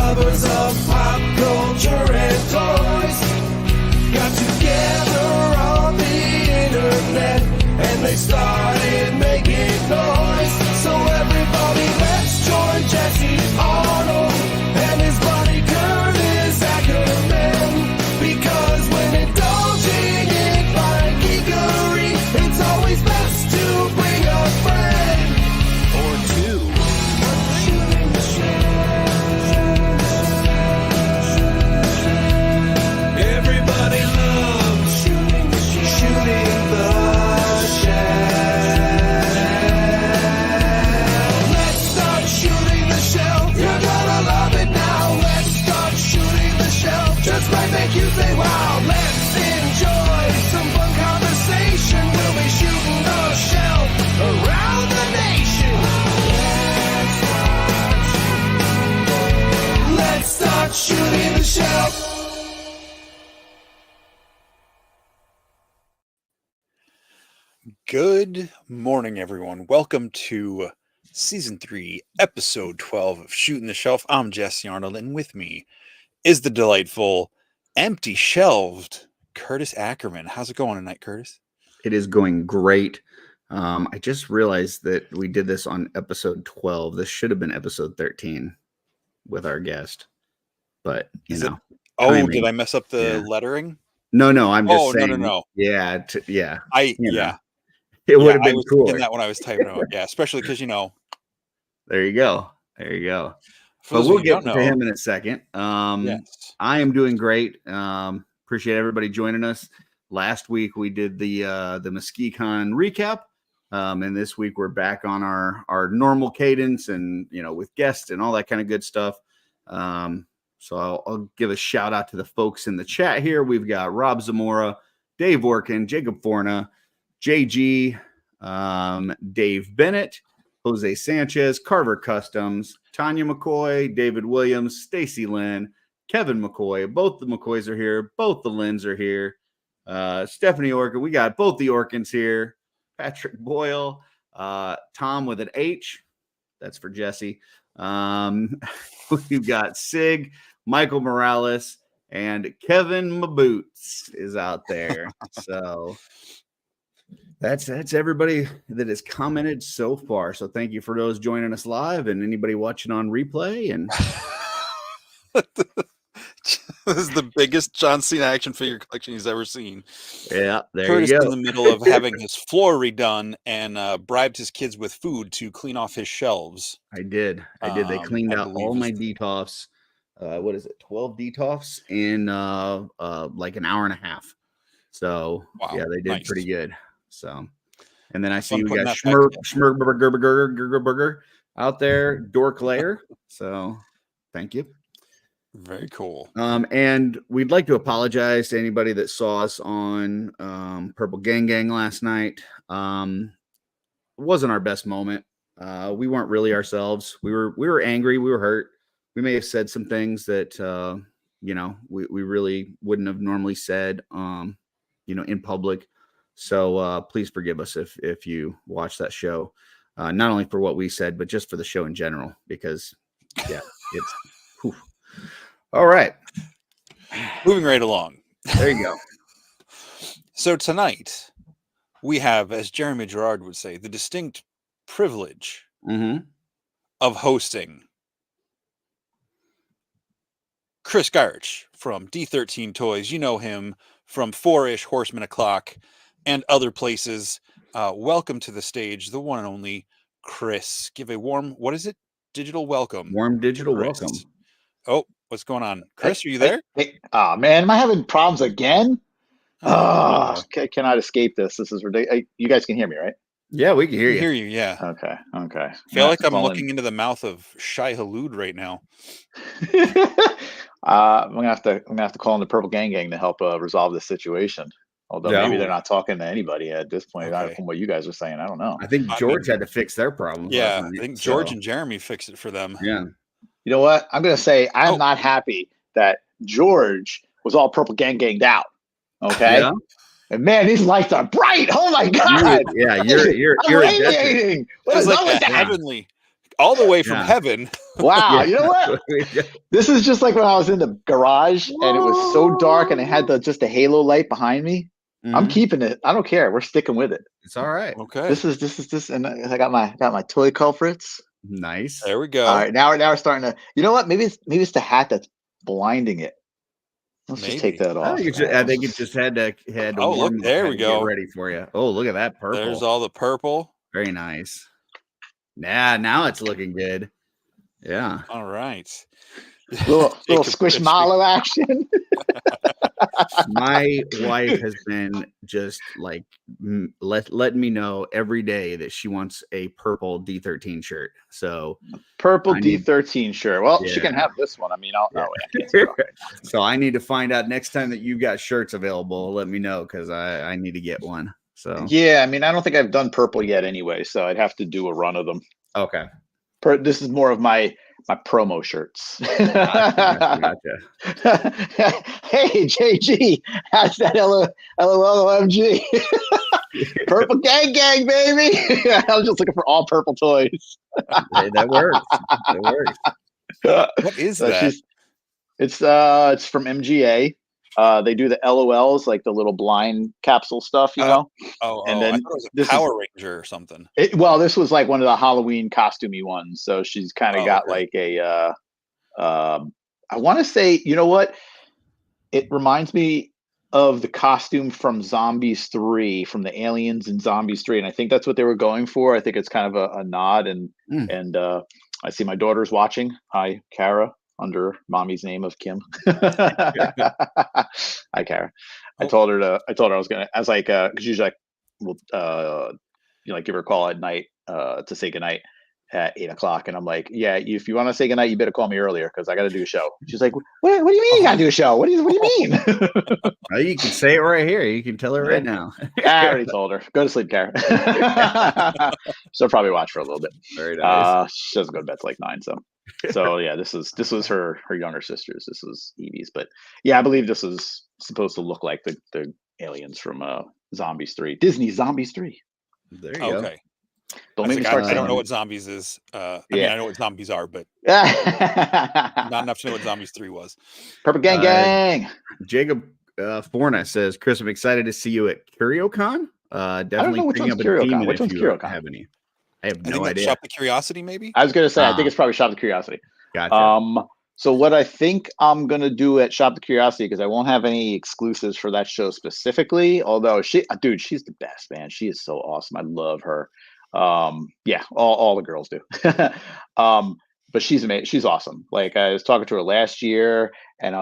lovers of pop culture and toys got together on the internet and they started making noise. So everybody, let's join Jesse Arnold and his buddy Curtis Ackerman, because when indulging in blind geekery, it's always best to bring a friend or two. Shooting the shell. Everybody loves shooting the shell. Shooting the shell. Let's start shooting the shell. You're gonna love it now. Let's start shooting the shell. Just might make you say wow. Let's enjoy some fun conversation. We'll be shooting the shell around the nation. Let's start shooting the shell. Good morning, everyone. Welcome to Season 3, Episode 12 of Shooting the Shelf. I'm Jesse Arnold, and with me is the delightful, empty shelved Curtis Ackerman. How's it going tonight, Curtis? It is going great. I just realized that we did this on Episode 12. This should have been Episode 13 with our guest. But, you know. Oh, did I mess up the lettering? No, I'm just saying. No. Yeah, Yeah. It would have been cool. Thinking that when I was typing out. Yeah, especially because, There you go. But those we'll who get don't to know, him in a second. yes. I am doing great. Appreciate everybody joining us. Last week we did the MesquiCon recap. And this week we're back on our normal cadence and, with guests and all that kind of good stuff. So I'll give a shout out to the folks in the chat here. We've got Rob Zamora, Dave Orkin, Jacob Forna, JG, Dave Bennett, Jose Sanchez, Carver Customs, Tanya McCoy, David Williams, Stacy Lynn, Kevin McCoy. Both the McCoys are here. Both the Lynns are here. Stephanie Orkin. We got both the Orkins here. Patrick Boyle, Tom with an H. That's for Jesse. We've got Sig, Michael Morales, and Kevin Maboots is out there. So that's everybody that has commented so far. So thank you for those joining us live and anybody watching on replay. And This is the biggest John Cena action figure collection he's ever seen. yeah, there Curtis you go. in the middle of having his floor redone and bribed his kids with food to clean off his shelves. I did. They cleaned I out believe all my it's- DTOFs. What is it? 12 DTOFs in like an hour and a half. So Wow, yeah, they did nice. pretty good. So, and then I see Fun we putting got that back Schmurburger out there, Dork Layer. So thank you. Very cool. And we'd like to apologize to anybody that saw us on Purple Gang last night. It wasn't our best moment. We weren't really ourselves. We were angry. We were hurt. We may have said some things that we really wouldn't have normally said in public. So please forgive us if you watch that show, not only for what we said, but just for the show in general, because it's whew. All right. Moving right along. There you go. So tonight we have, as Jeremy Gerard would say, the distinct privilege of hosting Chris Gawrych from D13 Toys. You know him from 4-ish, Horsemen o'clock, and other places. Welcome to the stage, the one and only Chris. Give a warm, what is it? Digital welcome. Warm digital Chris. welcome. Oh, what's going on? Chris, are you there? Oh, man, am I having problems again? I cannot escape this. This is ridiculous. You guys can hear me, right? Yeah, we can hear you. I hear you, yeah. Okay. I feel like I'm looking into the mouth of Shai Hulud right now. I'm gonna have to call in the Purple Gang to help resolve this situation. Although maybe they're not talking to anybody at this point. Okay. From what you guys are saying, I don't know. I think George had to fix their problem. Yeah, I think George and Jeremy fixed it for them. Yeah. You know what? I'm gonna say I'm not happy that George was all Purple Ganged out. Okay. Yeah. And man, these lights are bright. Oh my God. You're I'm radiating. What is It's up like with a that? all the way from Yeah. heaven. Wow. Yeah. You know what? This is just like when I was in the garage and it was so dark and it had just the halo light behind me. I'm Mhm. keeping it. I don't care. We're sticking with it. It's all right. Okay. This is, and I got my toy culprits. Nice. There we go. All right, now we're starting to. You know what? Maybe it's the hat that's blinding it. Let's just take Maybe. that I off. think it just had to Oh, look, warm up, there had we to go. get ready for you. Oh, look at that purple. There's all the purple. Very nice. Yeah, now it's looking good. Yeah. All right. little Jacob squishmallow action. My wife has been just like letting me know every day that she wants a purple D13 shirt. So Purple I need- D13 shirt. Well, she Yeah. can have this one. I mean, I'll. Yeah. Oh, yeah, I can't see it. Okay. So I need to find out next time that you got shirts available. Let me know because I need to get one. So Yeah, I mean, I don't think I've done purple yet anyway, so I'd have to do a run of them. okay. This is more of my promo shirts. Gotcha. Hey, JG, how's that LOLOMG? Purple gang, baby. I was just looking for all purple toys. Hey, that works. That works. What is So that? it's from MGA. They do the LOLs, like the little blind capsule stuff, you know. And then I thought it was a Power Ranger or something. Well, this was like one of the Halloween costumey ones, so she's kind of got okay. like a. I want to say, you know what? It reminds me of the costume from Zombies 3, from the Aliens and Zombies 3, and I think that's what they were going for. I think it's kind of a nod, and I see my daughter's watching. Hi, Kara, under mommy's name of Kim. Hi, Kara. I told her I was gonna. I was like, because usually we'll give her a call at night to say goodnight at 8:00, and I'm like, yeah, if you want to say goodnight, you better call me earlier because I got to do a show. She's like, what do you mean you got to do a show? What do you mean? Well, you can say it right here. You can tell her right now. I already told her. Go to sleep, Kara. She'll probably watch for a little bit. Very nice. She doesn't go to bed till like 9. So yeah, this was her younger sister's. This was Evie's, but yeah, I believe this is supposed to look like the aliens from Zombies 3, Disney Zombies 3. There you go. Okay. Don't make me I start. don't know saying what zombies is. I Yeah. mean, I know what zombies are, but it. not enough to know what Zombies 3 was. Purple gang. Jacob Forna says, Chris, I'm excited to see you at CurioCon. Definitely know which bring one's up a CurioCon. demon Which if one's you CurioCon? have any. I have I no think that's idea. Shop the Curiosity, maybe. I was gonna say, I think it's probably Shop the Curiosity. Gotcha. So what I think I'm gonna do at Shop the Curiosity, because I won't have any exclusives for that show specifically. Although she's the best, man. She is so awesome. I love her. Yeah, all the girls do. But she's amazing. She's awesome. Like, I was talking to her last year, and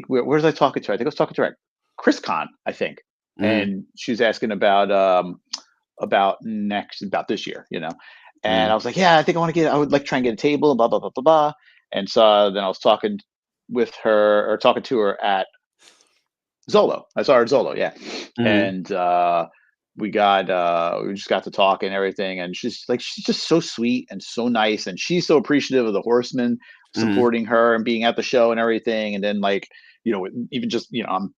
where was I talking to her? I think I was talking to her at ChrisCon, I think. And she was asking about this year, you know. And I was like, yeah, I think I would like try and get a table, blah, blah, blah, blah, blah. And so then I was talking to her at Zolo. I saw her at Zolo, yeah. And we just got to talk and everything. And she's just so sweet and so nice. And she's so appreciative of the Horsemen supporting her and being at the show and everything. And then, like, you know, even just, you know, I'm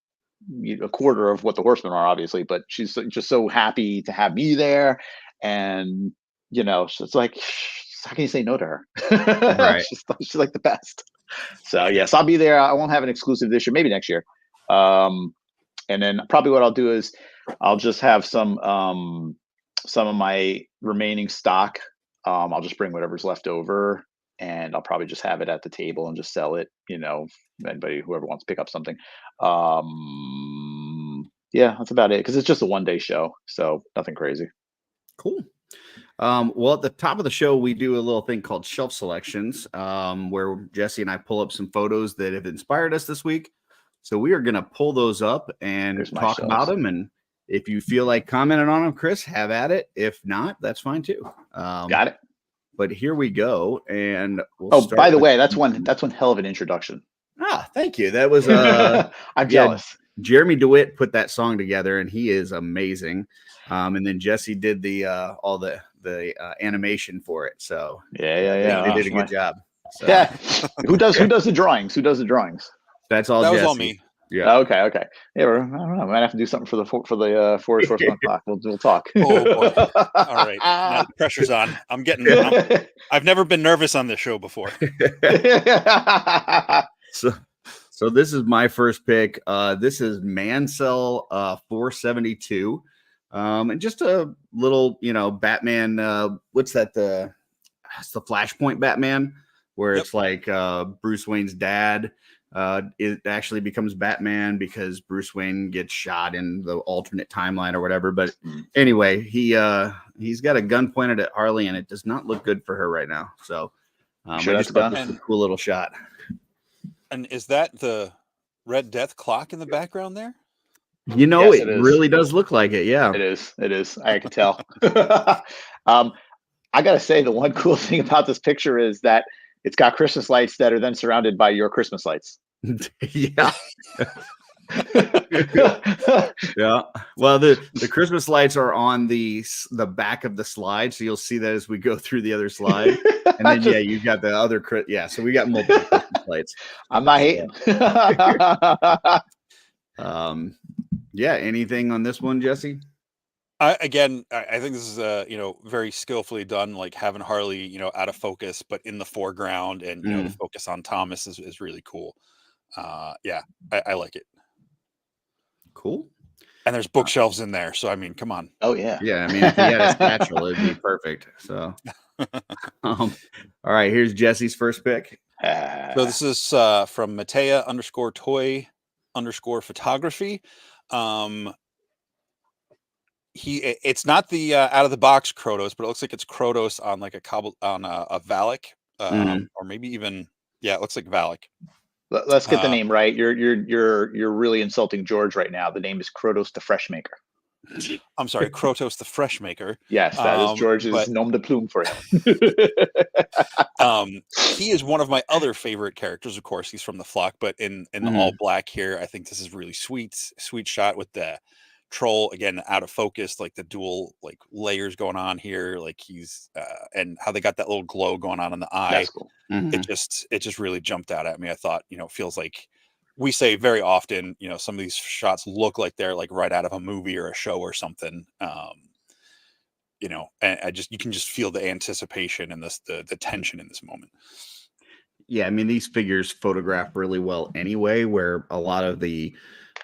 a quarter of what the Horsemen are, obviously, but she's just so happy to have me there. And, you know, so it's like, how can you say no to her? Right. she's like the best. So yes, I'll be there. I won't have an exclusive this year, maybe next year. And then probably what I'll do is I'll just have some of my remaining stock. I'll just bring whatever's left over, and I'll probably just have it at the table and just sell it. You know, whoever wants to pick up something. Yeah, that's about it, because it's just a one-day show, so nothing crazy. Cool. Well, at the top of the show, we do a little thing called shelf selections, where Jesse and I pull up some photos that have inspired us this week. So we are going to pull those up and talk about them. And if you feel like commenting on them, Chris, have at it. If not, that's fine too. Got it. But here we go. And by the way, that's one hell of an introduction. Thank you. That was I'm jealous. Jeremy DeWitt put that song together, and he is amazing. And then Jesse did all the animation for it. So yeah, they did a good job. So. Yeah. Who does the drawings? That's all. That Jesse. was all me. Yeah. Okay. Yeah, I don't know. I might have to do something for the Forest Horseman clock. We'll talk. Oh boy! All right, now the pressure's on. I've never been nervous on this show before. So this is my first pick. This is Mansell 472. And just a little, Batman. What's that? It's the Flashpoint Batman, where it's like Bruce Wayne's dad. It actually becomes Batman because Bruce Wayne gets shot in the alternate timeline or whatever. But anyway, he's got a gun pointed at Harley, and it does not look good for her right now. So Sure, I that's just thought done. this was a cool little shot. And is that the Red Death clock in the background there? Yes, It really does look like it. Yeah. It is. I can tell. I gotta say, the one cool thing about this picture is that it's got Christmas lights that are then surrounded by your Christmas lights. Yeah. Yeah. Well, the Christmas lights are on the back of the slide, so you'll see that as we go through the other slide. And then you've got the other so we got multiple Christmas lights. I'm not hating. Anything on this one, Jesse? I think this is very skillfully done, like having Harley out of focus but in the foreground, and the focus on Thomas is really cool. I like it. Cool. And there's bookshelves in there, so I mean, come on. Oh yeah. Yeah, I mean, if he had a satchel, it'd be perfect. So all right, here's Jesse's first pick. So this is from Matea _toy_photography. It's not the out of the box Krotos, but it looks like it's Krotos on like a Valak, or maybe even it looks like Valak. Let's get the name right. You're really insulting George right now. The name is Krotos the Freshmaker. I'm sorry, Krotos the Freshmaker. Yes, that is George's nom de plume for him. He is one of my other favorite characters. Of course, he's from the flock, but in the all black here, I think this is really sweet shot with the troll again out of focus, like the dual like layers going on here, like he's and how they got that little glow going on in the eye. That's cool. It just really jumped out at me. I thought, it feels like we say very often, some of these shots look like they're like right out of a movie or a show or something. And you can just feel the anticipation and the tension in this moment. Yeah, I mean, these figures photograph really well anyway, where a lot of the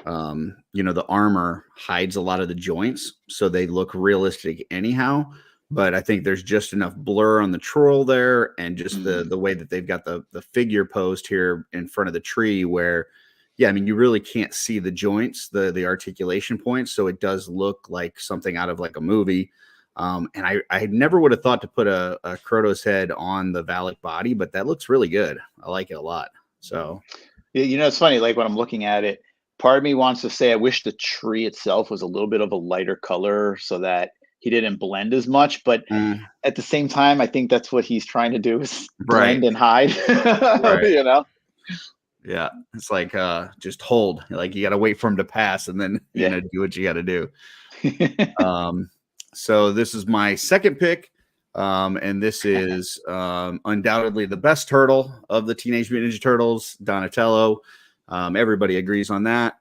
the armor hides a lot of the joints, so they look realistic anyhow. But I think there's just enough blur on the troll there, and just the way that they've got the figure posed here in front of the tree, where you really can't see the joints, the articulation points, so it does look like something out of like a movie. And I never would have thought to put a Krotos head on the Valak body, but that looks really good. I like it a lot. So it's funny, like when I'm looking at it, part of me wants to say I wish the tree itself was a little bit of a lighter color so that he didn't blend as much, but at the same time, I think that's what he's trying to do, is blend and hide. Right. Yeah, it's like just hold, like you got to wait for him to pass, and then do what you got to do. So this is my second pick, and this is undoubtedly the best turtle of the Teenage Mutant Ninja Turtles, Donatello. Everybody agrees on that,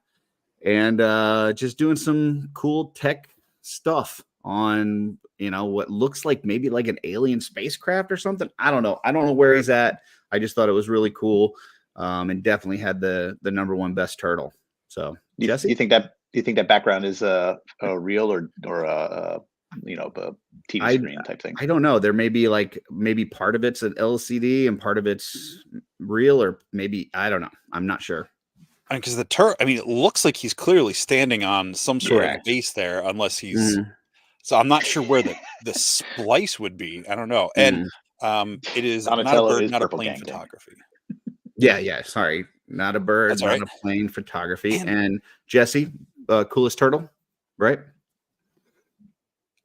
and just doing some cool tech stuff on what looks like maybe like an alien spacecraft or something. I don't know where he's at. I just thought it was really cool, and definitely had the number one best turtle. So Jesse, you think that background is a real or a TV screen type thing? I don't know. There may be maybe part of it's an LCD and part of it's real, or maybe I don't know. I'm not sure. Because it looks like he's clearly standing on some sort of base there, unless he's. So I'm not sure where the splice would be. I don't know. And it is Donatello not a bird, is not a purple plane gang photography. Yeah. Sorry, not a bird, That's not right. a plane photography. And Jesse, coolest turtle, right?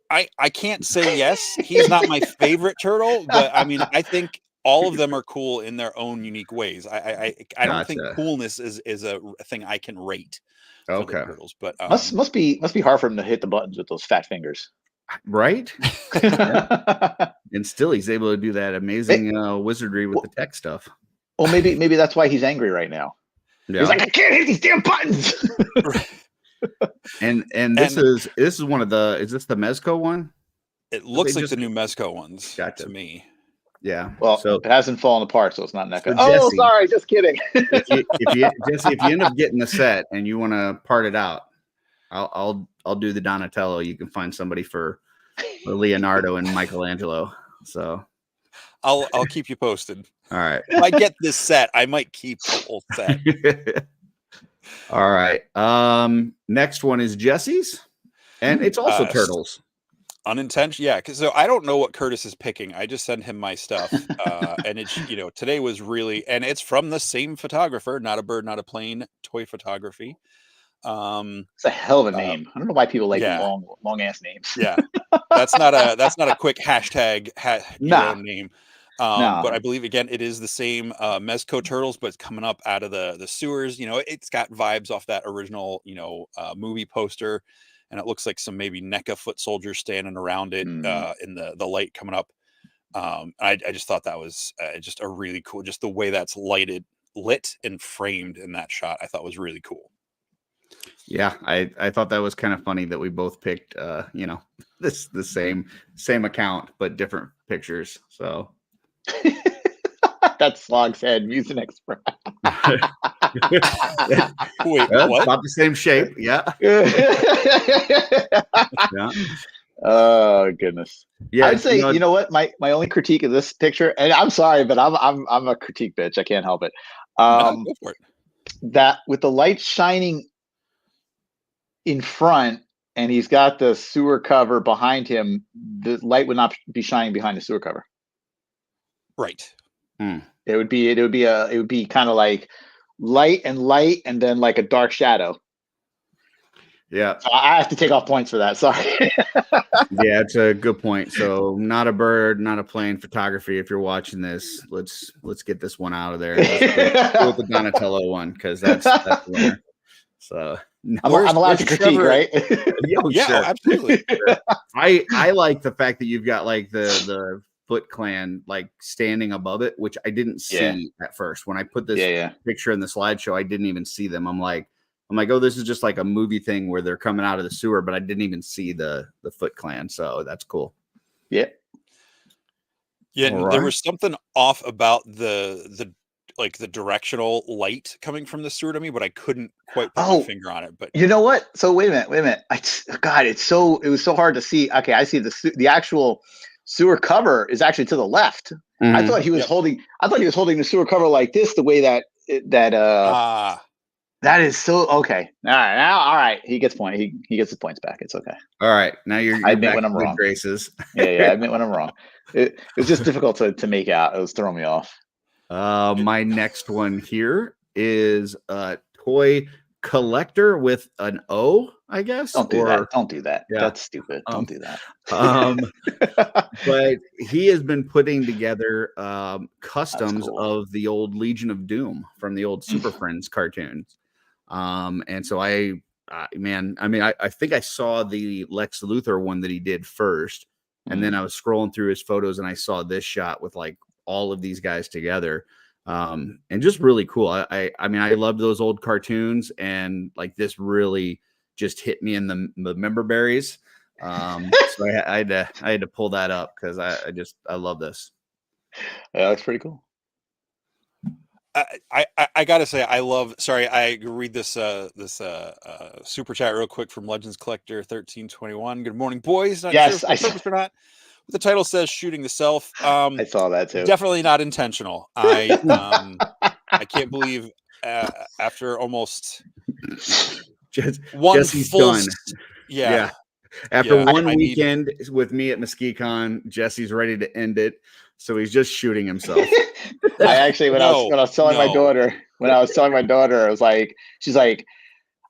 I can't say yes. He's not my favorite turtle, but I think all of them are cool in their own unique ways. I don't think coolness is a thing I can rate. Okay. Turtles, but must be hard for him to hit the buttons with those fat fingers, right? And still, he's able to do that amazing wizardry with the tech stuff. Well, maybe that's why he's angry right now. He's like, I can't hit these damn buttons. and this is one of the, is this the Mezco one? It looks like the new Mezco ones Gotcha. to me. Yeah. Well, so it hasn't fallen apart, so it's not NECA. So Oh, Jesse, sorry, just kidding. if you end up getting the set and you want to part it out, I'll do the Donatello. You can find somebody for Leonardo and Michelangelo. So I'll keep you posted. all right. If I get this set, I might keep the whole set. All right. Next one is Jesse's, and it's also turtles. Unintentional, yeah. Because so I don't know what Curtis is picking. I just send him my stuff, and it's today was really, and it's from the same photographer, Not a Bird, Not a Plane, Toy Photography. It's a hell of a name. I don't know why people like long ass names. Yeah, that's not a quick hashtag name. But I believe again it is the same Mezco turtles, but it's coming up out of the sewers. It's got vibes off that original movie poster, and it looks like some maybe NECA foot soldiers standing around it in the light coming up. I just thought that was just a really cool, just the way that's lit and framed in that shot. I thought was really cool. Yeah, I thought that was kind of funny that we both picked the same account but different pictures. So that's Slog's head, Mucinex. Wait, what? About the same shape. Yeah. Yeah. Oh goodness. Yeah. I'd say you know what my only critique of this picture, and I'm sorry, but I'm a critique bitch. I can't help it. No, go for it. That with the light shining in front, and he's got the sewer cover behind him, the light would not be shining behind the sewer cover. Right. It would be kind of like light, and then like a dark shadow. Yeah. So I have to take off points for that. Sorry. Yeah, it's a good point. So Not a Bird, Not a Plane photography. If you're watching this, let's get this one out of there. Let's go with the Donatello one, because that's the winner. So I'm allowed to critique, right? Yeah, sure. absolutely. Sure. I like the fact that you've got like the Foot Clan like standing above it, which I didn't see at first. When I put this picture in the slideshow, I didn't even see them. I'm like, oh, this is just like a movie thing where they're coming out of the sewer, but I didn't even see the Foot Clan. So that's cool. Yeah. Yeah. All There right. was something off about the directional light coming from the sewer to me, but I couldn't quite put my finger on it. But you know what? So wait a minute. It was so hard to see. Okay, I see the actual sewer cover is actually to the left. Mm-hmm. I thought he was holding the sewer cover like this, the way that that is so okay. All right. He gets point. He gets his points back. It's okay. All right. Now you're I admit back when I'm to good wrong. graces. Yeah, I admit when I'm wrong. It was just difficult to make out. It was throwing me off. My next one here is a toy collector with an O, I guess. Don't do that. Yeah. That's stupid. Don't do that. But he has been putting together customs of the old Legion of Doom from the old Super Friends cartoons. And so I think I saw the Lex Luthor one that he did first, and then I was scrolling through his photos and I saw this shot with like all of these guys together, and just really cool. I love those old cartoons, and like this really just hit me in the member berries. So I had to pull that up because I love this. Yeah, that's pretty cool. I gotta say I read this super chat real quick from Legends Collector 1321. Good morning, boys. Not yes, sure if it's or not. The title says "Shooting the Self." I saw that too. Definitely not intentional. I can't believe after almost one Jesse's full done. Yeah. After one weekend with me at MesquiCon, Jesse's ready to end it, so he's just shooting himself. I actually, when I was telling my daughter, I was like, she's like,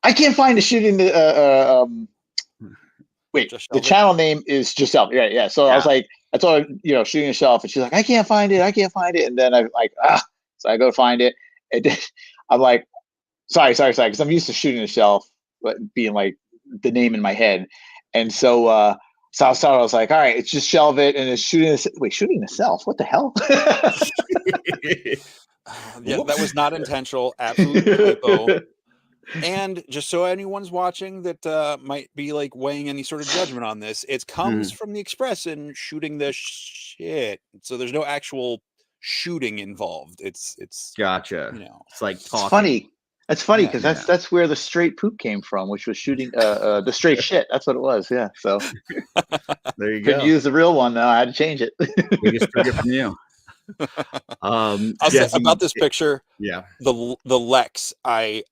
I can't find the shooting. The channel name is Shelve. Yeah. So I was like, I told her, shooting a shelf, and she's like, I can't find it. And then I'm like, so I go find it, and then I'm like, sorry, because I'm used to shooting a shelf, but being like the name in my head, and so I was like, all right, it's just Shelve it, and it's shooting the self. What the hell? Yeah, that Whoops. was not intentional. Absolute typo. And just so anyone's watching that might be like weighing any sort of judgment on this, it comes Mhm. from the expression shooting the shit. So there's no actual shooting involved. It's Gotcha. you know. It's like It's talking. funny. It's funny Yeah. because Yeah. that's where the straight poop came from, which was shooting the straight shit. That's what it was. Yeah. So There you couldn't go. use the real one though. I had to change it. We just took it from you. I'll say Jesse, about this picture, yeah. the Lex, I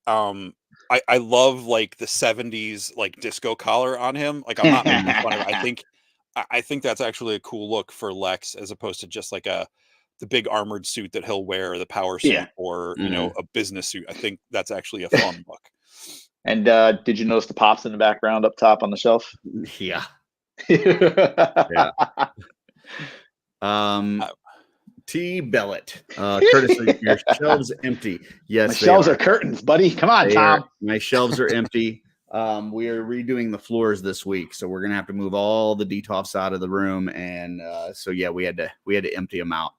love like the 70s like disco collar on him. Like I'm not making fun of it. I think that's actually a cool look for Lex as opposed to just like the big armored suit that he'll wear, or the power suit, Yeah. or Mhm. a business suit. I think that's actually a fun look. And did you notice the pops in the background up top on the shelf? Yeah. Yeah. T. Bellet. Curtis, your shelves empty. Yes, My they shelves are. are curtains, buddy. Come on, Tom. My shelves are empty. We are redoing the floors this week, so we're gonna have to move all the DTOFs out of the room, and so yeah, we had to empty them out,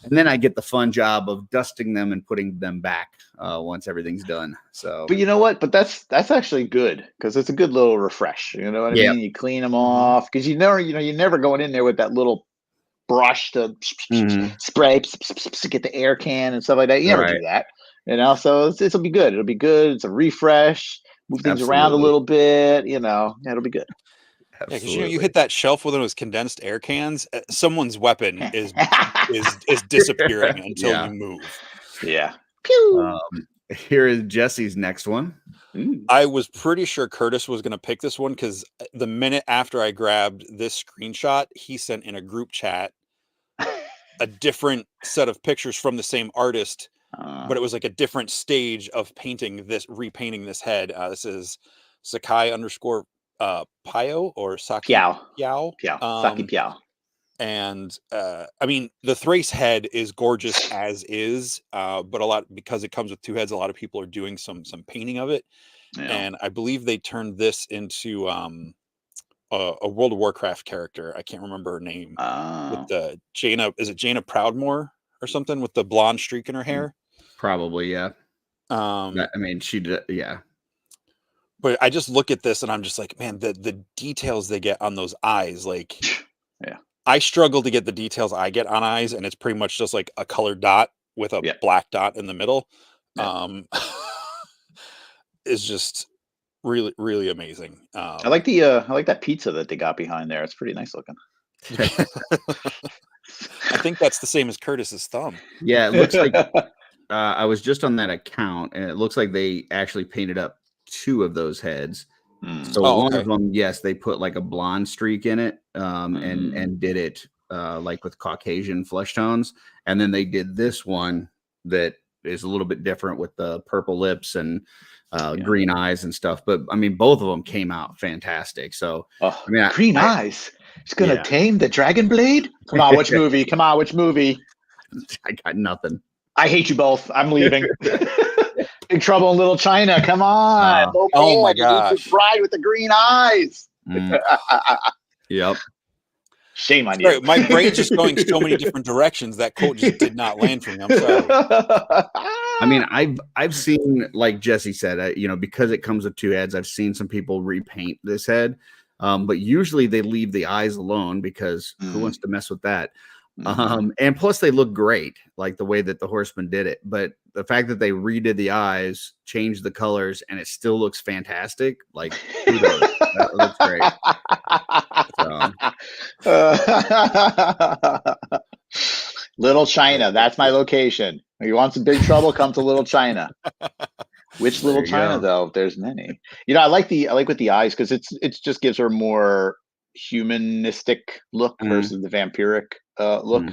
and then I get the fun job of dusting them and putting them back once everything's done. So, But you know what? But that's actually good because it's a good little refresh. You know what I yeah. mean? You clean them off because you're never going in there with that little brush to Mhm. spray, get the air can and stuff like that. You never Right. do that, so it'll be good. It'll be good. It's a refresh. Move things around a Absolutely. little bit. It'll be good. Yeah, because you Absolutely. hit that shelf with those condensed air cans, someone's weapon is disappearing until Yeah. you move. Yeah. Pew. Here is Jesse's next one. Ooh. I was pretty sure Curtis was going to pick this one because the minute after I grabbed this screenshot, he sent in a group chat a different set of pictures from the same artist, but it was like a different stage of repainting this head. This is Sakai _Pio or Saki Piao. Piao. Saki Piao. And I mean, the Thrace head is gorgeous as is, but because it comes with two heads, a lot of people are doing some painting of it. Yeah. And I believe they turned this into a World of Warcraft character. I can't remember her name. With the Jaina, is it Jaina Proudmoore or something with the blonde streak in her hair? Probably, yeah. I mean, she did, yeah. But I just look at this and I'm just like, man, the details they get on those eyes, like, yeah. I struggle to get the details I get on eyes, and it's pretty much just like a colored dot with a black dot in the middle. Is just really, really amazing. I like that pizza that they got behind there. It's pretty nice looking. I think that's the same as Curtis's thumb. Yeah, it looks like I was just on that account, and it looks like they actually painted up two of those heads. So one of them, yes, they put like a blonde streak in it, and did it like with Caucasian flesh tones, and then they did this one that is a little bit different with the purple lips and green eyes and stuff. But I mean, both of them came out fantastic. So I mean, green eyes. It's gonna tame the dragon blade. Come on, which movie? Come on, which movie? I got nothing. I hate you both. I'm leaving. Big Trouble in Little China. Come on. Oh my gosh. Bride with the green eyes. Yep. Shame on you. My brain's just going so many different directions. That quote just did not land for me. I'm sorry. I mean, I've seen, like Jesse said, because it comes with two heads, I've seen some people repaint this head. But usually they leave the eyes alone because who wants to mess with that? And plus they look great, like the way that the Horsemen did it. But the fact that they redid the eyes, changed the colors, and it still looks fantastic, like kudos. That looks great. Little China, that's my location. If you want some big trouble, come to Little China. Which Little China though? There's many. I like with the eyes because it just gives her more humanistic look versus the vampiric look.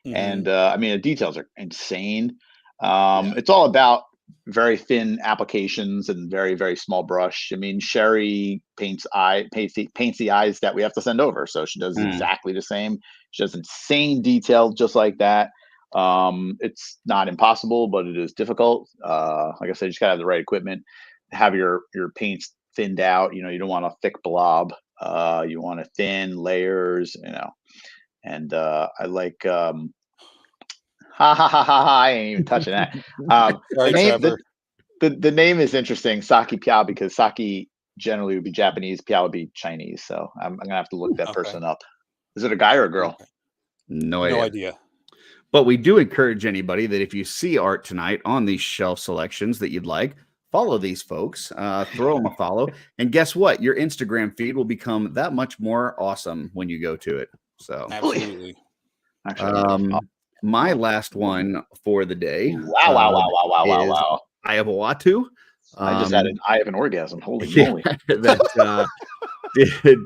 And I mean the details are insane. It's all about very thin applications and very, very small brush. I mean, Sherry paints the eyes that we have to send over, so she does exactly the same. She does insane detail just like that. It's not impossible, but it is difficult. Like I said, you just gotta have the right equipment, have your paints thinned out. You don't want a thick blob. You want thin layers, and I like Ha ha ha ha ha! I ain't even touching that. The Sorry, name, Trevor. the name is interesting, Saki Piao, because Saki generally would be Japanese, Piao would be Chinese. So I'm gonna have to look that Okay. person up. Is it a guy or a girl? Okay. No No idea. idea. But we do encourage anybody that if you see art tonight on these shelf selections that you'd like, follow these folks, throw them a follow. And guess what? Your Instagram feed will become that much more awesome when you go to it. So, Absolutely. Actually, my last one for the day. wow! I have a Watu. I just had I have an orgasm. Holy Yeah, moly! that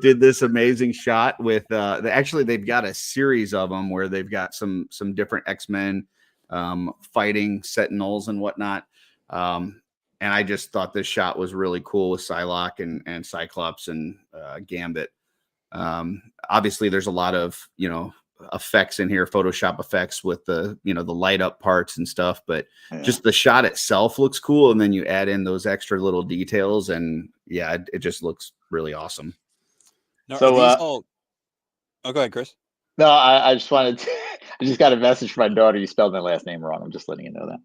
did this amazing shot with actually they've got a series of them where they've got some different X-Men fighting Sentinels and whatnot. And I just thought this shot was really cool with Psylocke and Cyclops and Gambit. Obviously there's a lot of, effects in here, Photoshop effects with the, the light up parts and stuff, but just the shot itself looks cool. And then you add in those extra little details and yeah, it just looks really awesome. Now, So, are these all... Oh, go ahead, Chris. No, I just wanted to, I just got a message from my daughter. You spelled my last name wrong. I'm just letting you know that.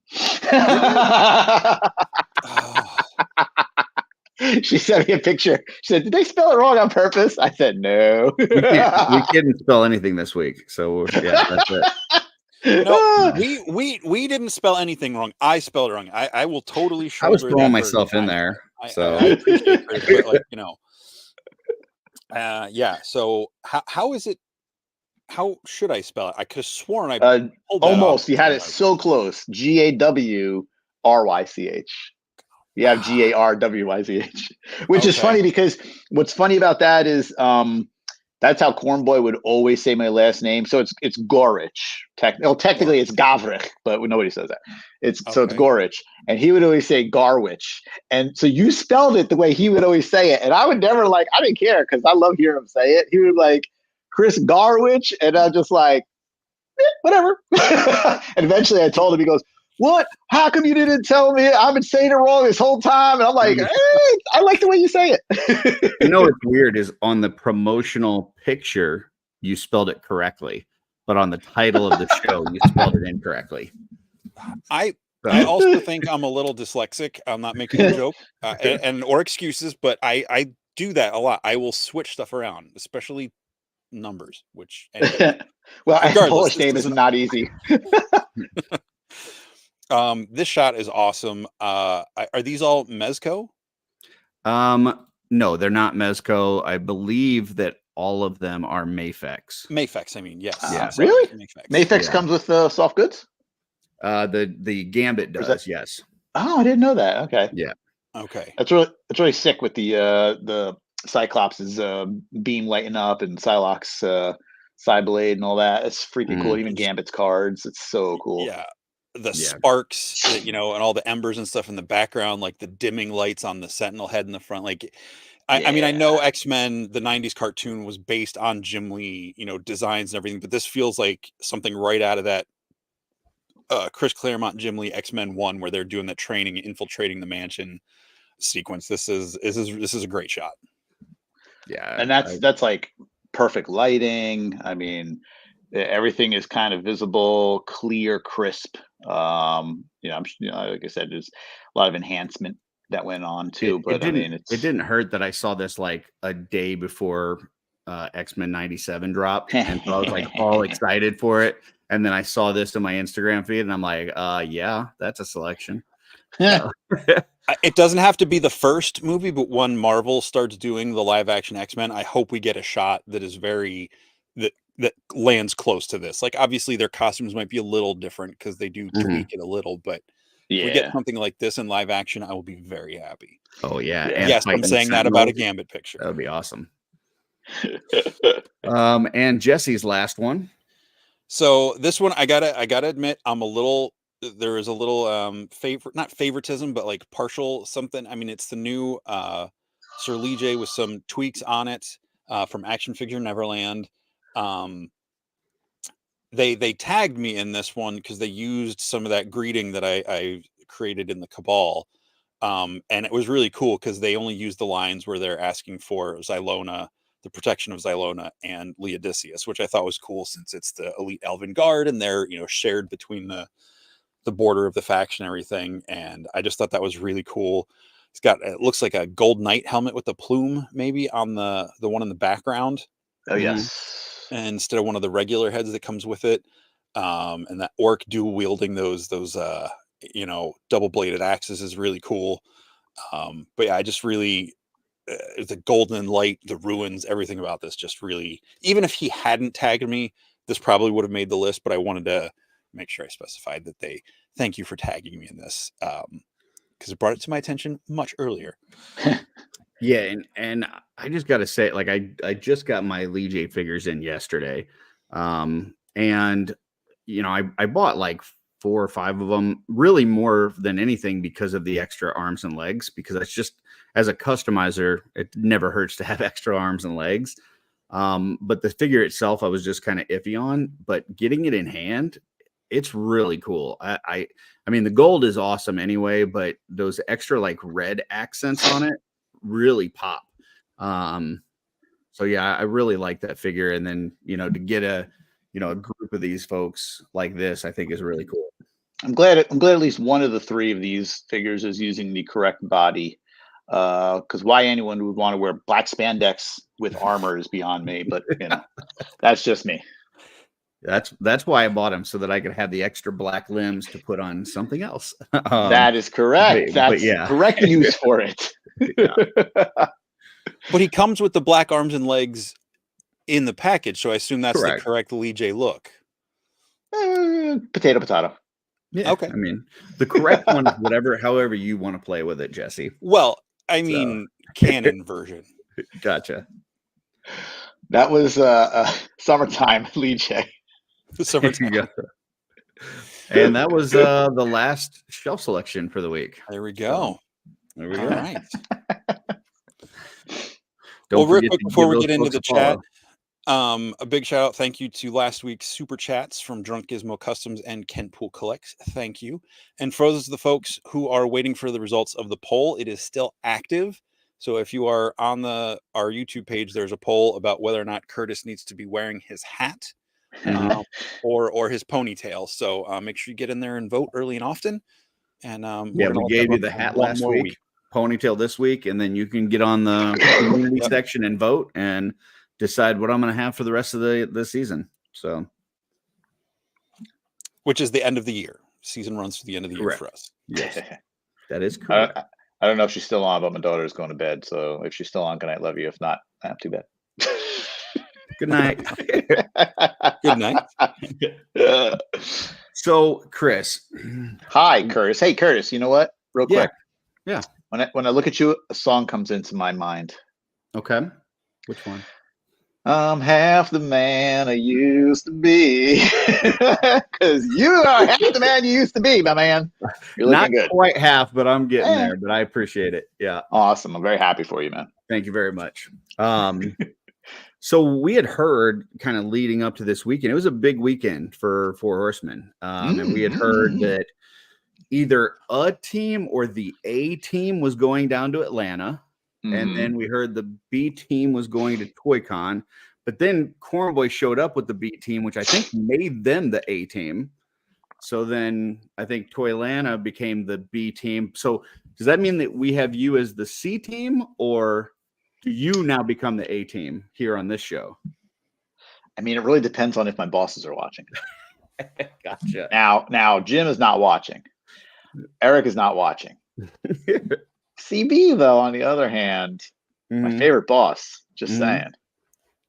She sent me a picture. She said, "Did they spell it wrong on purpose?" I said, "No." We didn't spell anything this week, so yeah, that's it. No, we didn't spell anything wrong. I spelled it wrong. I will totally shoulder. I was throwing that myself burden. in there, so I appreciate it, but yeah. So how is it? How should I spell it? I could have sworn I pulled that almost. off. You had it so close. Gawrych. You have Garwych, which is funny because what's funny about that is that's how Cornboy would always say my last name. So it's Gawrych. Technically it's Gawrych, but nobody says that. So it's Gawrych, and he would always say Garwich. And so you spelled it the way he would always say it, and I would never I didn't care because I love hearing him say it. He would Chris Garwich, and I'm just whatever. And eventually I told him, he goes, "What? How come you didn't tell me? I've been saying it wrong this whole time." And I'm like, "Hey, I like the way you say it." What's weird is on the promotional picture, you spelled it correctly, but on the title of the show, you spelled it incorrectly. I also think I'm a little dyslexic. I'm not making a joke or excuses, but I do that a lot. I will switch stuff around, especially numbers, which well, a Polish name is not easy. This shot is awesome. Are these all Mezco? No, they're not Mezco. I believe that all of them are Mafex. Mafex, I mean, yes. Yeah. Really? Mafex comes with soft goods? The Gambit does, yes. Oh, I didn't know that. Okay. Yeah. Okay. That's really sick with the Cyclops' beam lighting up and Psylocke's side blade and all that. It's freaking cool. Even Gambit's cards. It's so cool. Yeah. The sparks, and all the embers and stuff in the background, like the dimming lights on the Sentinel head in the front. I mean, I know X-Men, the 90s cartoon was based on Jim Lee, designs and everything, but this feels like something right out of that Chris Claremont, Jim Lee X-Men 1, where they're doing that training, infiltrating the mansion sequence. This is a great shot. Yeah. And that's perfect lighting. I mean, everything is kind of visible, clear, crisp. Like I said, there's a lot of enhancement that went on too. It didn't hurt that I saw this a day before X-Men 97 dropped, and so I was all excited for it. And then I saw this in my Instagram feed, and I'm like, yeah, that's a selection. It doesn't have to be the first movie, but when Marvel starts doing the live action X-Men, I hope we get a shot that is that lands close to this. Obviously their costumes might be a little different because they do tweak it a little, but if we get something like this in live action, I will be very happy. Oh yeah. And yes, I'm saying that about a Gambit picture. That would be awesome. And Jesse's last one. So this one, I gotta admit, there is a little not favoritism, but partial something. I mean, it's the new Sir Lee J with some tweaks on it from Action Figure Neverland. They tagged me in this one because they used some of that greeting that I created in the Cabal, and it was really cool because they only used the lines where they're asking for Xylona the protection of Xylona and Leodicius, which I thought was cool since it's the elite Elven Guard and they're, shared between the border of the faction and everything. And I just thought that was really cool. It looks like a gold knight helmet with a plume maybe on the one in the background. Oh, yes. And instead of one of the regular heads that comes with it. And that orc dual wielding those double bladed axes is really cool. But yeah, I just really, the golden light, the ruins, everything about this just really, even if he hadn't tagged me, this probably would have made the list, but I wanted to make sure I specified that they thank you for tagging me in this. Because it brought it to my attention much earlier. Yeah, and I just got to say, like, I just got my Liege figures in yesterday, and I bought like 4 or 5 of them, really more than anything because of the extra arms and legs. Because it's just, as a customizer, it never hurts to have extra arms and legs. But the figure itself, I was just kind of iffy on. But getting it in hand, it's really cool. I mean, the gold is awesome anyway, but those extra like red accents on it really pop. So yeah, I really like that figure. And then, to get a group of these folks like this, I think is really cool. I'm glad at least one of the 3 of these figures is using the correct body. Because why anyone would want to wear black spandex with armor is beyond me, but that's just me. That's why I bought them, so that I could have the extra black limbs to put on something else. That is correct. That's correct use for it. But he comes with the black arms and legs in the package, so I assume that's Correct. the correct Liege look. Potato. Yeah. Okay. I mean, the correct one is however you want to play with it, Jesse. Well, I mean, canon version. Gotcha. That was summertime Liege. Summertime. And that was the last shelf selection for the week. There we go. There we All go. right. Don't Real forget quick to before give we those get into folks the a follow. chat, a big shout out, thank you to last week's super chats from Drunk Gizmo Customs and Ken Pool Collects. Thank you. And for those of the folks who are waiting for the results of the poll, it is still active. So if you are on our YouTube page, there's a poll about whether or not Curtis needs to be wearing his hat or his ponytail. So make sure you get in there and vote early and often. And we gave you the hat last week, ponytail this week, and then you can get on the community section and vote and decide what I'm going to have for the rest of the season. So, which is the end of the year. Season runs to the end of the year for us. Yes, that is correct. I don't know if she's still on, but my daughter's going to bed. So if she's still on, good night, love you. If not, too bad. Good night. Good night. So, Chris. Hi, Curtis. Hey, Curtis. You know what? Real quick. Yeah. When I look at you, a song comes into my mind. Okay. Which one? I'm half the man I used to be. Because you are half the man you used to be, my man. You're looking good. Not quite half, but I'm getting there. But I appreciate it. Yeah. Awesome. I'm very happy for you, man. Thank you very much. So we had heard kind of leading up to this weekend, it was a big weekend for Horsemen. And we had heard that either a team or the A team was going down to Atlanta. And then we heard the B team was going to ToyCon. But then Cornboy showed up with the B team, which I think made them the A team. So then I think Toylanta became the B team. So does that mean that we have you as the C team, or do you now become the A team here on this show? I mean, it really depends on if my bosses are watching. Gotcha. Now Jim is not watching. Eric is not watching. CB, though, on the other hand, my favorite boss. Just saying.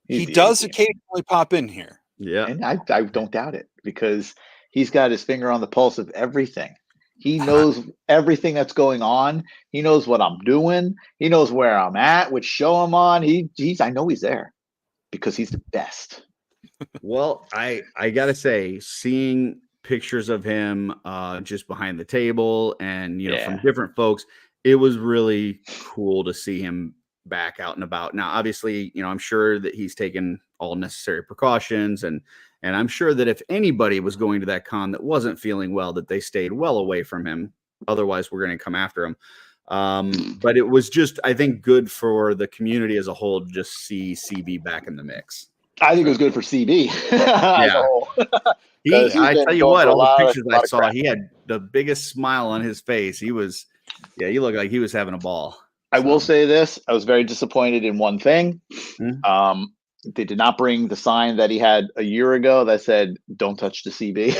He does occasionally pop in here. Yeah. And I don't doubt it, because he's got his finger on the pulse of everything. He knows everything that's going on. He knows what I'm doing. He knows where I'm at, which show I'm on. I know he's there because he's the best. Well, I got to say, seeing pictures of him just behind the table and, from different folks, it was really cool to see him back out and about. Now, obviously, I'm sure that he's taken all necessary precautions, and I'm sure that if anybody was going to that con that wasn't feeling well, that they stayed well away from him. Otherwise, we're going to come after him. But it was just, I think, good for the community as a whole to just see CB back in the mix. I think it was good for CB as a whole. I tell you what, all the pictures I saw, crap. he had the biggest smile on his face. He looked like he was having a ball. I will say this: I was very disappointed in one thing. Mm-hmm. They did not bring the sign that he had a year ago that said "Don't touch the CB."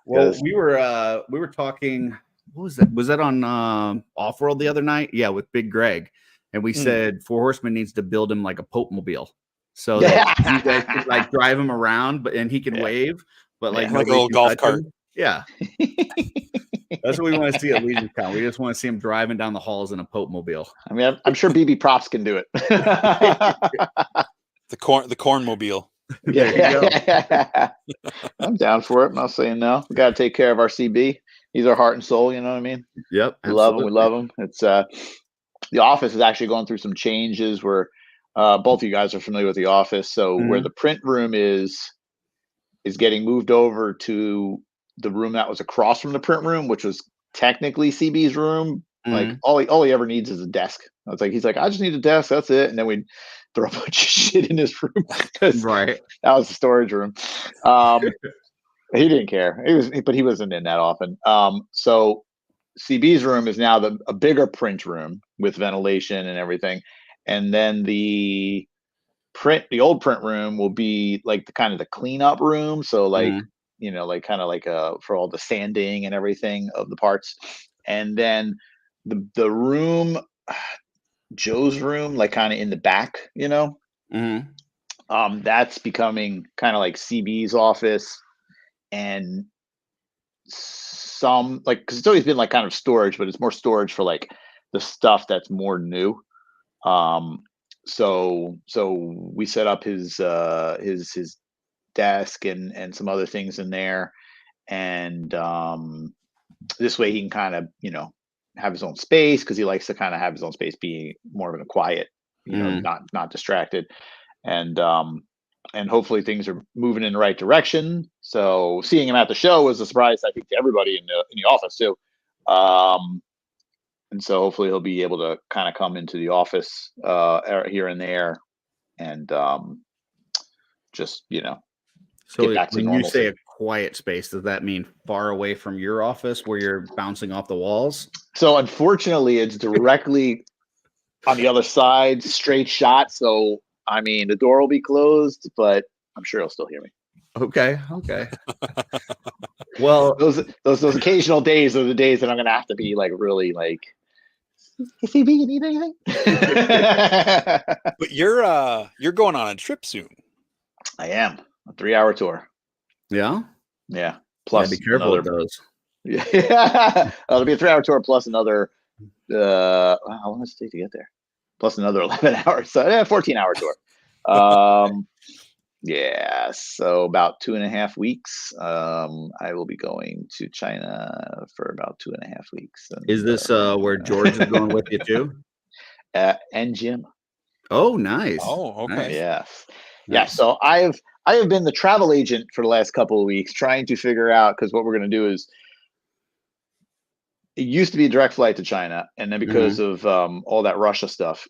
Well, we were talking. What was that? Was that on OffWorld the other night? Yeah, with Big Greg, and we said Four Horsemen needs to build him like a Pope mobile, so that you guys can like drive him around, and he can wave, but like a little golf cart. Yeah. That's what we want to see at Legion Con. We just want to see him driving down the halls in a Pope mobile. I mean, I'm sure BB Props can do it. The corn mobile. Yeah. I'm down for it. I'm not saying no. We got to take care of our CB. He's our heart and soul. You know what I mean? Yep. We love him. We love him. It's the office is actually going through some changes where both of you guys are familiar with the office. So where the print room is getting moved over to the room that was across from the print room, which was technically CB's room. Like all he ever needs is a desk. He's like, I just need a desk. That's it. And then we'd throw a bunch of shit in his room. That was the storage room. He didn't care. But he wasn't in that often. So CB's room is now a bigger print room with ventilation and everything. And then the old print room will be like the kind of the cleanup room. So like, for all the sanding and everything of the parts. And then the room, Joe's room, like kind of in the back, that's becoming kind of like CB's office and some because it's always been like kind of storage, but it's more storage for like the stuff that's more new. So we set up his desk and some other things in there, and this way he can kind of have his own space, because he likes to kind of have his own space, be more of a quiet, not distracted, and hopefully things are moving in the right direction. So seeing him at the show was a surprise, I think, to everybody in the office too. And so hopefully he'll be able to kind of come into the office here and there, and just So get back to when normalcy. You say a quiet space, does that mean far away from your office where you're bouncing off the walls? So unfortunately, it's directly on the other side, straight shot. So I mean, the door will be closed, but I'm sure he'll still hear me. Okay. Well, those occasional days are the days that I'm gonna have to be like really like, CB, you need anything? But you're going on a trip soon. I am. A 3-hour tour. Yeah. Plus, be careful with those. Yeah. It'll be a 3-hour tour plus another. How long does it take to get there? Plus another 11 hours. So 14-hour tour. Yeah. So about 2.5 weeks. I will be going to China for about 2.5 weeks. And, is this where George is going with you too? And Jim. Oh, nice. Oh, okay. Nice. Yes. Nice. Yeah. So I have been the travel agent for the last couple of weeks, trying to figure out, because what we're going to do is, it used to be a direct flight to China, and then because of all that Russia stuff,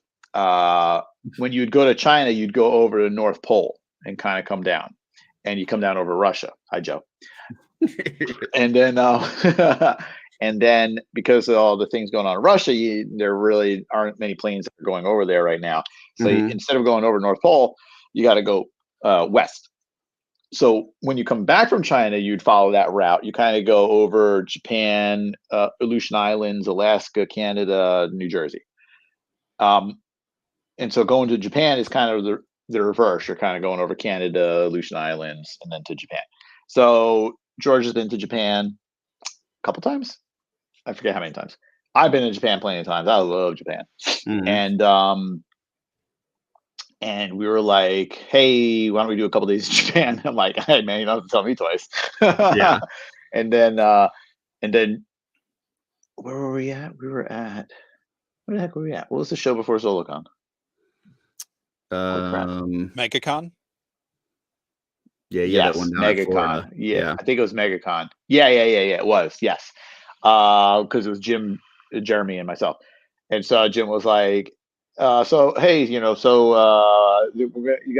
when you'd go to China, you'd go over the North Pole and kind of come down, and you come down over Russia. Hi, Joe. And then and then because of all the things going on in Russia, there really aren't many planes that are going over there right now. So instead of going over North Pole, you got to go west. So when you come back from China, you'd follow that route. You kind of go over Japan, Aleutian Islands, Alaska, Canada, New Jersey. And so going to Japan is kind of the reverse. You're kind of going over Canada, Aleutian Islands, and then to Japan. So George has been to Japan a couple times. I forget how many times. I've been to Japan plenty of times. I love Japan. And we were like, hey, why don't we do a couple days in Japan? I'm like, hey, man, you don't have to tell me twice. Yeah. And then where were we at? Where the heck were we at? What was the show before ZoloCon? MegaCon? Yeah, that one down in MegaCon. Florida. Yeah, I think it was MegaCon. Yeah, it was. Yes. because it was Jim, Jeremy, and myself. And so Jim was like, so hey, you're gonna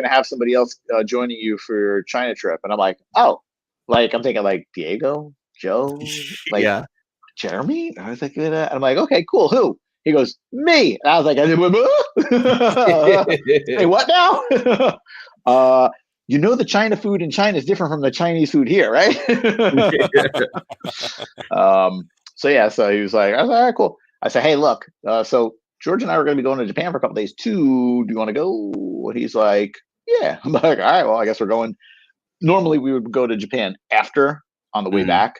have somebody else joining you for your China trip. And I'm like, oh, like I'm thinking like Diego, Joe, like Yeah. Jeremy. I was like, I'm like, okay, cool. Who? He goes, me. And I was like, hey, what now? The China food in China is different from the Chinese food here, right? So he was like, I was like, all right, cool. I said, hey, look, so George and I were going to be going to Japan for a couple days too. Do you want to go? And he's like, yeah. I'm like, all right, well, I guess we're going. Normally we would go to Japan after on the way back.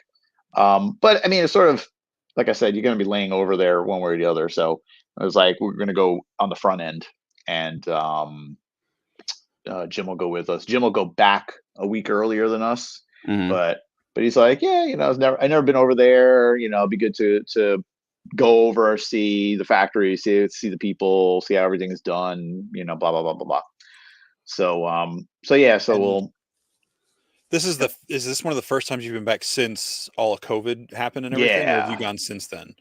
But I mean, it's sort of, like I said, you're going to be laying over there one way or the other. So I was like, we're going to go on the front end, and Jim will go with us. Jim will go back a week earlier than us, but he's like, yeah, I've never been over there. It'd be good to go over, see the factory, see the people, see how everything is done. Blah blah blah blah blah. So we'll. Is this one of the first times you've been back since all of COVID happened and everything? Or have you gone since then?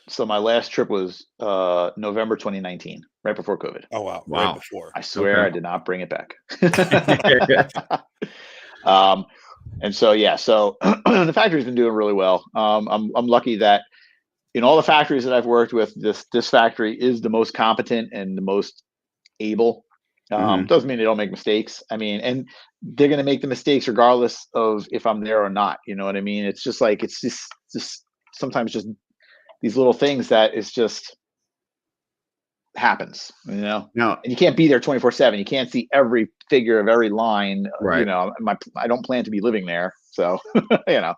So my last trip was November 2019, right before COVID. Oh wow! Right before. I swear I did not bring it back. And so the factory's been doing really well. I'm lucky that in all the factories that I've worked with, this factory is the most competent and the most able. Doesn't mean they don't make mistakes. I mean, and they're going to make the mistakes regardless of if I'm there or not. You know what I mean? It's just like, it's just sometimes just these little things that is just happens, No. And you can't be there 24/7. You can't see every figure of every line. Right. I don't plan to be living there. So, Now,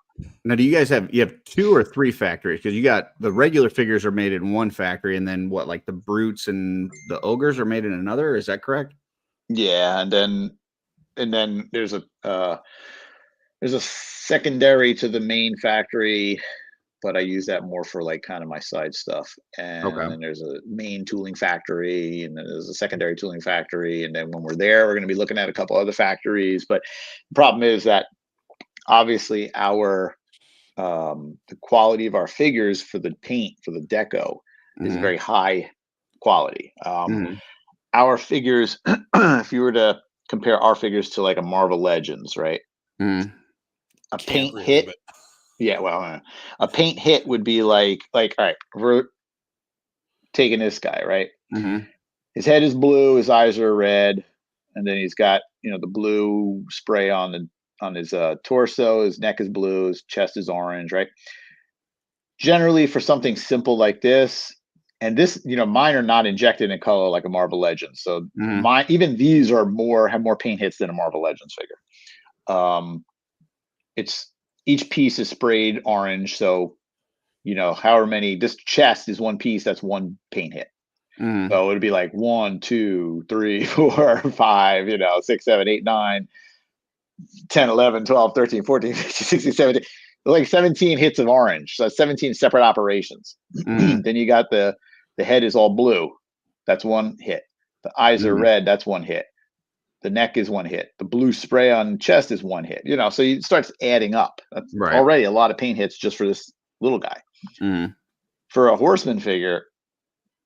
do you guys have 2 or 3 factories? Because you got the regular figures are made in one factory, and then what, like the brutes and the ogres are made in another? Is that correct? Yeah, and then there's a secondary to the main factory, but I use that more for like kind of my side stuff. And then there's a main tooling factory, and then there's a secondary tooling factory. And then when we're there, we're going to be looking at a couple other factories. But the problem is that obviously the quality of our figures for the paint, for the deco, is very high quality. Our figures, if you were to compare our figures to like a Marvel Legends, right? A paint hit. Yeah, well, a paint hit would be like, all right, we're taking this guy, right? His head is blue, his eyes are red, and then he's got, the blue spray on his torso, his neck is blue, his chest is orange, right? Generally, for something simple like this, and this, mine are not injected in color like a Marvel Legends. So even these have more paint hits than a Marvel Legends figure. It's each piece is sprayed orange. So, however many, this chest is one piece, that's one paint hit. So it'd be like 1, 2, 3, 4, 5, 6, 7, 8, 9, 10, 11, 12, 13, 14, 15, 16, 17, like 17 hits of orange. So that's 17 separate operations. Then you got the head is all blue. That's one hit. The eyes are red. That's one hit. The neck is one hit. The blue spray on chest is one hit. So it starts adding up. That's already a lot of paint hits just for this little guy. For a Horseman figure,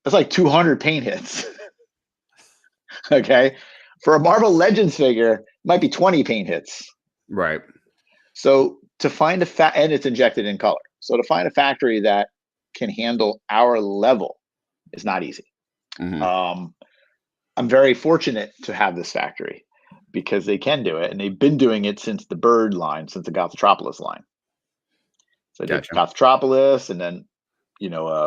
that's like 200 paint hits. Okay. For a Marvel Legends figure, it might be 20 paint hits. Right. So to find and it's injected in color. So to find a factory that can handle our level is not easy. I'm very fortunate to have this factory because they can do it, and they've been doing it since the Bird line, since the Gothotropolis line. So I did Gothotropolis, and then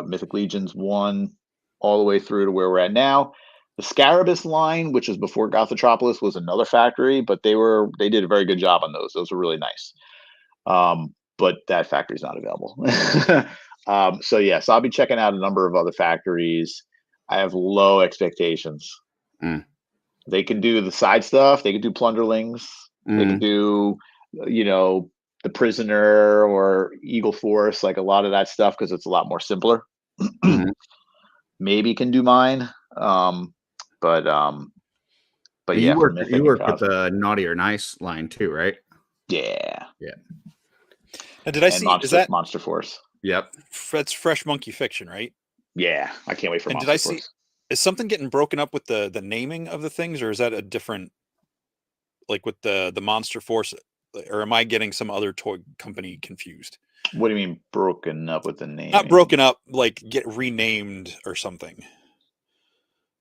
Mythic Legions 1 all the way through to where we're at now. The Scarabus line, which was before Gothotropolis, was another factory, but they did a very good job on those. Those were really nice. But that factory is not available. So I'll be checking out a number of other factories. I have low expectations. They can do the side stuff. They can do Plunderlings. They can do, the Prisoner or Eagle Force, like a lot of that stuff, because it's a lot more simpler. Maybe can do mine. But you work with the Naughty or Nice line too, right? Yeah. And did I see Monster Force? Yep. That's Fresh Monkey Fiction, right? Yeah, I can't wait for And did Monster I see? Force. Is something getting broken up with the naming of the things, or is that a different, like with the Monster Force, or am I getting some other toy company confused? What do you mean broken up with the name? Not broken up, like get renamed or something.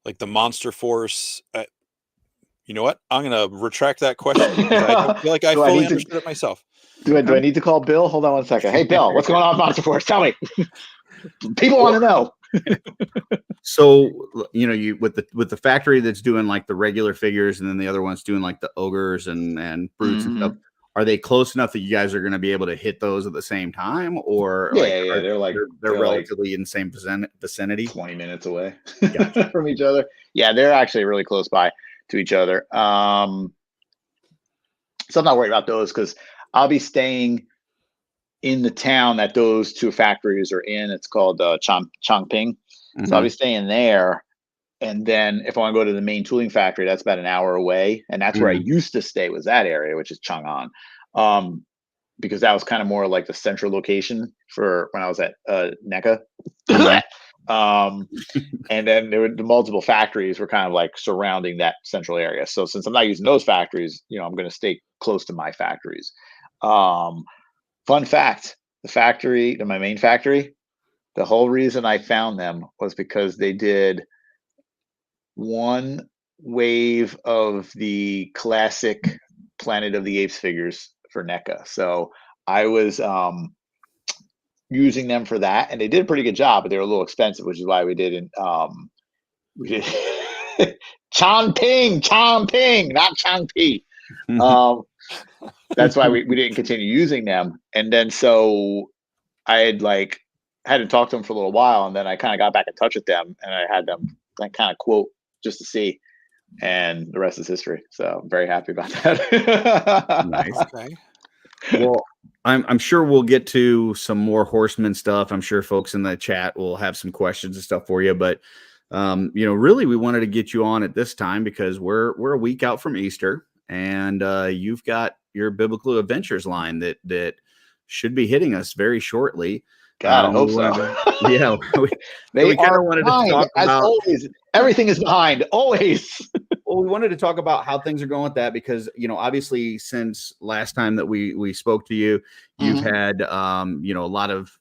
Like the Monster Force. You know what? I'm gonna retract that question because I don't feel like I Do I fully need to- understood it myself. Do I need to call Bill? Hold on one second. Hey, Bill, what's going on with Monster Force? Tell me. People want to know. So you with the factory that's doing like the regular figures, and then the other one's doing like the ogres and brutes and stuff. Are they close enough that you guys are going to be able to hit those at the same time, or Yeah, they're relatively in the same vicinity, 20 minutes away Gotcha. from each other? Yeah, they're actually really close by to each other. So I'm not worried about those because I'll be staying in the town that those two factories are in. It's called Chongping. So I'll be staying there. And then if I want to go to the main tooling factory, that's about an hour away. And that's where I used to stay, was that area, which is Chang'an. Because that was kind of more like the central location for when I was at NECA. And then there were the multiple factories were kind of like surrounding that central area. So since I'm not using those factories, I'm going to stay close to my factories. Fun fact, my main factory, the whole reason I found them was because they did one wave of the classic Planet of the Apes figures for NECA. So I was using them for that, and they did a pretty good job, but they were a little expensive, which is why we did Chongping, not Changpi. That's why we didn't continue using them. And then so I had to talk to them for a little while, and then I kind of got back in touch with them, and I had them like kind of quote just to see, and the rest is history. So I'm very happy about that. Nice. Okay. Well, I'm sure we'll get to some more Horsemen stuff. I'm sure folks in the chat will have some questions and stuff for you, but really we wanted to get you on at this time because we're a week out from Easter, and you've got your Biblical Adventures line that should be hitting us very shortly. God, I hope so. Yeah, we kind are of wanted behind, to talk as about. always. Everything is behind, always. Well, we wanted to talk about how things are going with that because, obviously since last time that we spoke to you, you've had, a lot of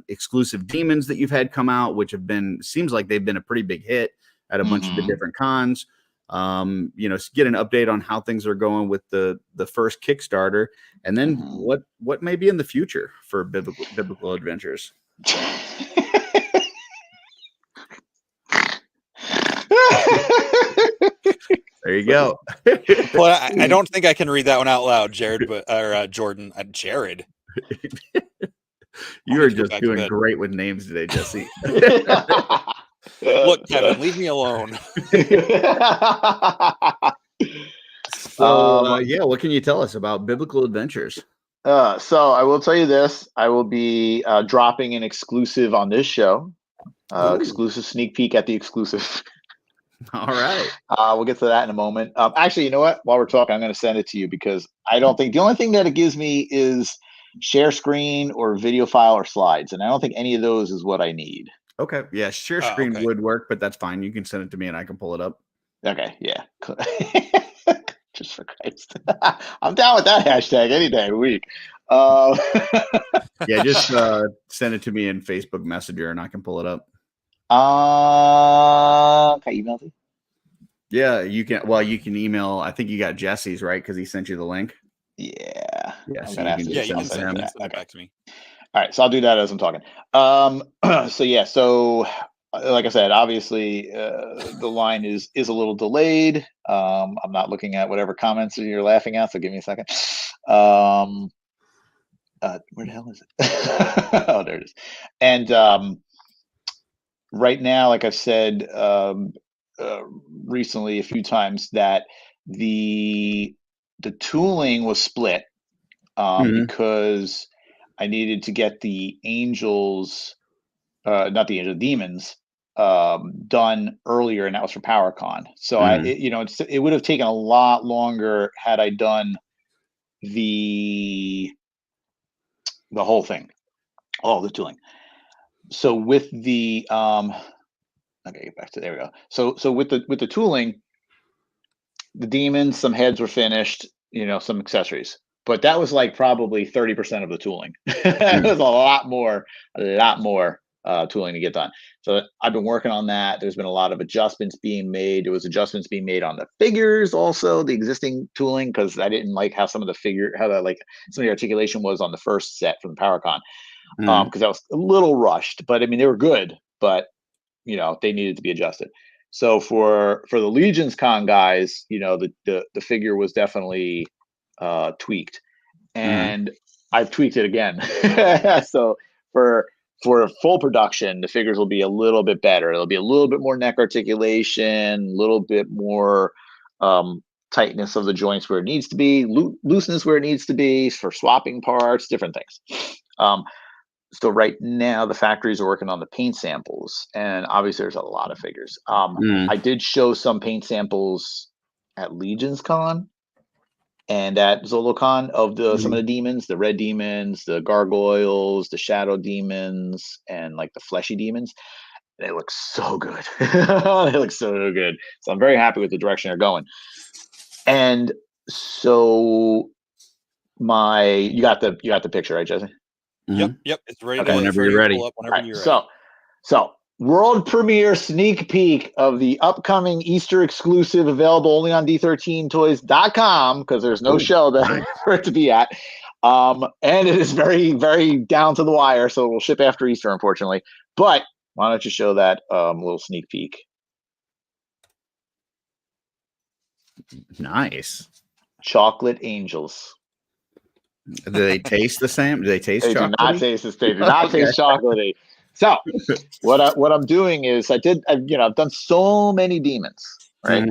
exclusive demons that you've had come out, which seems like they've been a pretty big hit at a bunch of the different cons. Get an update on how things are going with the first Kickstarter, and then what may be in the future for Biblical Adventures. There you go. Well, I don't think I can read that one out loud, Jared, Jordan. Jared. You are just doing great with names today, Jesse. Look, Kevin, leave me alone. So, what can you tell us about Biblical Adventures? So I will tell you this. I will be dropping an exclusive on this show. Exclusive sneak peek at the exclusive. All right. We'll get to that in a moment. Actually, you know what? While we're talking, I'm going to send it to you because I don't think the only thing that it gives me is share screen or video file or slides. And I don't think any of those is what I need. Okay. Yeah. Share screen would work, but that's fine. You can send it to me and I can pull it up. Okay. Yeah. Just for Christ. I'm down with that hashtag any day of the week. Yeah. Just send it to me in Facebook Messenger and I can pull it up. Can I email you? Yeah, you can. Well, you can email. I think you got Jesse's, right? Because he sent you the link. Yeah. Yeah. I'm So gonna you have can to just send it to him. Send it back to me. All right, so I'll do that as I'm talking. So like I said, obviously the line is a little delayed. I'm not looking at whatever comments you're laughing at, so give me a second. Where the hell is it? Oh, there it is. And right now, like I've said recently a few times, that the tooling was split because I needed to get the angels, not the angel, demons, done earlier, and that was for PowerCon. So it would have taken a lot longer had I done the whole thing All the tooling. So with the okay, get back to there we go. So with the tooling, the demons, some heads were finished, some accessories. But that was like probably 30% of the tooling. It was a lot more tooling to get done. So I've been working on that. There's been a lot of adjustments being made. There was adjustments being made on the figures, also the existing tooling, because I didn't like how some of the articulation was on the first set from the PowerCon, because that was a little rushed. But I mean, they were good, but they needed to be adjusted. So for the Legions Con guys, the figure was definitely tweaked, and I've tweaked it again. So for full production, the figures will be a little bit better. It'll be a little bit more neck articulation, a little bit more tightness of the joints where it needs to be, looseness where it needs to be for swapping parts, different things. So right now the factories are working on the paint samples, and obviously there's a lot of figures. I did show some paint samples at Legions Con and at ZoloCon of some of the demons, the red demons, the gargoyles, the shadow demons, and like the fleshy demons. They look so good. They look so good. So I'm very happy with the direction they're going. And so you got the picture, right, Jesse? Yep. It's ready. Okay, whenever you're ready. Pull up whenever you're ready. So world premiere sneak peek of the upcoming Easter exclusive, available only on D13toys.com, because there's no show for it to be at. And it is very, very down to the wire, so it will ship after Easter, unfortunately. But why don't you show that little sneak peek? Nice. Chocolate angels. Do they taste the same? Do they taste chocolatey? Do not taste this. They do not taste chocolatey. So what I'm doing is I've done so many demons, right?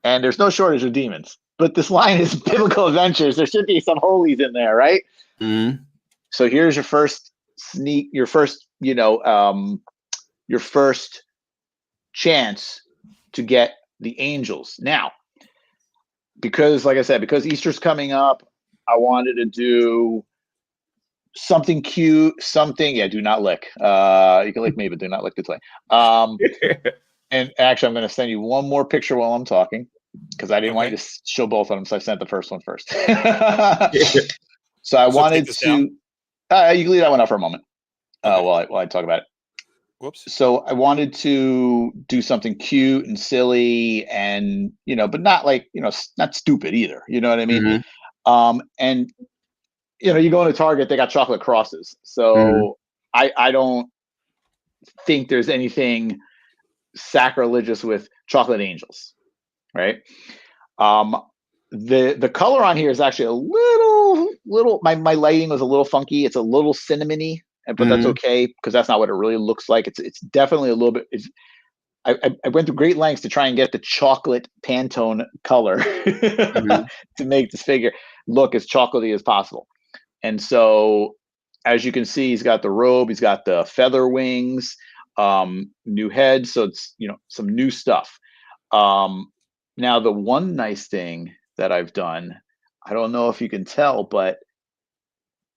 And there's no shortage of demons. But this line is Biblical Adventures. There should be some holies in there, right? So here's your first chance to get the angels. Now, because like I said, because Easter's coming up, I wanted to do something cute, do not lick. You can lick me, but do not lick the toy. And actually, I'm going to send you one more picture while I'm talking, because I didn't want you to show both of them, so I sent the first one first. So I wanted to. You can leave that one up for a moment while I talk about it. Whoops. So I wanted to do something cute and silly, and but not like not stupid either. You know what I mean? And you go into Target, they got chocolate crosses. So I don't think there's anything sacrilegious with chocolate angels, right? The color on here is actually a little my lighting was a little funky. It's a little cinnamony, but that's okay, because that's not what it really looks like. It's definitely a little bit. I went through great lengths to try and get the chocolate Pantone color to make this figure look as chocolatey as possible. And so, as you can see, he's got the robe, he's got the feather wings, new head. So it's, some new stuff. Now, the one nice thing that I've done, I don't know if you can tell, but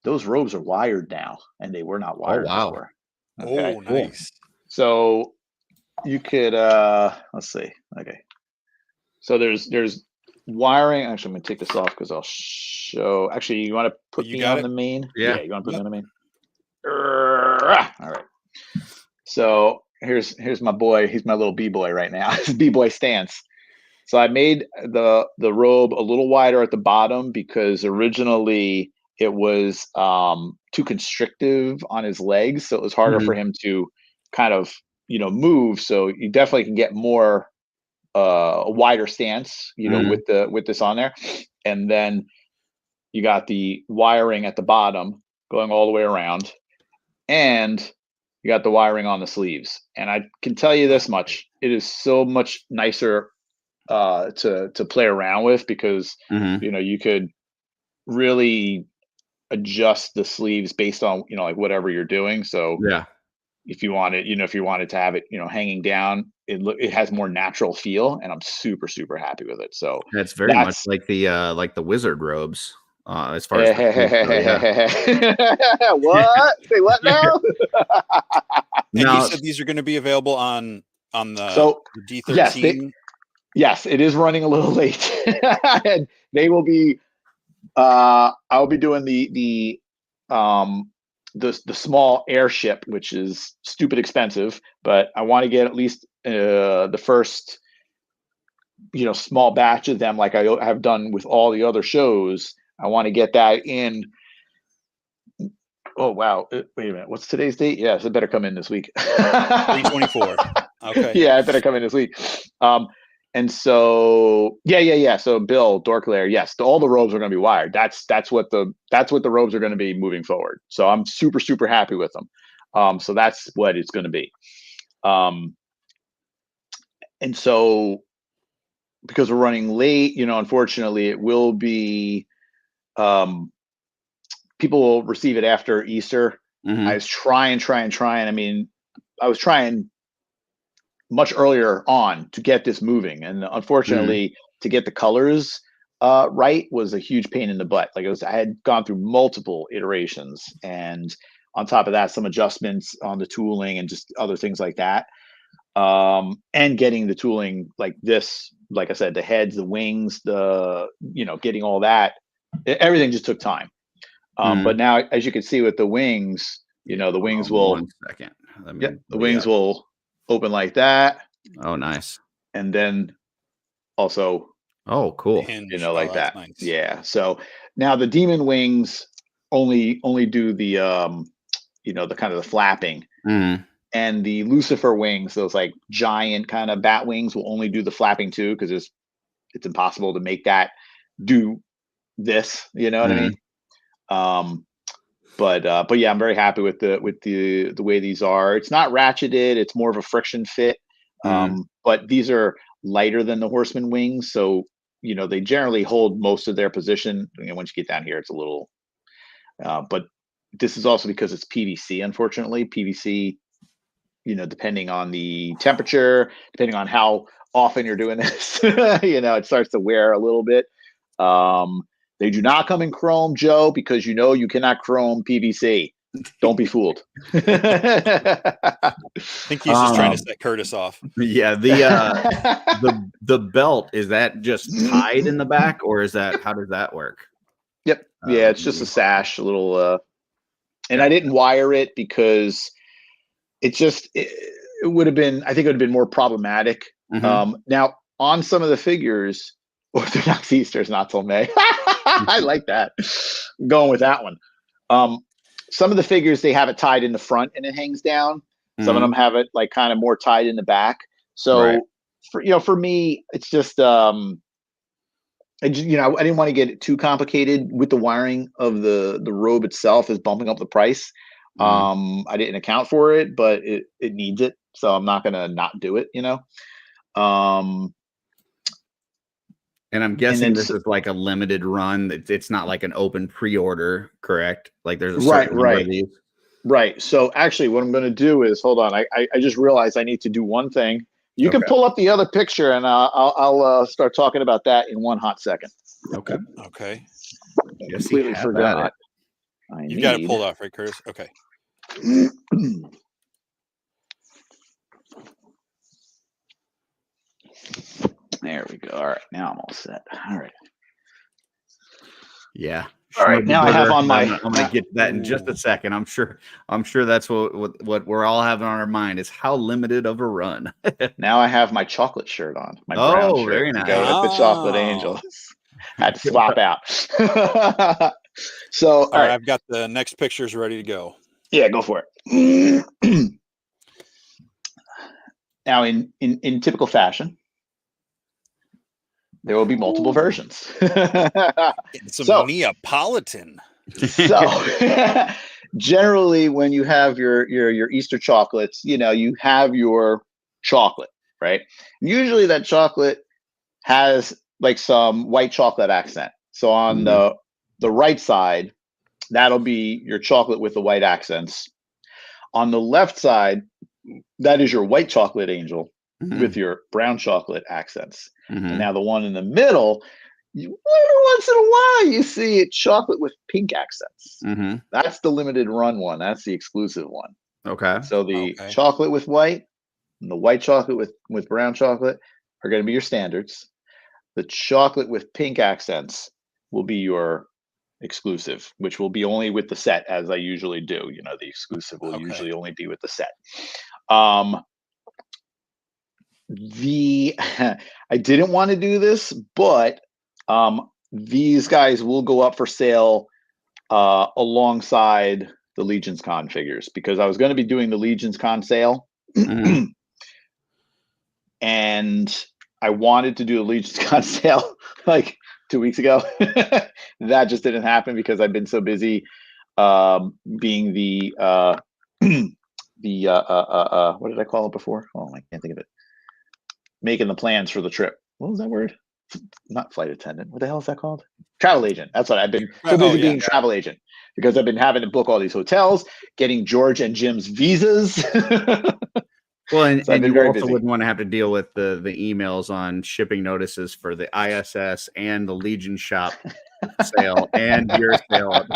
those robes are wired now, and they were not wired before. Okay. Oh, nice. So you could, let's see. Okay. So there's wiring. Actually, I'm going to take this off because I'll show. Actually, you want to put me on the main? Yeah. You want to put me on the main? All right. So here's my boy. He's my little B-boy right now. His B-boy stance. So I made the robe a little wider at the bottom, because originally it was too constrictive on his legs, so it was harder for him to kind of move. So you definitely can get more a wider stance, with this on there. And then you got the wiring at the bottom going all the way around, and you got the wiring on the sleeves. And I can tell you this much: it is so much nicer to play around with, because you could really adjust the sleeves based on like whatever you're doing. So if you wanted to have it hanging down, it has more natural feel, and I'm super happy with it. So that's very much like the wizard robes. as far as the fruit go, yeah. What? Say what now? And Now, you said these are going to be available on the, So, the yes, D13. Yes, it is running a little late. And they will be I'll be doing the small airship, which is stupid expensive, but I want to get at least the first small batch of them, like I have done with all the other shows. I want to get that in. Oh wow! Wait a minute. What's today's date? Yes, it better come in this week. 324. Okay. Yeah, it better come in this week. And so yeah. So Bill Dorklair, yes, all the robes are going to be wired. That's what the robes are going to be moving forward. So I'm super happy with them. So that's what it's going to be. And so because we're running late, unfortunately, it will be. People will receive it after Easter. mhm. I was trying. I mean, I was trying much earlier on to get this moving, and unfortunately to get the colors right was a huge pain in the butt. Like I had gone through multiple iterations, and on top of that some adjustments on the tooling and just other things like that, and getting the tooling like this, like I said, the heads, the wings, getting all that, everything just took time. But now, as you can see with the wings, the wings will 1 second. the wings will open like that. Oh, nice. And then also, Oh, cool. Hinge. like that's that. nice. Yeah. So now the demon wings only do the the kind of the flapping, Mhm. and the Lucifer wings, those like giant kind of bat wings, will only do the flapping too, because it's impossible to make that do this. You know what I mean? But yeah, I'm very happy with the way these are. It's not ratcheted; it's more of a friction fit. But these are lighter than the Horseman wings, so they generally hold most of their position. Once you get down here, it's a little. But this is also because it's PVC. Unfortunately, PVC, depending on the temperature, depending on how often you're doing this, it starts to wear a little bit. They do not come in chrome, Joe, because you cannot chrome PVC. Don't be fooled. I think he's just trying to set Curtis off. Yeah, the belt, is that just tied in the back, or how does that work? Yep. Yeah, it's just a sash, a little. And I didn't wire it because it would have been. I think it would have been more problematic. Now on some of the figures, Orthodox Easter is not till May. I like that. I'm going with that one. Some of the figures, they have it tied in the front and it hangs down. Some of them have it like kind of more tied in the back. So for me, it's just I didn't want to get it too complicated with the wiring of the robe itself is bumping up the price. I didn't account for it, but it needs it, so I'm not gonna not do it. And I'm guessing this is like a limited run. It's not like an open pre-order, correct? Like there's a certain number of these. Right. So actually, what I'm going to do is, hold on. I just realized I need to do one thing. You can pull up the other picture, and I'll start talking about that in one hot second. Okay. Okay. Completely forgot. You've got it pulled off, right, Curtis? Okay. There we go. All right, now I'm all set. All right. Yeah. All right. Now I have on my. I'm gonna get to that in just a second. I'm sure that's what we're all having on our mind is how limited of a run. Now I have my chocolate shirt on. My brown shirt. Very nice. To go with the chocolate angels. Had to swap out. So all right, I've got the next pictures ready to go. Yeah, go for it. Now, in typical fashion, there will be multiple versions. It's a Neapolitan. So generally, when you have your Easter chocolates, you have your chocolate, right? And usually that chocolate has like some white chocolate accent. So on the right side, that'll be your chocolate with the white accents. On the left side, that is your white chocolate angel with your brown chocolate accents. And now the one in the middle every once in a while you see chocolate with pink accents. Mm-hmm. That's the limited run one. That's the exclusive one. Okay. So the Okay. chocolate with white and the white chocolate with brown chocolate are going to be your standards. The chocolate with pink accents will be your exclusive, which will be only with the set, as I usually do. You know, the exclusive will Okay. usually only be with the set. I didn't want to do this, but these guys will go up for sale alongside the Legions Con figures, because I was going to be doing the Legions Con sale. Mhm. And I wanted to do a Legions Con sale like 2 weeks ago. That just didn't happen because I've been so busy being the what did I call it before? Oh, I can't think of it. Making the plans for the trip. What was that word? Not flight attendant. What the hell is that called? Travel agent. That's what I've been so busy being travel agent, because I've been having to book all these hotels, getting George and Jim's visas. Well, and, So I've and been you very also busy. wouldn't want to have to deal with the emails on shipping notices for the ISS and the Legion shop sale and your sale,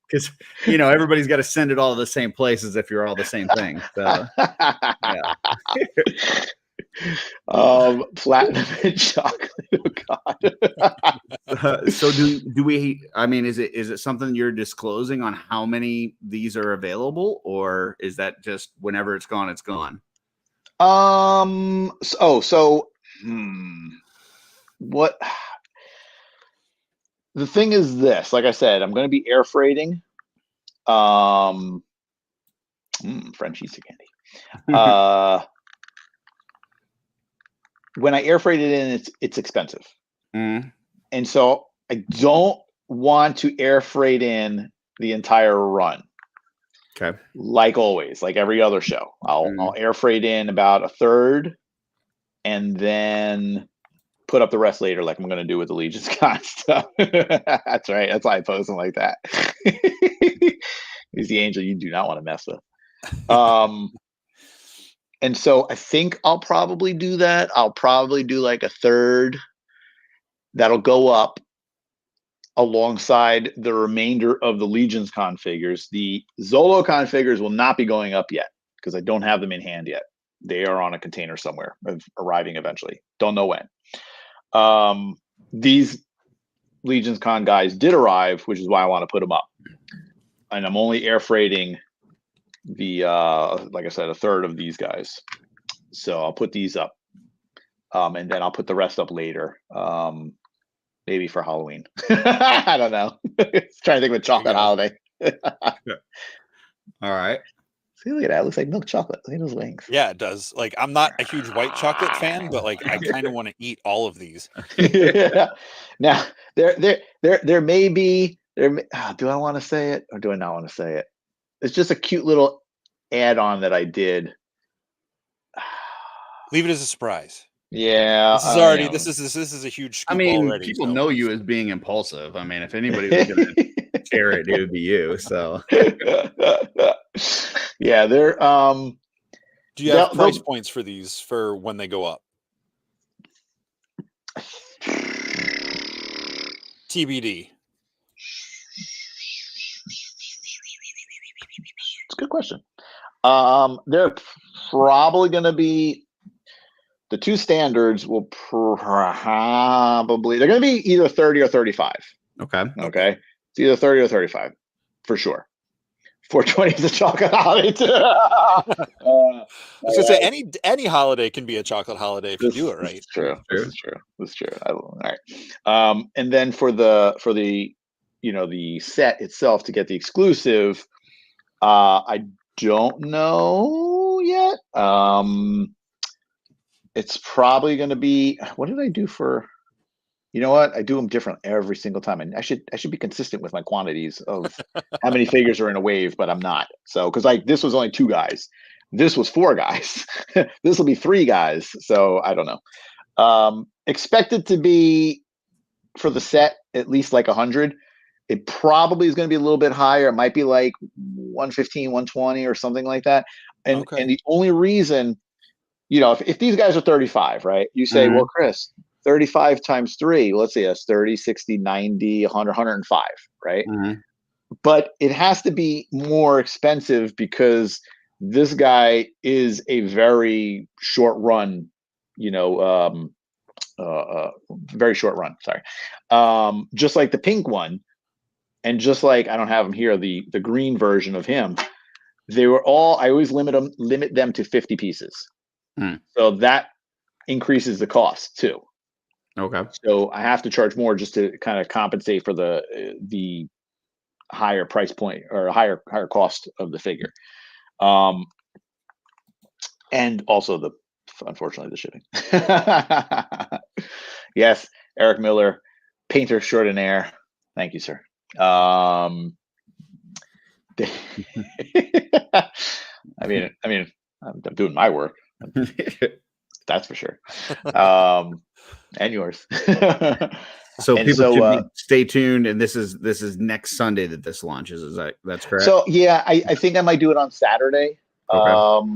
because everybody's got to send it all to the same places if you're all the same thing. So Platinum and chocolate. Oh God. so do we? I mean, is it something you're disclosing on how many these are available, or is that just whenever it's gone, it's gone? What? The thing is this, like I said, I'm going to be air freighting. French Easter candy. When I air freight it in, it's expensive. Mm. And so I don't want to air freight in the entire run. Okay. Like always, like every other show, I'll air freight in about a third, and then put up the rest later, like I'm going to do with the Legion's Con stuff. That's right. That's why I post them like that. He's the angel you do not want to mess with. And so I think I'll probably do that. I'll probably do like a third that'll go up alongside the remainder of the Legion's Con figures. The Zolo Con figures will not be going up yet because I don't have them in hand yet. They are on a container somewhere, arriving eventually. Don't know when. These Legion's Con guys did arrive, which is why I want to put them up. And I'm only air freighting the like I said, a third of these guys. So I'll put these up. And then I'll put the rest up later. Maybe for Halloween. I don't know. Trying to think of a chocolate holiday. All right. See, look at that. It looks like milk chocolate. Look at those wings. Yeah, it does. Like, I'm not a huge white chocolate fan, but like I kind of want to eat all of these. Yeah. Now there may be do I want to say it or do I not want to say it? It's just a cute little add-on that I did. Leave it as a surprise. Yeah, This is already this is a huge scoop. I mean, already, people so. know you as being impulsive. I mean, if anybody was going to share it, it would be you. So yeah, they're Do you have price points for these for when they go up? TBD. It's a good question. They're probably going to be the two standards will probably they're going to be either 30 or 35. okay. It's either 30 or 35 for sure. 420 is a chocolate holiday too. I was gonna say any holiday can be a chocolate holiday if you do it right. This is true. This is true. All right. And then for the the set itself to get the exclusive, I don't know yet. It's probably going to be, what did I do for? You know what? I do them different every single time, and I should be consistent with my quantities of how many figures are in a wave, but I'm not. So because like this was only 2 guys, this was 4 guys, this will be 3 guys. So I don't know. Expected to be for the set at least like 100. It probably is going to be a little bit higher. It might be like 115, 120 or something like that. And the only reason, if these guys are 35, right? You say, well, Chris, 35 times 3, let's say that's 30, 60, 90, 100, 105, right? But it has to be more expensive because this guy is a very short run, very short run. Sorry. Just like the pink one, and just like I don't have him here, the green version of him, they were all. I always limit them to 50 pieces, so that increases the cost too. Okay. So I have to charge more just to kind of compensate for the higher price point or higher cost of the figure, and also unfortunately the shipping. Yes, Eric Miller, painter extraordinaire. Thank you, sir. I mean, I'm doing my work. That's for sure. And yours. So And people should stay tuned. And this is next Sunday that this launches. That's correct? So yeah, I think I might do it on Saturday. Okay.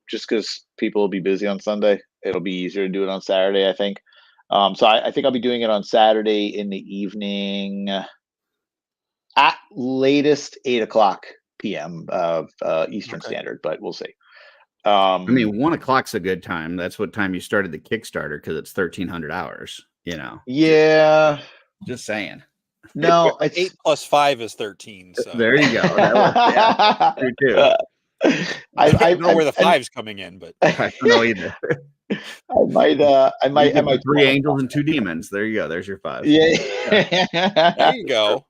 Just because people will be busy on Sunday. It'll be easier to do it on Saturday, I think. So I think I'll be doing it on Saturday in the evening, at latest 8:00 p.m. of Eastern Standard, but we'll see. I mean, 1 o'clock's a good time. That's what time you started the Kickstarter because it's 1,300 hours. Yeah. Just saying. No, it's 8 plus 5 is 13. So there you go. Yeah, true too. I don't know where the 5's coming in, but I don't know either. I might 3 angels and 2 demons. There you go. There's your 5. Yeah. there you go.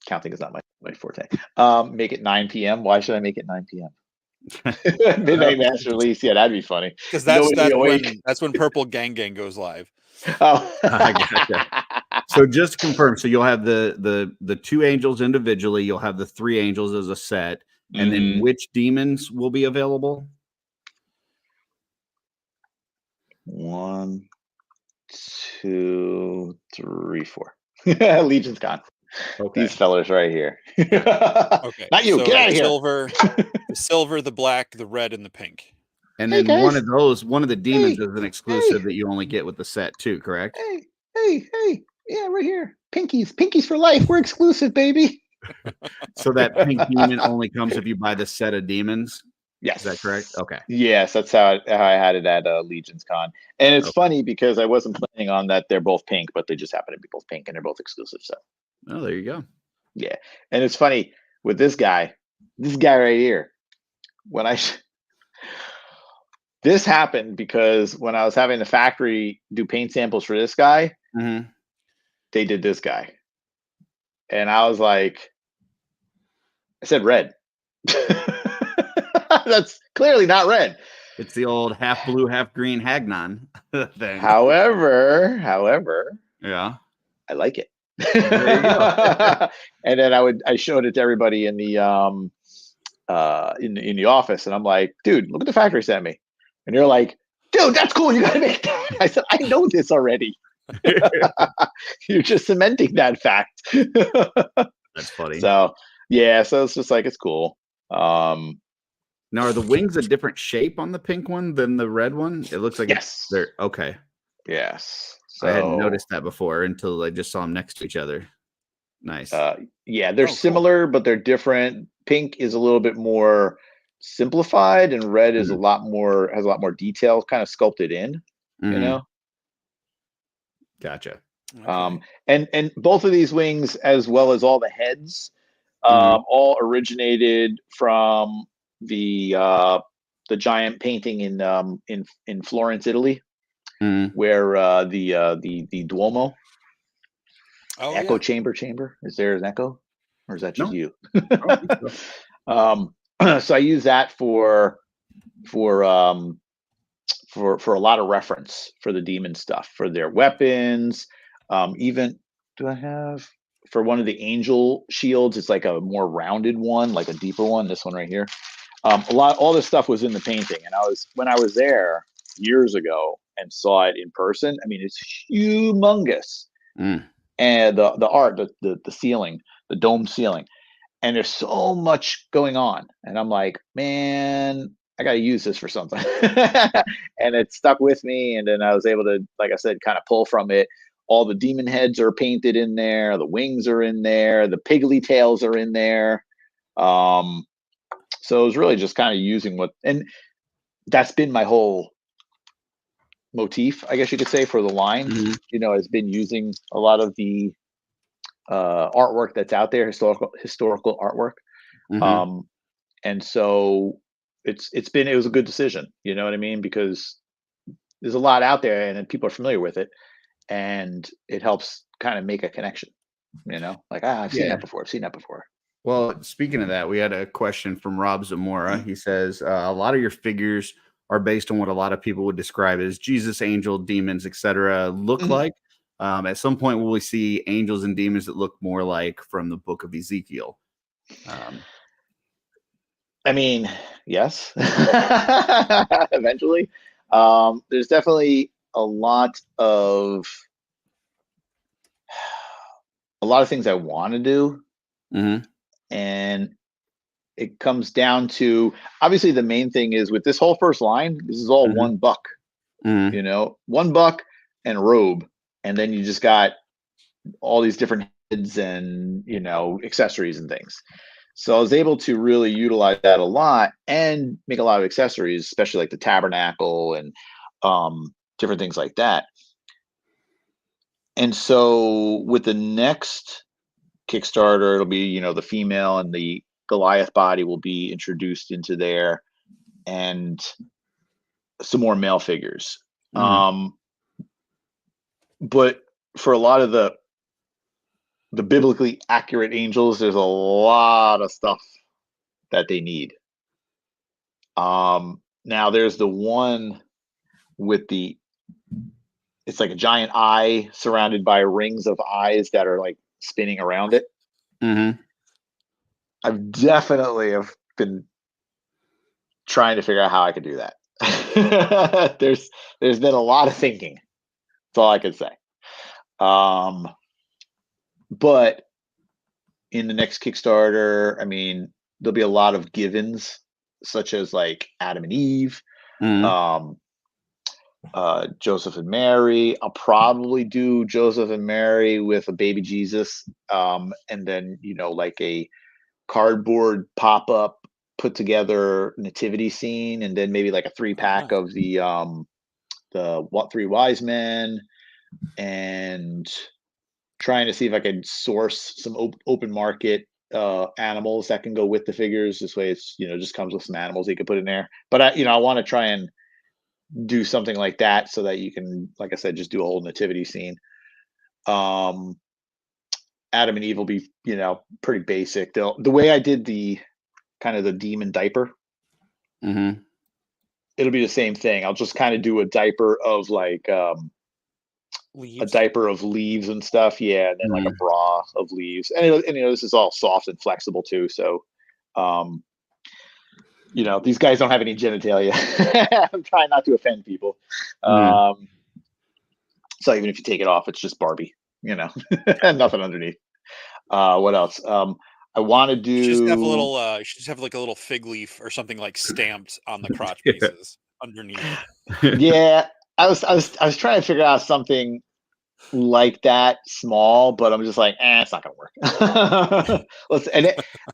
Counting is not my forte. Make it 9 p.m. Why should I make it 9 p.m.? Midnight mass release. Yeah, that'd be funny. Because that's when Purple Gang goes live. Oh, I gotcha. So just to confirm, so you'll have the 2 angels individually, you'll have the 3 angels as a set, and then which demons will be available? 1, 2, 3, 4. Legion's gone. Okay. These fellas right here. Okay. Not you. So Get out of here. The silver, the black, the red, and the pink. And Hey, then guys. one of the demons is an exclusive that you only get with the set too, correct? Hey. Yeah, right here. Pinkies for life. We're exclusive, baby. So that pink demon only comes if you buy the set of demons? Yes. Is that correct? Okay. Yes, that's how I had it at Legion's Con. And it's funny because I wasn't planning on that they're both pink, but they just happen to be both pink and they're both exclusive. So Oh, there you go. yeah. And it's funny with this guy right here. This happened because when I was having the factory do paint samples for this guy, they did this guy. And I was like, I said red. That's clearly not red. It's the old half blue, half green Hagnon thing. However, yeah, I like it. There you go. And then I showed it to everybody in the office, and I'm like, dude, look at the factory sent me. And you're like, dude, that's cool. You gotta make that. I said, I know this already. You're just cementing that fact. That's funny. So yeah, so it's just like it's cool. Now, are the wings a different shape on the pink one than the red one? It looks like yes. They're okay. Yes. So I hadn't noticed that before until I just saw them next to each other. Nice. Yeah, they're similar, but they're different. Pink is a little bit more simplified, and red is has a lot more detail kind of sculpted in. You know. Gotcha. Okay. And both of these wings, as well as all the heads, all originated from the giant painting in Florence, Italy, where the Duomo echo chamber is there an echo, or is that just you? So I use that for a lot of reference for the demon stuff, for their weapons. Even do I have for one of the angel shields? It's like a more rounded one, like a deeper one. This one right here. All this stuff was in the painting, and when I was there years ago and saw it in person. I mean, it's humongous, and the art, the ceiling, the dome ceiling, and there's so much going on, and I'm like, man, I got to use this for something. And it stuck with me, and then I was able to, like I said, kind of pull from it. All the demon heads are painted in there, the wings are in there, the piggly tails are in there. So it was really just kind of using what, and that's been my whole motif, I guess you could say, for the line. Has been using a lot of the artwork that's out there, historical artwork. And so it was a good decision, you know what I mean? Because there's a lot out there and people are familiar with it, and it helps kind of make a connection, like, I've seen that before. Well, speaking of that, we had a question from Rob Zamora. He says, a lot of your figures are based on what a lot of people would describe as Jesus, angel, demons, etc. look like. At some point, will we see angels and demons that look more like from the book of Ezekiel? I mean, yes, eventually. There's definitely a lot of things I want to do. And it comes down to, obviously the main thing is with this whole first line, this is all $1, $1 and robe. And then you just got all these different heads and, accessories and things. So I was able to really utilize that a lot and make a lot of accessories, especially like the tabernacle and different things like that. And so with the next Kickstarter, it'll be, the female and the Goliath body will be introduced into there, and some more male figures. But for a lot of the biblically accurate angels, there's a lot of stuff that they need. Now there's the one with it's like a giant eye surrounded by rings of eyes that are like spinning around it. I've definitely been trying to figure out how I could do that. There's been a lot of thinking. That's all I can say. But in the next Kickstarter, I mean, there'll be a lot of givens, such as like Adam and Eve, Joseph and Mary. I'll probably do Joseph and Mary with a baby Jesus, and then like a cardboard pop-up put together nativity scene, and then maybe like a 3-pack of the three wise men, and trying to see if I could source some open market animals that can go with the figures. This way it's just comes with some animals you can put in there. But I want to try and do something like that so that you can, like I said, just do a whole nativity scene. Adam and Eve will be, pretty basic. The way I did the kind of the demon diaper, it'll be the same thing. I'll just kind of do a diaper of like leaves. A diaper of leaves and stuff, and then like a bra of leaves, and this is all soft and flexible too. So, these guys don't have any genitalia. I'm trying not to offend people. So even if you take it off, it's just Barbie, and nothing underneath. What else? I want to do. You just have a little. You should just have like a little fig leaf or something like stamped on the crotch pieces underneath. Yeah, I was trying to figure out something like that small, but I'm just like, it's not gonna work.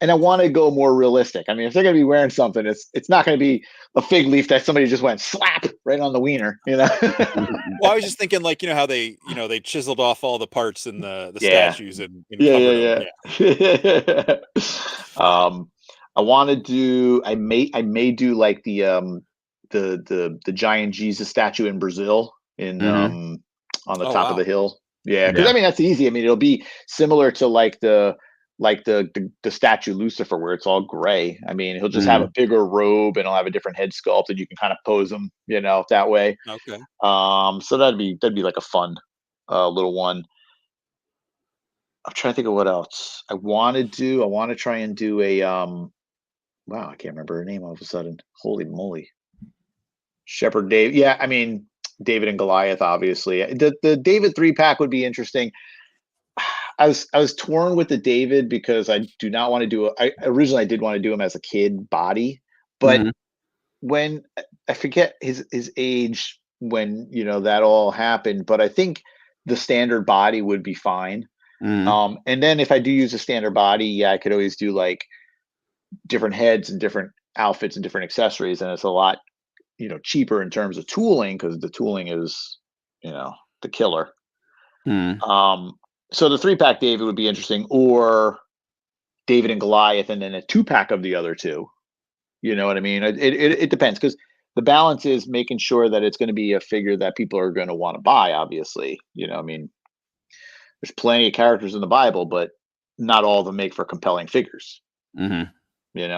And I want to go more realistic. I mean, if they're gonna be wearing something, it's not gonna be a fig leaf that somebody just went slap right on the wiener, Well, I was just thinking, like, how they chiseled off all the parts in the statues and covered them. I want to do. I may do like the giant Jesus statue in Brazil on the top of the hill. Yeah, because I mean that's easy. I mean it'll be similar to like the statue Lucifer, where it's all gray. I mean he'll just have a bigger robe and he'll have a different head sculpt, and you can kind of pose him, that way. Okay. So that'd be like a fun little one. I'm trying to think of what else I want to do. I want to try and do a wow, I can't remember her name all of a sudden. Holy moly. Shepherd Dave. Yeah, I mean David and Goliath, obviously. The David 3-pack would be interesting. I was torn with the David because I do not want to do I originally I did want to do him as a kid body, but Mhm. when I forget his age when that all happened, but I think the standard body would be fine. Mhm. And then if I do use a standard body, yeah, I could always do like different heads and different outfits and different accessories, and it's a lot cheaper in terms of tooling because the tooling is the killer. Mhm. Um, so the 3-pack David would be interesting, or David and Goliath, and then a 2-pack of the other two. You know what I mean? It depends because the balance is making sure that it's going to be a figure that people are going to want to buy. Obviously, I mean, there's plenty of characters in the Bible, but not all of them make for compelling figures. Mhm.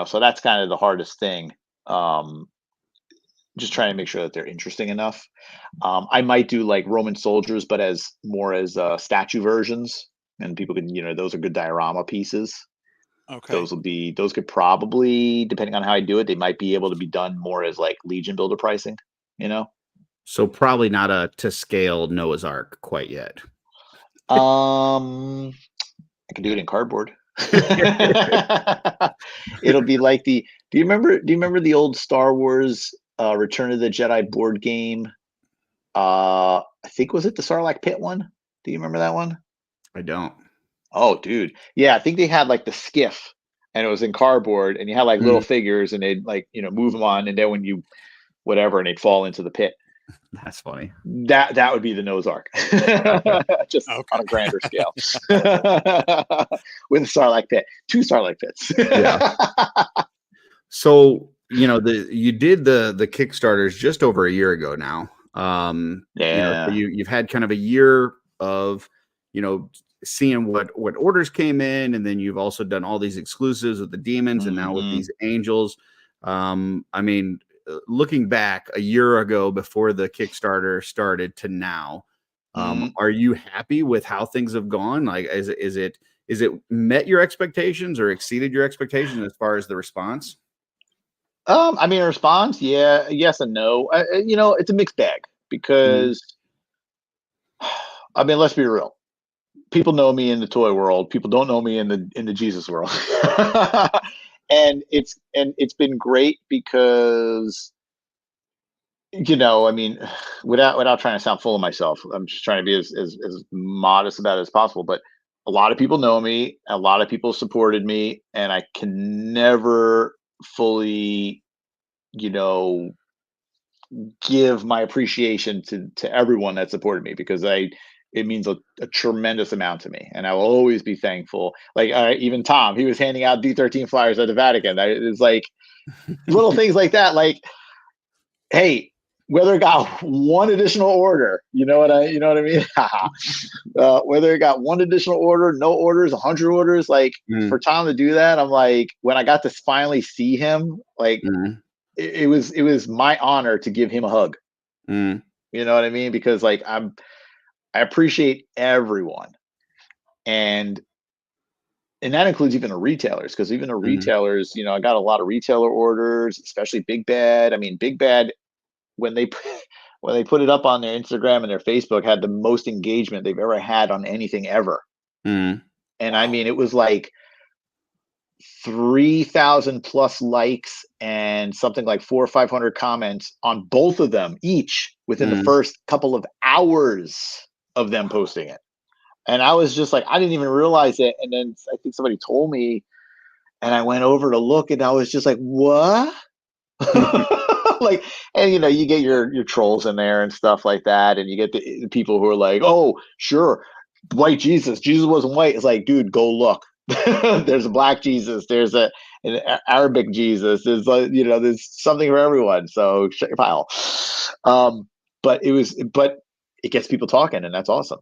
So that's kind of the hardest thing. Um, just trying to make sure that they're interesting enough. I might do like Roman soldiers, but as more as statue versions, and people can, those are good diorama pieces. Okay. Those could probably, depending on how I do it, they might be able to be done more as like Legion builder pricing, you know? So probably not a to scale Noah's Ark quite yet. I can do it in cardboard. It'll be like do you remember the old Star Wars Return of the Jedi board game? I think was it the Sarlacc Pit one? Do you remember that one? I don't. Oh, dude. Yeah, I think they had like the skiff and it was in cardboard and you had like little Mhm. figures and they'd like, move them on and then when you whatever and they'd fall into the pit. That's funny. That would be the Noah's Ark. Okay. Just Okay. on a grander scale. With a Sarlacc Pit. 2 Sarlacc Pits. Yeah. So, you did the Kickstarters just over a year ago now. So Yeah. you've had kind of a year of, seeing what orders came in, and then you've also done all these exclusives with the demons and now with Mhm. these angels. I mean, looking back a year ago before the Kickstarter started to now, Mhm. are you happy with how things have gone? Like, is it met your expectations or exceeded your expectations as far as the response? I mean, a response, yeah, yes and no. It's a mixed bag Mhm. because, I mean, let's be real. People know me in the toy world. People don't know me in the Jesus world, and it's been great because I mean, without trying to sound full of myself, I'm just trying to be as modest about it as possible. But a lot of people know me. A lot of people supported me, and I can never fully, you know, give my appreciation to everyone that supported me because it means a tremendous amount to me, and I will always be thankful. Like even Tom, he was handing out D13 flyers at the Vatican. It's like little things like that. Like, hey, whether it got one additional order, you know what I mean? Whether it got one additional order, no orders, 100 orders, like for Mhm. Tom to do that, I'm like, when I got to finally see him, like Mhm. it was my honor to give him a hug. Mhm. You know what I mean? Because like I appreciate everyone, and that includes even the retailers, because even the Mhm. retailers, I got a lot of retailer orders, especially Big Bad. I mean, Big Bad when they when they put it up on their Instagram and their Facebook had the most engagement they've ever had on anything ever. Mhm. And I Wow. mean, it was like 3,000 plus likes and something like 400 or 500 comments on both of them each within the Mhm. first couple of hours of them posting it. And I was just like, I didn't even realize it. And then I think somebody told me, and I went over to look, and I was just like, what? Like, and you get your trolls in there and stuff like that, and you get the people who are like, oh, sure, white Jesus wasn't white. It's like, dude, go look. There's a black Jesus. There's an Arabic Jesus. There's there's something for everyone. So shut your pile. But it gets people talking, and that's awesome.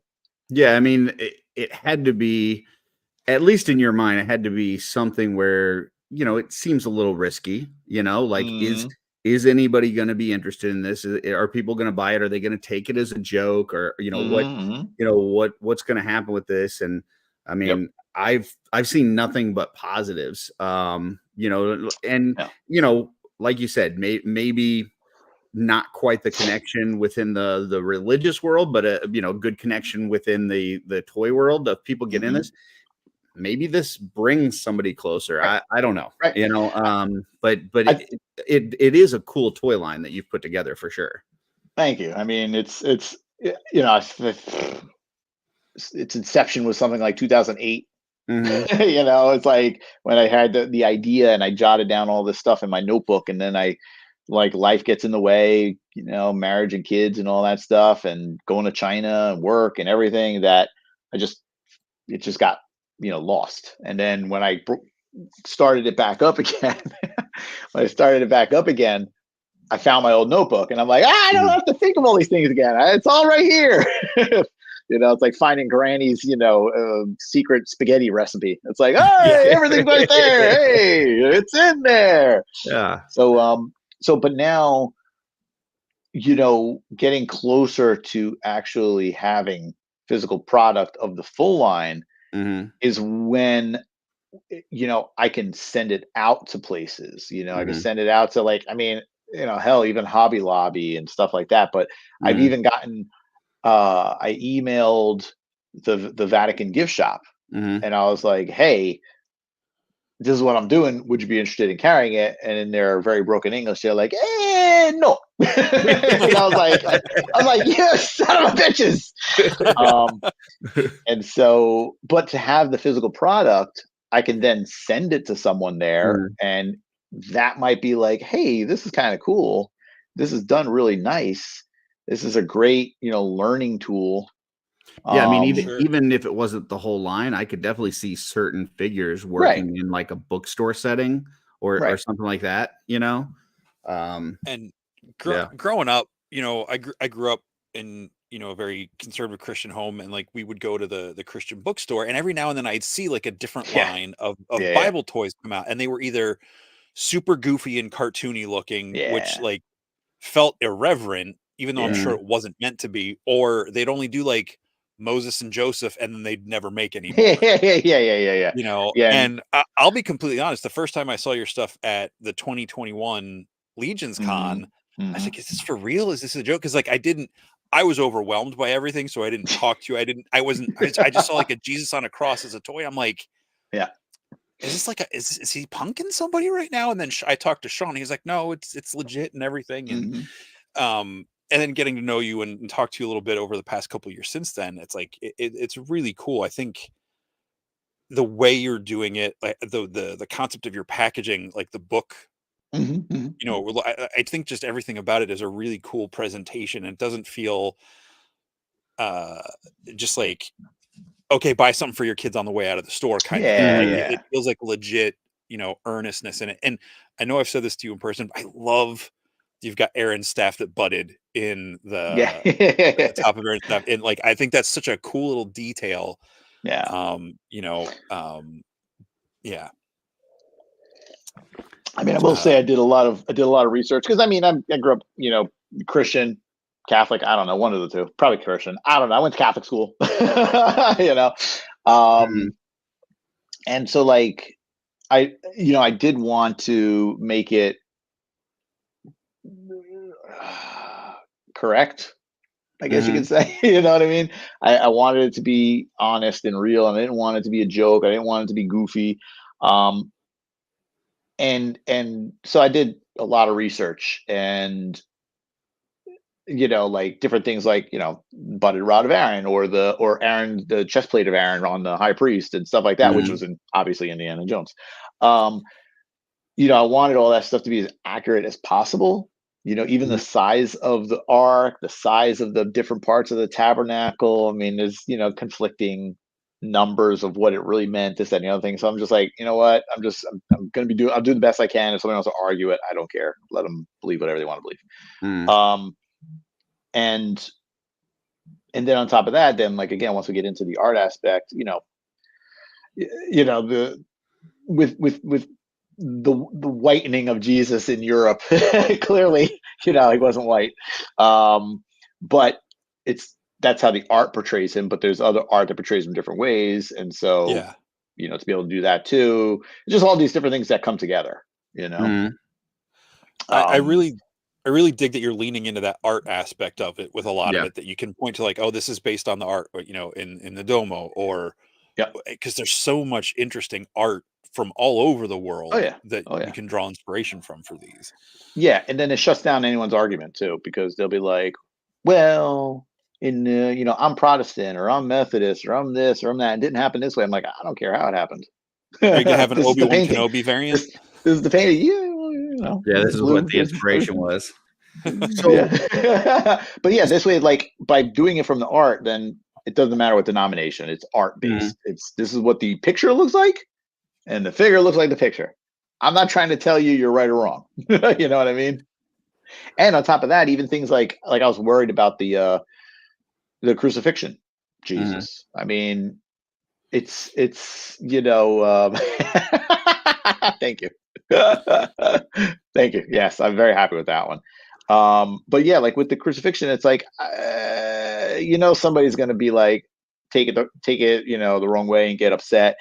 Yeah, I mean, it had to be, at least in your mind, it had to be something where, it seems a little risky, like Mm-hmm. is anybody going to be interested in this? Are people going to buy it? Are they going to take it as a joke, or, Mm-hmm. what's going to happen with this? And I Yep. mean, I've seen nothing but positives. And Yeah. like you said, maybe not quite the connection within the religious world, but a good connection within the toy world of people getting in this. Maybe this brings somebody closer. Right. I don't know, Right. but it is a cool toy line that you've put together for sure. Thank you. I mean, it's its inception was something like 2008. It's like when I had the idea and I jotted down all this stuff in my notebook, and then life gets in the way, marriage and kids and all that stuff, and going to China and work and everything, that it just got lost. And then when I started it back up again, I found my old notebook, and I'm like, I don't have to think of all these things again. It's all right here. It's like finding Granny's, secret spaghetti recipe. It's like, hey, everything's right there. Hey, it's in there. Yeah. But now, getting closer to actually having physical product of the full line is when, I can send it out to places. I can send it out to hell, even Hobby Lobby and stuff like that. But I've even gotten, I emailed the Vatican gift shop, and I was like, hey, this is what I'm doing. Would you be interested in carrying it? And in their very broken English, they're like, no. And I was like, yes, son of a bitches. And so, but to have the physical product, I can then send it to someone there, and that might be like, hey, this is kind of cool. This is done really nice. This is a great, learning tool. Yeah, I mean, even if it wasn't the whole line, I could definitely see certain figures working in like a bookstore setting or something like that, And growing up, I grew up in a very conservative Christian home, and like we would go to the Christian bookstore, and every now and then I'd see like a different line of Bible toys come out, and they were either super goofy and cartoony looking, which like felt irreverent, even though I'm sure it wasn't meant to be, or they'd only do like Moses and Joseph, and then they'd never make any more. Yeah. And I'll be completely honest. The first time I saw your stuff at the 2021 Legions Con, I was like, is this for real? Is this a joke? Because like I was overwhelmed by everything, so I didn't talk to you. I just saw like a Jesus on a cross as a toy. I'm like, is this like is he punking somebody right now? And then I talked to Sean. He's like, no, it's legit and everything. And then getting to know you and talk to you a little bit over the past couple of years since then, it's like it's really cool. I think the way you're doing it, like the concept of your packaging, like the book, I think just everything about it is a really cool presentation. It doesn't feel just like, okay, buy something for your kids on the way out of the store kind of thing. Like it feels like legit, earnestness in it. And I know I've said this to you in person, but I love you've got Aaron's staff that budded in the top of Aaron's staff. And like, I think that's such a cool little detail. Yeah. I mean, I will say I did a lot of research, because I mean, I grew up, Christian, Catholic. I don't know, one of the two, probably Christian. I don't know. I went to Catholic school, and so like, I did want to make it correct, I guess you could say. You know what I mean? I wanted it to be honest and real, and I didn't want it to be a joke. I didn't want it to be goofy. And so I did a lot of research, and like different things like, budded rod of Aaron, or Aaron, the chest plate of Aaron on the high priest and stuff like that, which was obviously Indiana Jones. I wanted all that stuff to be as accurate as possible. Even the size of the ark, the size of the different parts of the tabernacle. I mean, there's, conflicting numbers of what it really meant, this, that, and the other thing. So I'm just like, you know what? I'll do the best I can. If someone wants to argue it, I don't care. Let them believe whatever they want to believe. And then on top of that, then like, again, once we get into the art aspect, with the whitening of Jesus in Europe, clearly, he wasn't white. But that's how the art portrays him, but there's other art that portrays him different ways. And so, to be able to do that too, just all these different things that come together, I I really dig that you're leaning into that art aspect of it with a lot of Yeah. it, that you can point to like, oh, this is based on the art, you know, in the Domo, or Yeah. because there's so much interesting art from all over the Oh world yeah. that Oh you yeah. can draw inspiration from for these. Yeah, and then it shuts down anyone's argument too, because they'll be like, "Well, I'm Protestant, or I'm Methodist, or I'm this, or I'm that. It didn't happen this way." I'm like, I don't care how it happened. Are you gonna have an This is the Obi-Wan painting. Kenobi variant? This is the painting. Yeah, well, Yeah, this it's is what blue. the inspiration was. So Yeah, but yeah, this way, like by doing it from the art, then it doesn't matter what denomination. It's art Mhm. based. This is what the picture looks like, and the figure looks like the picture. I'm not trying to tell you you're right or wrong. You know what I mean? And on top of that, even things like I was worried about the crucifixion, Mhm. Jesus. I mean, it's thank you. Thank you. Yes, I'm very happy with that one. But yeah, like with the crucifixion, it's like somebody's gonna be like take it, the wrong way and get upset.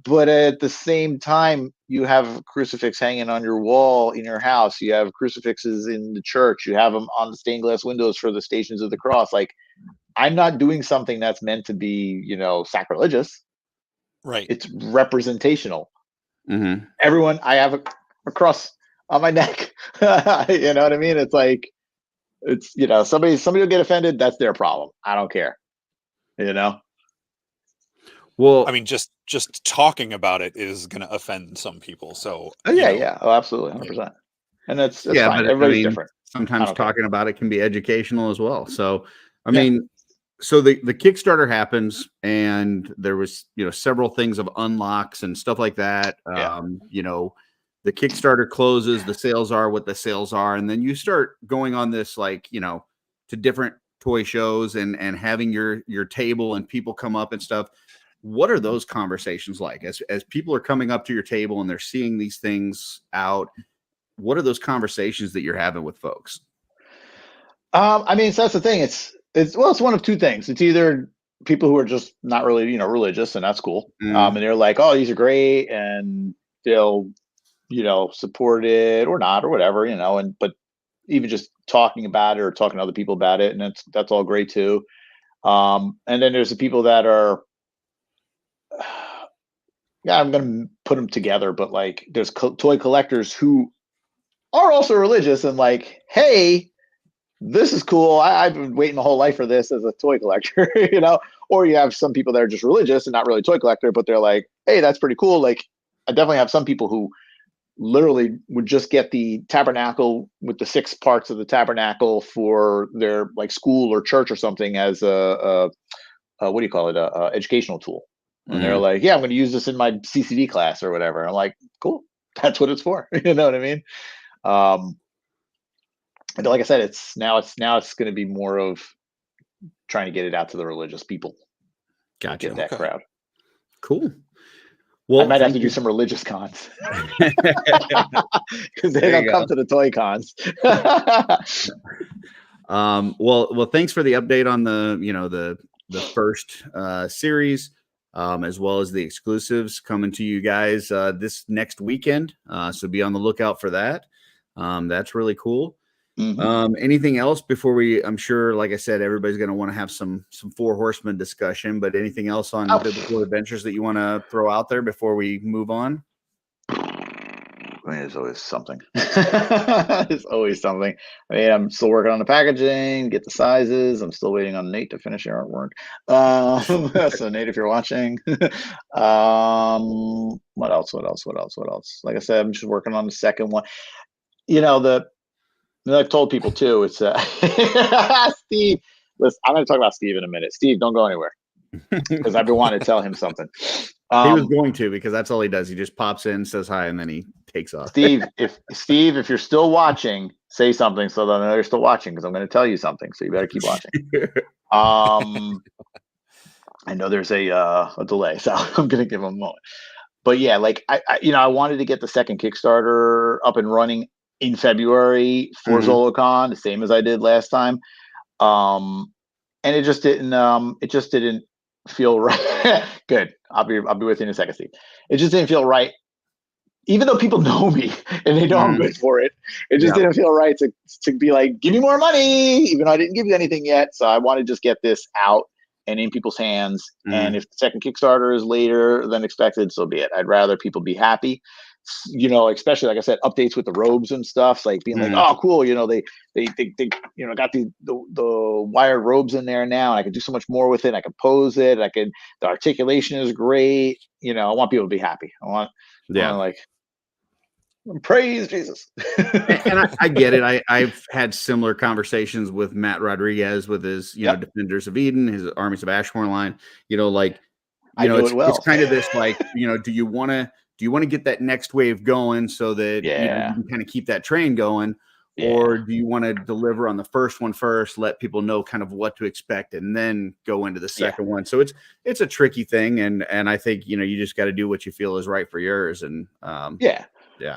But at the same time, you have a crucifix hanging on your wall in your house. You have crucifixes in the church. You have them on the stained glass windows for the Stations of the Cross. Like, I'm not doing something that's meant to be, sacrilegious. Right. It's representational. Mhm. Everyone, I have a cross on my neck. You know what I mean? It's like, somebody will get offended. That's their problem. I don't care. You know? Well, I mean, just talking about it is gonna offend some people. So, Oh yeah, yeah. Oh, absolutely, 100%. And that's yeah, fine. but I Everybody's mean, different. I sometimes don't care. talking about it can be educational as well. So, I Yeah. mean, so the Kickstarter happens, and there was several things of unlocks and stuff like that. Yeah. The Kickstarter closes, the sales are what the sales are, and then you start going on this to different toy shows and having your table and people come up and stuff. What are those conversations like as people are coming up to your table and they're seeing these things out? What are those conversations that you're having with folks? I mean, so that's the thing. It's one of two things. It's either people who are just not really, religious, and that's cool. Mm, And they're like, "Oh, these are great," and they'll, support it or not or whatever, And but even just talking about it or talking to other people about it, and that's all great too. And then there's the people that are, yeah, I'm gonna put them together, but like, there's toy collectors who are also religious and like, hey, this is cool. I've been waiting my whole life for this as a toy collector, Or you have some people that are just religious and not really toy collector, but they're like, hey, that's pretty cool. Like, I definitely have some people who literally would just get the tabernacle with the 6 parts of the tabernacle for their like school or church or something as a what do you call it, a educational tool. And they're mm. like, yeah, I'm going to use this in my CCD class or whatever. I'm like, cool, that's what it's for. You know what I mean? Um, and like I said, it's going to be more of trying to get it out to the religious people, Gotcha. get that Okay. crowd. Cool. I Well, might have thank to do you. some religious cons because they There don't you come go. to the toy cons. Well, thanks for the update on the first series, as well as the exclusives coming to you guys this next weekend. So be on the lookout for that. That's really cool. Mhm. Anything else before I'm sure, like I said, everybody's going to want to have some Four Horsemen discussion, but anything else on Oh, Biblical Adventures that you want to throw out there before we move on? I mean, there's always something. There's always something. I mean, I'm still working on the packaging, get the sizes. I'm still waiting on Nate to finish the artwork. So Nate, if you're watching, what else? What else? What else? What else? Like I said, I'm just working on the second one. The I've told people too. It's Steve. Listen, I'm going to talk about Steve in a minute. Steve, don't go anywhere because I've been wanting to tell him something. He was going to, because that's all he does. He just pops in, says hi, and then he takes off. Steve, if you're still watching, say something so that I know you're still watching, because I'm going to tell you something. So you better keep watching. I know there's a delay, so I'm going to give him a moment. But yeah, like I wanted to get the second Kickstarter up and running in February for Mhm. ZoloCon, the same as I did last time. And it just didn't feel right. Good. I'll be with you in a second, Steve. It just didn't feel right even though people know me and they know I'm good for it, it just didn't feel right to be like, give me more money, even though I didn't give you anything yet. So I want to just get this out and in people's hands. And if the second Kickstarter is later than expected, so be it. I'd rather people be happy, you know, especially like I said, updates with the robes and stuff, like being like, oh, cool, you know, they you know, got the wired robes in there now, and I can do so much more with it. I can pose it. The articulation is great. You know, I want people to be happy. I want like, praise Jesus. And I get it. I've had similar conversations with Matt Rodriguez with his, you know, Defenders of Eden, his Armies of Ashmore line. You know, like, you know, it's kind of this like, you know, do you want to get that next wave going so that you know, you can kind of keep that train going, or do you want to deliver on the first one first, let people know kind of what to expect, and then go into the second one? So it's a tricky thing, and I think, you know, you just got to do what you feel is right for yours, and yeah,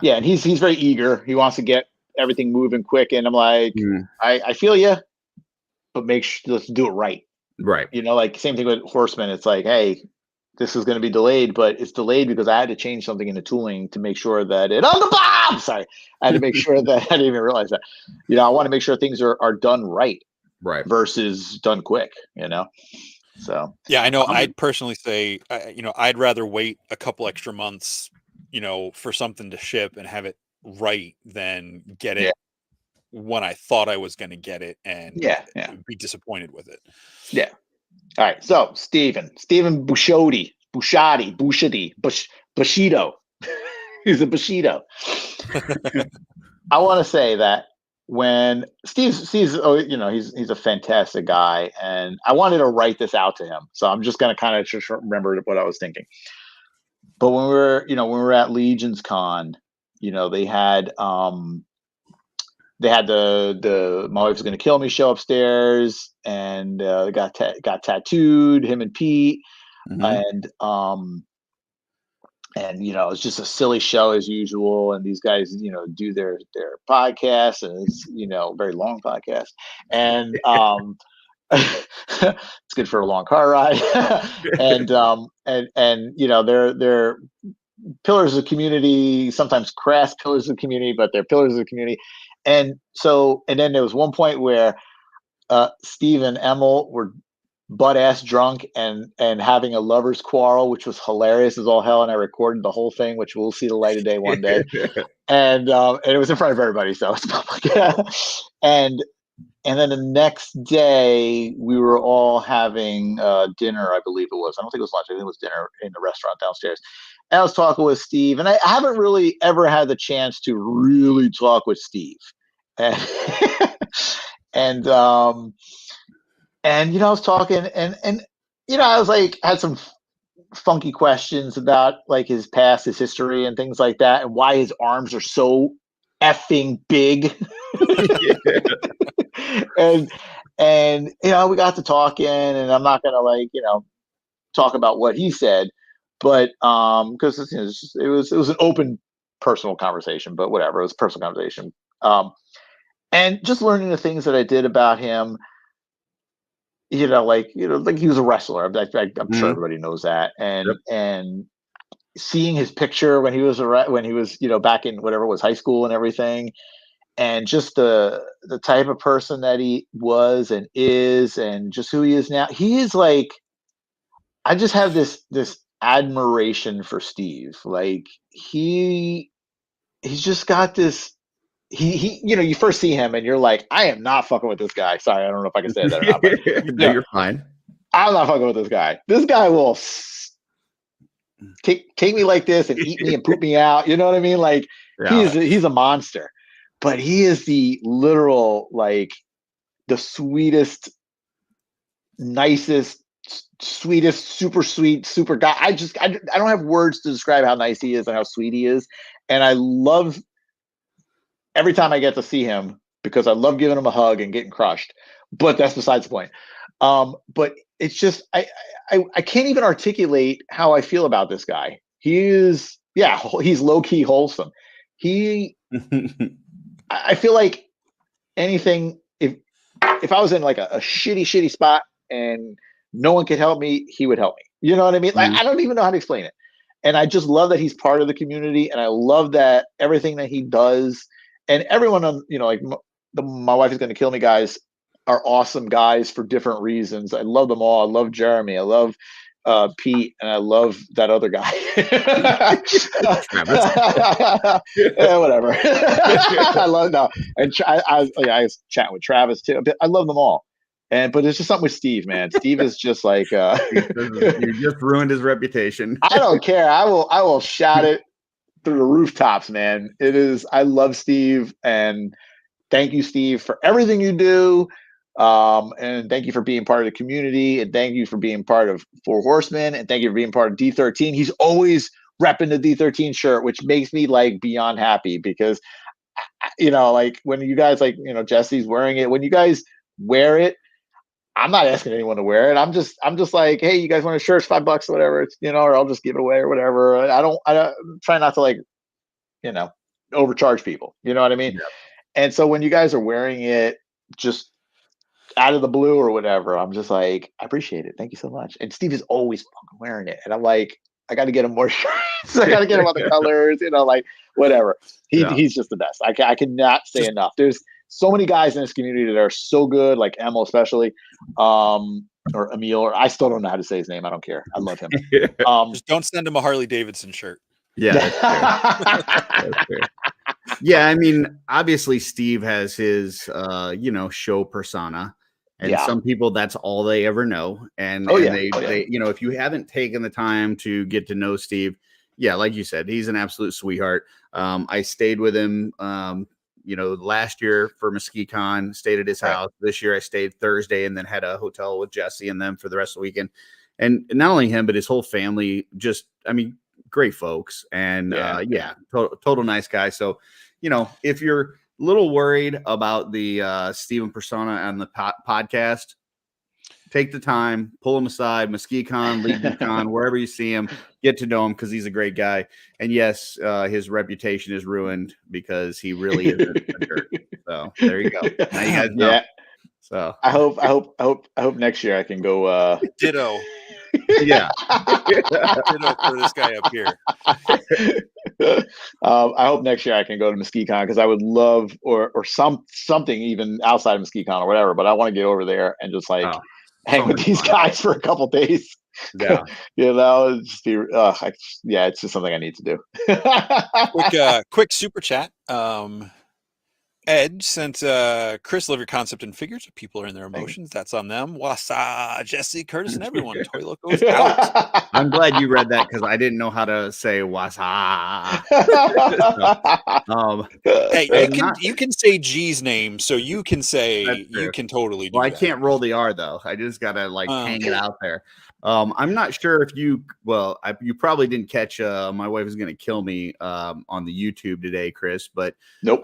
and he's very eager. He wants to get everything moving quick, and I'm like, I feel you, but let's do it right. Right. You know, like same thing with Horsemen. It's like, hey, this is going to be delayed, but it's delayed because I had to change something in the tooling to make sure that I had to make sure that I didn't even realize that. You know, I want to make sure things are done right versus done quick. You know, so yeah, I know. I'd personally say, you know, I'd rather wait a couple extra months, you know, for something to ship and have it right than get it when I thought I was going to get it and be disappointed with it. Yeah. All right. So Stephen Buscido. He's a Bushido. I want to say that when Steve's, you know, he's a fantastic guy, and I wanted to write this out to him. So I'm just going to kind of just remember what I was thinking. But when we were at Legion's Con, you know, they had the My Wife's Gonna Kill Me show upstairs, and got tattooed, him and Pete, and you know, it's just a silly show as usual, and these guys, you know, do their podcast, and it's, you know, a very long podcast, and it's good for a long car ride. and you know, they're pillars of community, sometimes crass pillars of community, but they're pillars of the community. And then there was one point where Steve and Emil were butt ass drunk and having a lover's quarrel, which was hilarious as all hell. And I recorded the whole thing, which will see the light of day one day. And it was in front of everybody, so it's public. And then the next day we were all having dinner, I believe it was. I don't think it was lunch. I think it was dinner in the restaurant downstairs. And I was talking with Steve, and I haven't really ever had the chance to really talk with Steve. And and you know, I was talking, and you know, I was like, had some funky questions about like his past, his history, and things like that, and why his arms are so effing big. and you know, we got to talking, and I'm not gonna, like, you know, talk about what he said, but because it was an open personal conversation, but whatever, it was a personal conversation. And just learning the things that I did about him, you know, like he was a wrestler. I'm sure everybody knows that. And seeing his picture when he was you know, back in whatever it was, high school and everything, and just the type of person that he was and is, and just who he is now. He is like, I just have this admiration for Steve. Like he's just got this. He you know, you first see him and you're like, I am not fucking with this guy. Sorry, I don't know if I can say that or not. But, no, you're fine. I'm not fucking with this guy. This guy will take me like this and eat me and poop me out. You know what I mean? Like he's a monster, but he is the literal, like, the sweetest, nicest, sweetest, super sweet, super guy. I don't have words to describe how nice he is and how sweet he is. And I love every time I get to see him, because I love giving him a hug and getting crushed, but that's besides the point. But it's just, I can't even articulate how I feel about this guy. He's low key wholesome. I feel like anything, if I was in like a shitty spot and no one could help me, he would help me. You know what I mean? Like, I don't even know how to explain it. And I just love that he's part of the community, and I love that everything that he does, and everyone on, like my wife is going to kill me guys are awesome guys for different reasons. I love them all. I love Jeremy. I love Pete, and I love that other guy. Yeah, whatever. I love no, and I was chatting with Travis too. I love them all, but it's just something with Steve, man. Steve is just like you just ruined his reputation. I don't care. I will shout it through the rooftops, man. It is. I love Steve, and thank you, Steve, for everything you do. And thank you for being part of the community, and thank you for being part of Four Horsemen, and thank you for being part of D13. He's always repping the D13 shirt, which makes me like beyond happy, because like when you guys Jesse's wearing it, when you guys wear it, I'm not asking anyone to wear it. I'm just like, hey, you guys want a shirt? It's $5 or whatever. It's, or I'll just give it away or whatever. I don't try not to overcharge people. You know what I mean? Yep. And so when you guys are wearing it just out of the blue or whatever, I'm just like, I appreciate it. Thank you so much. And Steve is always fucking wearing it. And I'm like, I got to get him more shirts. I got to get him other colors, whatever. He's just the best. I cannot say enough. There's so many guys in this community that are so good, like Emil especially, or Emil, or I still don't know how to say his name. I don't care. I love him. Just don't send him a Harley Davidson shirt. Yeah. That's fair. Yeah, I mean, obviously Steve has his show persona, and some people, that's all they ever know. And, they if you haven't taken the time to get to know Steve, like you said, he's an absolute sweetheart. I stayed with him last year for MesquiCon, stayed at his house. This year I stayed Thursday and then had a hotel with Jesse and them for the rest of the weekend. And not only him, but his whole family, great folks, and total nice guy. So, if you're a little worried about the Steven persona on the podcast, take the time, pull him aside, MesquiCon, LegionCon, wherever you see him, get to know him, because he's a great guy. And yes, his reputation is ruined because he really isn't a jerk. So there you go. Now you guys know. Yeah. So I hope next year I can go. Ditto. Yeah. Ditto for this guy up here. I hope next year I can go to MesquiCon, because I would love, or something even outside of MesquiCon or whatever. But I want to get over there and just hang with these guys for a couple days. Yeah. It's just something I need to do. Quick super chat. Ed sent Chris, live your concept and figures. If people are in their emotions, that's on them. Wasa, Jesse, Curtis, and everyone. Toy Locos out. I'm glad you read that, because I didn't know how to say wasa. Hey, you can say G's name, so you can say, you can totally do that. I that. can't roll the R though. I just gotta hang it out there. I'm not sure if you probably didn't catch, my wife is going to kill me on the YouTube today, Chris, but nope.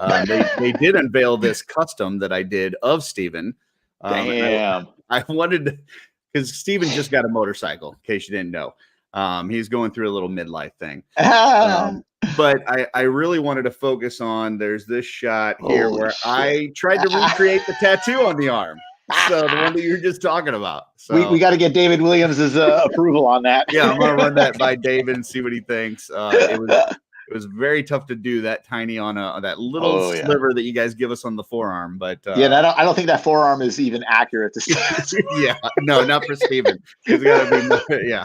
They did unveil this custom that I did of Steven. Damn. I wanted, because Steven just got a motorcycle, in case you didn't know. He's going through a little midlife thing. But I really wanted to focus on, there's this shot here where I tried to recreate the tattoo on the arm. So the one that you were just talking about. So we got to get David Williams' approval on that. Yeah, I'm gonna run that by David and see what he thinks. It was very tough to do that tiny on that little sliver that you guys give us on the forearm. But I don't think that forearm is even accurate to Steven. Yeah, no, not for Steven. He's got to be yeah.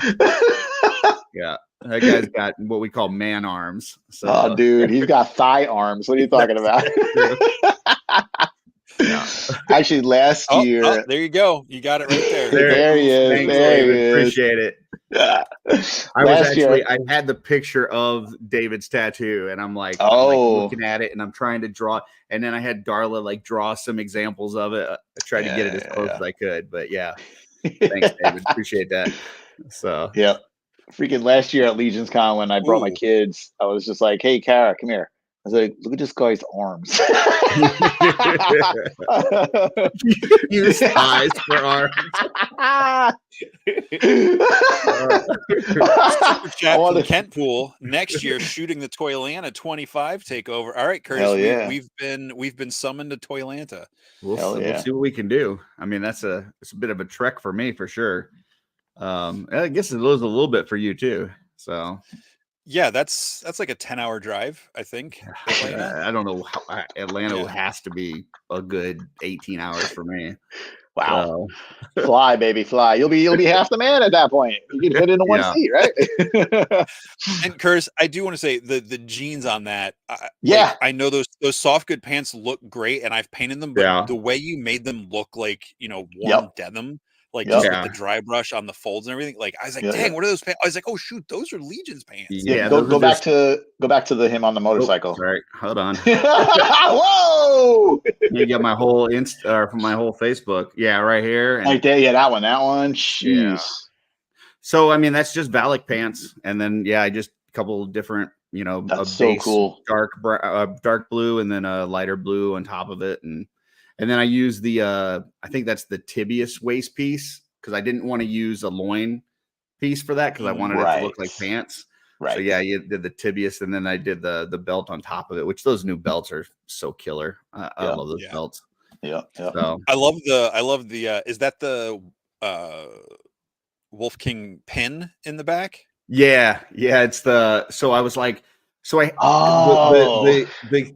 That guy's got what we call man arms. So. Dude, he's got thigh arms. What are you talking about? Yeah. Actually, last year, there you go. You got it right there. There he is. Thanks, there he is. Appreciate it. I had the picture of David's tattoo, and I'm like, looking at it, and I'm trying to draw. And then I had Darla draw some examples of it. I tried to get it as close as I could, but thanks, David. Appreciate that. So freaking last year at Legion's Con, when I brought my kids, I was just like, "Hey, Kara, come here." I was like, look at this guy's arms. Use eyes for arms. Super chat from Kent Pool. Next year, shooting the Toylanta 25 takeover. All right, Curtis. We've been summoned to Toylanta. We'll see what we can do. I mean, it's a bit of a trek for me for sure. I guess it was a little bit for you too. So Yeah, that's like a 10-hour drive, I think. Atlanta. I don't know how Atlanta Yeah. has to be a good 18 hours for me. Wow. So, Fly, baby, fly. You'll be half the man at that point. You can fit into one Yeah. seat, right? And Curse, I do want to say the jeans on that. Yeah. Like, I know those soft good pants look great, and I've painted them, but Yeah. the way you made them look like warm Yep. denim, like Yep. just Yeah. with the dry brush on the folds and everything. Like I was like, Yeah, dang, yeah. what are those pants? I was like, oh shoot, those are Legion's pants. Yeah, Go those are back just- to the him on the motorcycle. Sorry, hold on. Whoa! You get my whole from my whole Facebook. Yeah, right here. And Right there, yeah, that one. Jeez. Yeah. so I mean, that's just Valak pants, and then I just a couple of different, That's a so base cool. dark blue, and then a lighter blue on top of it, and then I use the I think that's the tibius waist piece, because I didn't want to use a loin piece for that, because I wanted it to look like pants. Right. So you did the tibius, and then I did the belt on top of it, which those new belts are so killer. I love those belts. Yeah. So I love the is that the Wolf King pin in the back? yeah, it's so I was like, the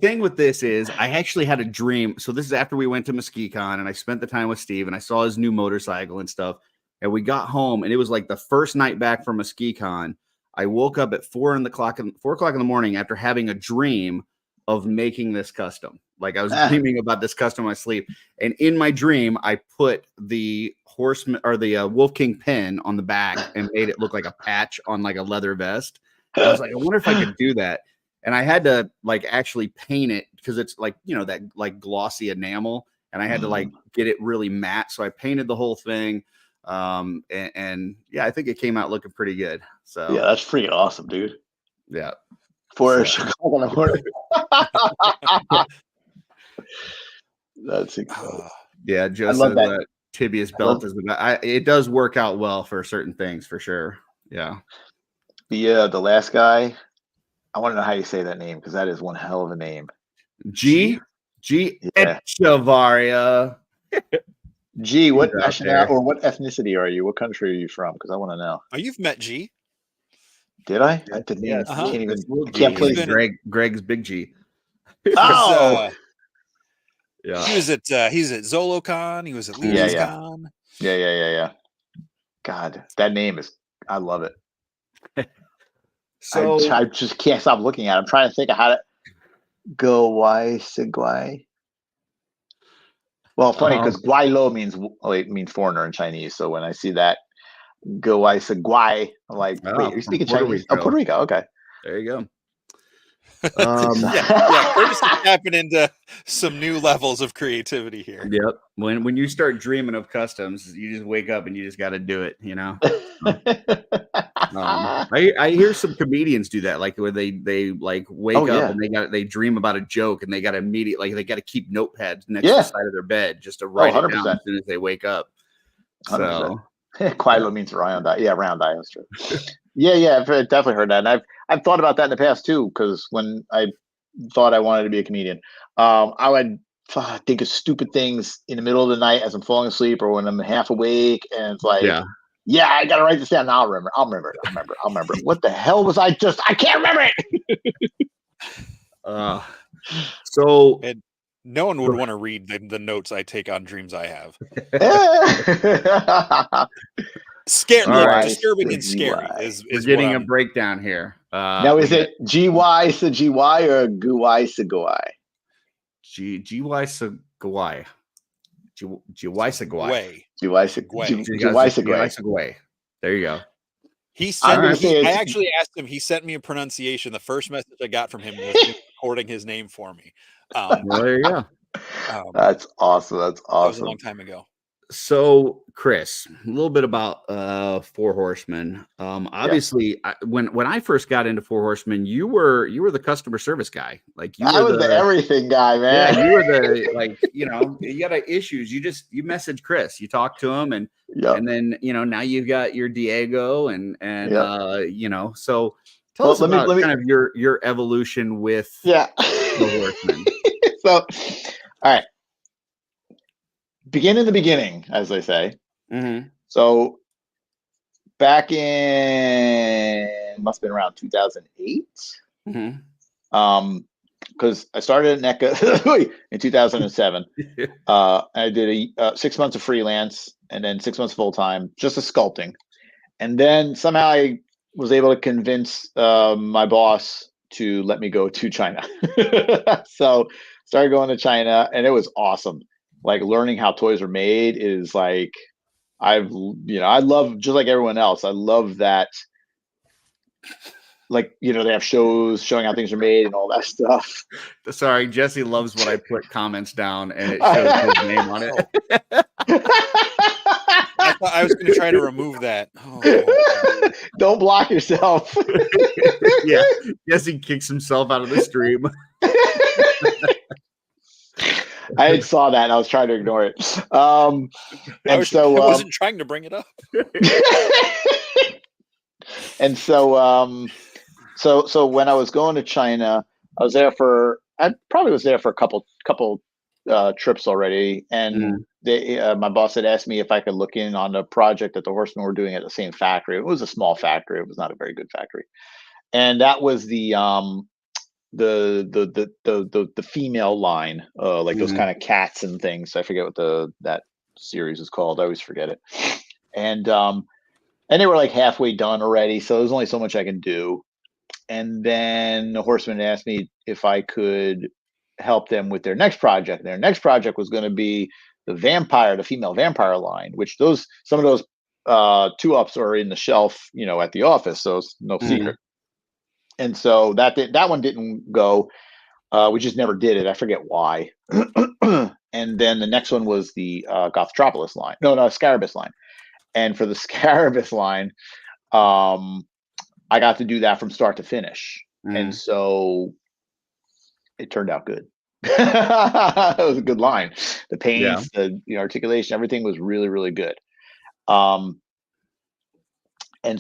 thing with this is I actually had a dream. So this is after we went to MesquiCon, and I spent the time with Steve, and I saw his new motorcycle and stuff, and we got home, and it was like the first night back from MesquiCon. I woke up at 4 o'clock in the morning after having a dream of making this custom. Like I was dreaming about this custom in my sleep, and in my dream I put the Horseman or the Wolf King pin on the back and made it look like a patch on like a leather vest. And I was like, I wonder if I could do that. And I had to like actually paint it, because it's like, that like glossy enamel, and I had to like get it really matte. So I painted the whole thing. And I think it came out looking pretty good. So Yeah, that's freaking awesome, dude. Yeah. For Chicago. That's incredible. Yeah, just love that. tibius belt is it does work out well for certain things, for sure. Yeah. The last guy, I want to know how you say that name, because that is one hell of a name. G Echevarria. G, what nationality or what ethnicity are you? What country are you from? Because I want to know. Oh, you've met G. Did I? I didn't even. Uh-huh. Can't even. I Can't place. Greg's big G. Oh. Yeah. He's at ZoloCon. He was at Legion's Con. Yeah. God, that name is. I love it. So I just can't stop looking at it. I'm trying to think of how to go. Seguai. Well, funny, because Guaylo means foreigner in Chinese. So when I see that Seguai, I'm like, wait, are you speaking Chinese? Oh, Puerto Rico. Okay. There you go. We're just tapping into some new levels of creativity here. Yep. When you start dreaming of customs, you just wake up and you just got to do it. I hear some comedians do that, like where they like wake up and they dream about a joke, and they got to immediately they got to keep notepads next to the side of their bed just to write it down as soon as they wake up. 100%. So Quilo means round eye. Yeah, round eye. That's true. I've definitely heard that, and I've thought about that in the past too. Because when I thought I wanted to be a comedian, I would think of stupid things in the middle of the night as I'm falling asleep, or when I'm half awake, and it's like, I gotta write this down. Now I'll remember it. What the hell was I just? I can't remember it. So. And no one would want to read the notes I take on dreams I have. Disturbing and scary is we're getting a breakdown here. Now, is it GY to GY or GUI to GUI? GY to GY. GY to GY. There you go. He sent I actually asked him. He sent me a pronunciation. The first message I got from him was him recording his name for me. Well, there you go. That's awesome. That was a long time ago. So, Chris, a little bit about Four Horsemen. Obviously, when I first got into Four Horsemen, you were the customer service guy. Like I was the everything guy, man. Yeah, you were the you got issues. You message Chris, you talk to him, and then now you've got your Diego and so tell us about kind of your evolution with Four Horsemen. So, all right. Begin in the beginning, as they say. Mm-hmm. So back in it must have been around 2008. Mm-hmm. Because I started at NECA in 2007. I did 6 months of freelance and then 6 months full time, just as sculpting. And then somehow I was able to convince my boss to let me go to China. So started going to China, and it was awesome. Like learning how toys are made is like I love, just like everyone else, I love that. Like, they have shows showing how things are made and all that stuff. Sorry, Jesse loves when I put comments down and it shows his name on it. I thought I was going to try to remove that. Oh. Don't block yourself. Yeah, Jesse kicks himself out of the stream. I saw that and I was trying to ignore it. I wasn't trying to bring it up. And so when I was going to China, I probably was there for a couple trips already. And my boss had asked me if I could look in on a project that the Horsemen were doing at the same factory. It was a small factory. It was not a very good factory. And that was the female line, like those kind of cats and things. I forget what that series is called. I always forget it. And they were like halfway done already, so there's only so much I can do. And then the Horsemen asked me if I could help them with their next project. Their next project was going to be the female vampire line, which some of those 2-ups are in the shelf, at the office, so it's no secret. And so that one didn't go. We just never did it. I forget why. And then the next one was the Gawrych line. No, Scarabus line. And for the Scarabus line, I got to do that from start to finish. And so it turned out good. It was a good line. The paints, the articulation, everything was really, really good. And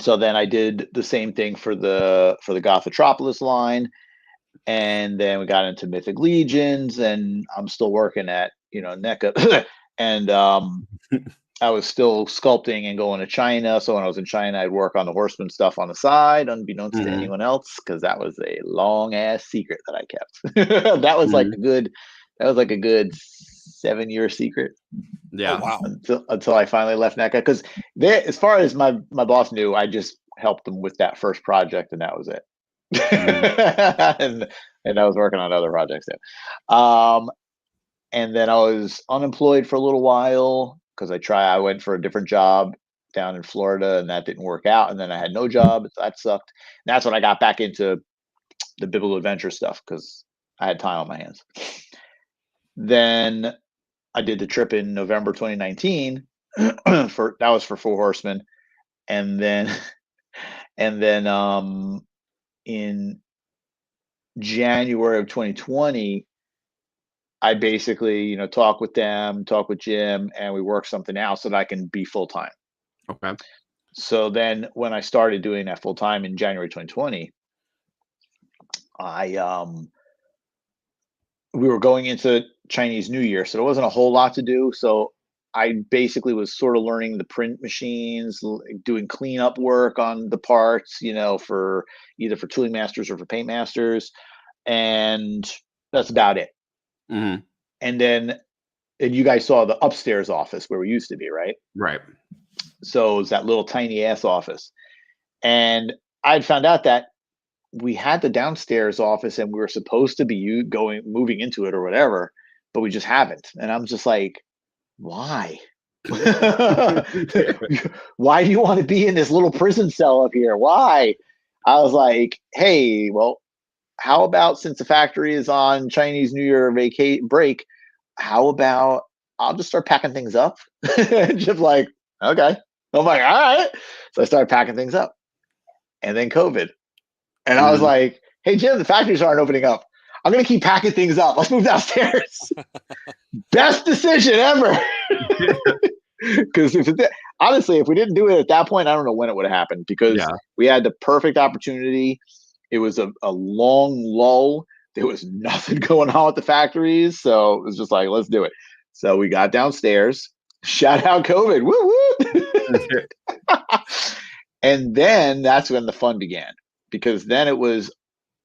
so then I did the same thing for the Gawrych line. And then we got into Mythic Legions, and I'm still working at, NECA. And I was still sculpting and going to China. So when I was in China, I'd work on the Horseman stuff on the side, unbeknownst to anyone else, because that was a long ass secret that I kept. That was like a good 7-year secret. Yeah. Oh, wow. Until I finally left NECA, because as far as my boss knew, I just helped them with that first project, and that was it. And I was working on other projects there. And then I was unemployed for a little while because I went for a different job down in Florida, and that didn't work out. And then I had no job. That sucked. And that's when I got back into the Biblical Adventure stuff, because I had time on my hands. Then I did the trip in November 2019 that was for Four Horsemen. And then in January of 2020, I basically, talk with Jim, and we work something out so that I can be full time. Okay. So then when I started doing that full time in January 2020, we were going into Chinese New Year, so there wasn't a whole lot to do. So I basically was sort of learning the print machines, doing cleanup work on the parts, for either for tooling masters or for paint masters. And that's about it. Mm-hmm. And you guys saw the upstairs office where we used to be, right? Right. So it was that little tiny ass office. And I'd found out that we had the downstairs office and we were supposed to be moving into it or whatever, but we just haven't. And I'm just like, why? Why do you want to be in this little prison cell up here? Why? I was like, hey, well, how about, since the factory is on Chinese New Year break, how about I'll just start packing things up? Just like, okay. I'm like, all right. So I started packing things up. And then COVID. And I was like, hey, Jim, the factories aren't opening up. I'm going to keep packing things up. Let's move downstairs. Best decision ever. Because honestly, if we didn't do it at that point, I don't know when it would have happened, because we had the perfect opportunity. It was a long lull. There was nothing going on with the factories. So it was just like, let's do it. So we got downstairs. Shout out COVID. Woo woo. And then that's when the fun began. because then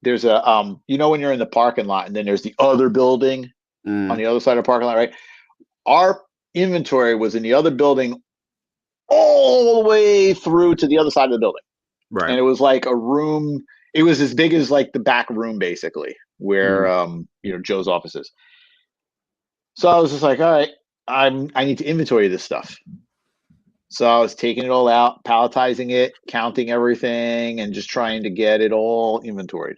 there's a when you're in the parking lot and then there's the other building on the other side of the parking lot, right? Our inventory was in the other building all the way through to the other side of the building. Right. And it was like a room. It was as big as like the back room, basically, where Joe's office is. So I was just like, all right, I need to inventory this stuff. So I was taking it all out, palletizing it, counting everything, and just trying to get it all inventoried.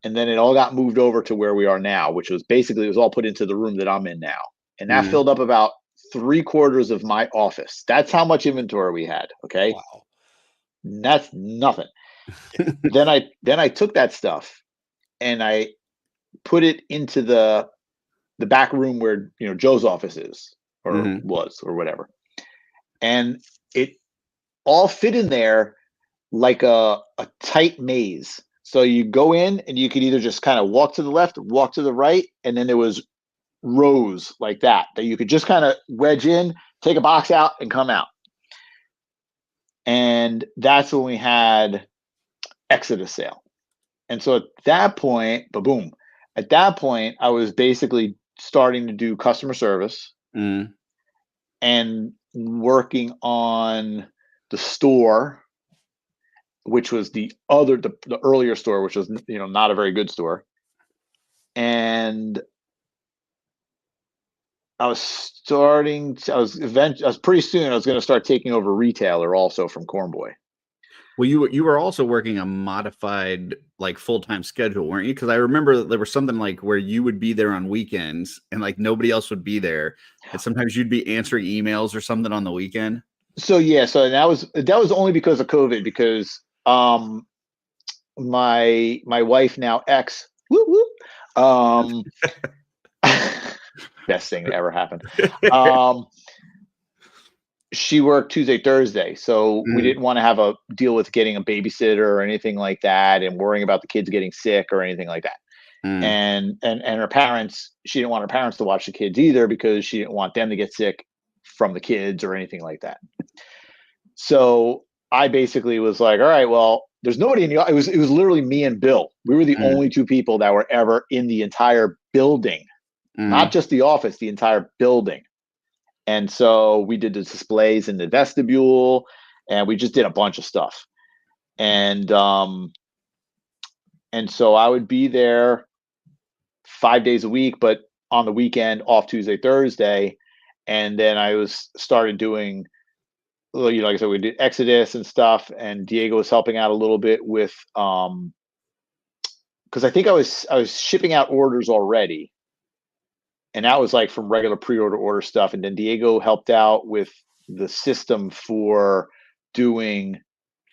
And then it all got moved over to where we are now, which was basically, it was all put into the room that I'm in now. And that filled up about 3/4 of my office. That's how much inventory we had. Okay. Wow. That's nothing. Then I took that stuff and I put it into the back room where Joe's office is or was or whatever. And it all fit in there like a tight maze. So you go in and you could either just kind of walk to the left, walk to the right, and then there was rows like that you could just kind of wedge in, take a box out, and come out. And that's when we had Exodus sale. And so at that point, I was basically starting to do customer service and working on the store, which was the earlier store, which was not a very good store. And I was pretty soon I was going to start taking over retailer also from Cornboy. Well, you were also working a modified like full-time schedule, weren't you? Because I remember there was something like where you would be there on weekends and like nobody else would be there, and sometimes you'd be answering emails or something on the weekend. So that was only because of COVID, because my wife, now ex, best thing that ever happened. She worked Tuesday, Thursday, so we didn't want to have a deal with getting a babysitter or anything like that, and worrying about the kids getting sick or anything like that. And her parents, she didn't want her parents to watch the kids either, because she didn't want them to get sick from the kids or anything like that. So I basically was like, all right, well, there's nobody in the office. It was literally me and Bill. We were the only two people that were ever in the entire building, not just the office, the entire building. And so we did the displays in the vestibule, and we just did a bunch of stuff. And so I would be there 5 days a week, but on the weekend off Tuesday, Thursday. And then I started doing, like I said, we did Exodus and stuff, and Diego was helping out a little bit with, because I think I was shipping out orders already. And that was like from regular pre-order order stuff. And then Diego helped out with the system for doing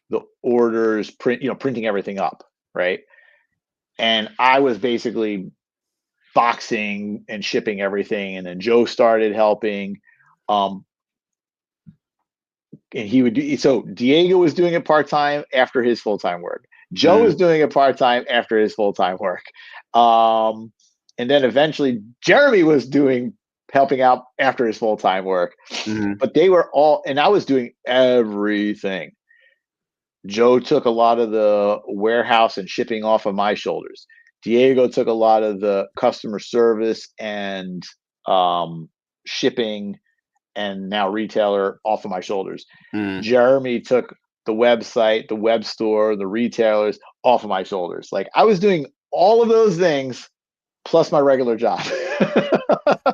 the orders, printing everything up, right? And I was basically boxing and shipping everything. And then Joe started helping. And he would do, so Diego was doing it part-time after his full-time work. Joe was doing it part-time after his full-time work. And then eventually Jeremy was helping out after his full-time work. But they were all, and I was doing everything. Joe took a lot of the warehouse and shipping off of my shoulders. Diego took a lot of the customer service and shipping and now retailer off of my shoulders. Jeremy took the website, the web store, the retailers off of my shoulders. Like, I was doing all of those things plus my regular job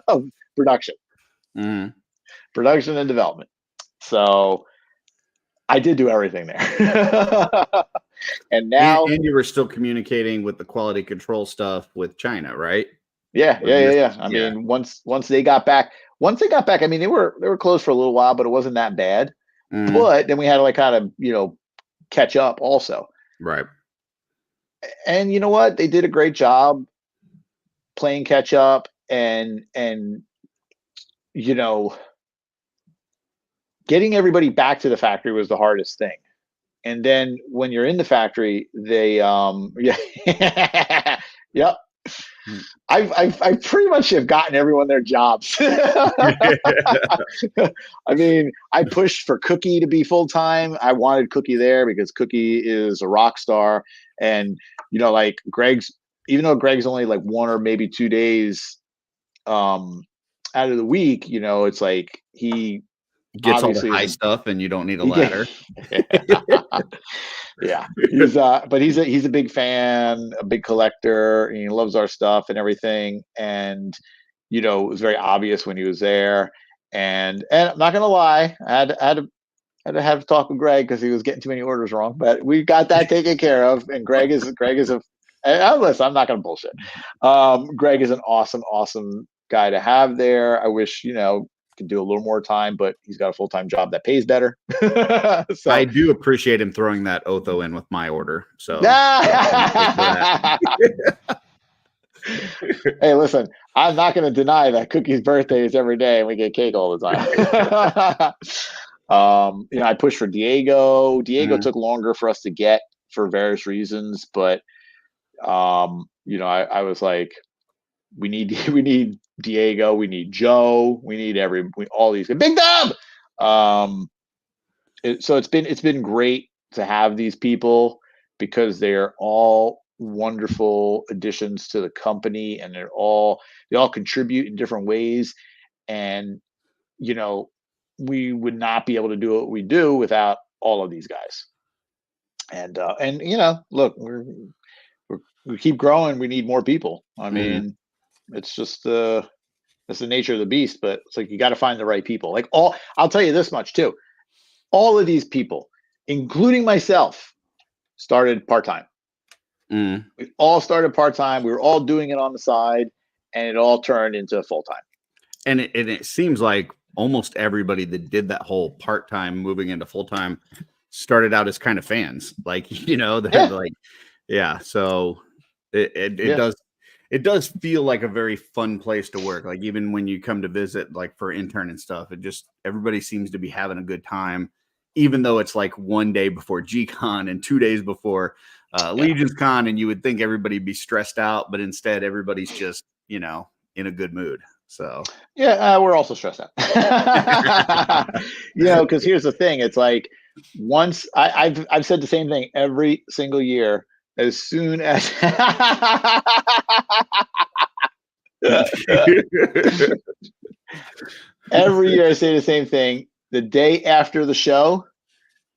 of production and development. So I did do everything there. And now, and you were still communicating with the quality control stuff with China, right? Yeah. I mean, once they got back, I mean, they were closed for a little while, but it wasn't that bad. But then we had to like kind of, catch up also. Right. And you know what? They did a great job playing catch up and getting everybody back to the factory was the hardest thing. And then when you're in the factory, they yep. I've pretty much have gotten everyone their jobs. I mean, I pushed for Cookie to be full time. I wanted Cookie there because Cookie is a rock star, and like even though Greg's only like 1 or maybe 2 days out of the week, it's like he Gets all the obviously high stuff, and you don't need a he ladder. Yeah, but he's a big fan, a big collector, and he loves our stuff and everything. And it was very obvious when he was there. And I'm not gonna lie, I had to have a talk with Greg because he was getting too many orders wrong. But we got that taken care of. And Greg is a. Listen, I'm not gonna bullshit. Greg is an awesome guy to have there. I wish could do a little more time, but he's got a full-time job that pays better. So I do appreciate him throwing that Otho in with my order. So hey, listen, I'm not going to deny that Cookie's birthday is every day and we get cake all the time. I pushed for Diego. Diego took longer for us to get for various reasons, but I was like, we need Diego, we need Joe, we need all these Big Dub. So it's been great to have these people because they're all wonderful additions to the company, and they all contribute in different ways. And we would not be able to do what we do without all of these guys. And look, we keep growing. We need more people. I mean, it's just that's the nature of the beast. But it's like you got to find the right people. Like I'll tell you this much too. All of these people, including myself, started part-time. We all started part-time. We were all doing it on the side, and it all turned into full-time. And it seems like almost everybody that did that whole part-time moving into full-time started out as kind of fans. Like, they're like, yeah. So it does feel like a very fun place to work. Like even when you come to visit, like for intern and stuff, everybody seems to be having a good time, even though it's like 1 day before G-Con and 2 days before Legion's Con, and you would think everybody'd be stressed out, but instead everybody's just, in a good mood. So we're also stressed out. Because here's the thing: it's like once I've said the same thing every single year. As soon as every year I say the same thing. The day after the show,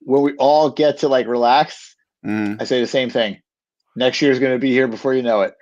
when we all get to like relax, I say the same thing. Next year is going to be here before you know it.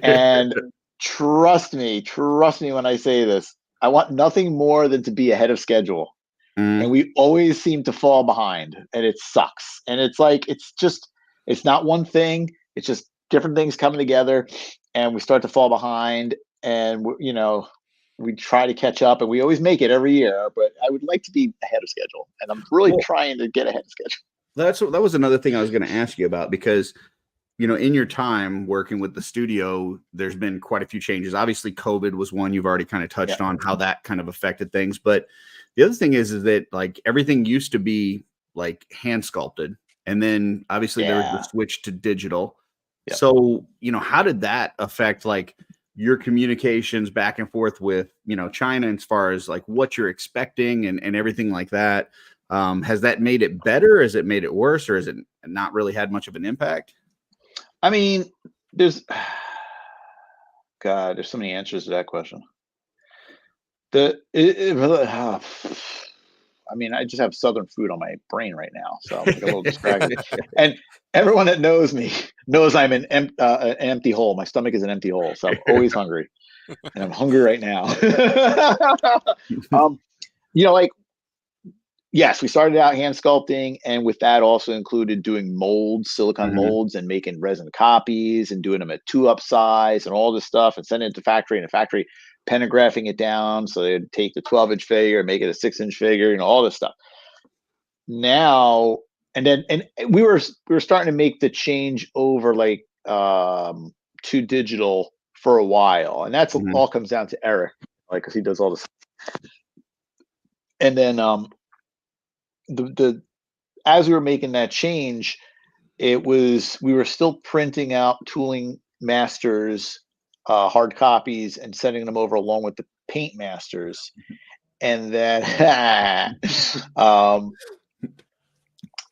And trust me when I say this, I want nothing more than to be ahead of schedule. And we always seem to fall behind, and it sucks. And it's like, it's not one thing. It's just different things coming together, and we start to fall behind, and we try to catch up, and we always make it every year, but I would like to be ahead of schedule, and I'm really trying to get ahead of schedule. That was another thing I was going to ask you about, because in your time working with the studio, there's been quite a few changes. Obviously COVID was one you've already kind of touched on, how that kind of affected things. But the other thing is that like everything used to be like hand sculpted, and then obviously there was the switch to digital. So, how did that affect like your communications back and forth with, China, as far as like what you're expecting and everything like that? Has that made it better? Has it made it worse? Or has it not really had much of an impact? I mean, there's so many answers to that question. I just have Southern food on my brain right now, so I'm like a little distracted. And everyone that knows me knows I'm an empty hole. My stomach is an empty hole, so I'm always hungry, and I'm hungry right now. Yes, we started out hand sculpting, and with that also included doing molds, silicone molds, and making resin copies, and doing them at 2-up size, and all this stuff, and sending it to factory, and the factory pentagraphing it down so they'd take the 12-inch figure and make it a 6-inch figure, all this stuff. Now and we were starting to make the change over like to digital for a while, and that's all comes down to Eric, like, because he does all this. And then as we were making that change, we were still printing out tooling masters hard copies and sending them over along with the paint masters. And then,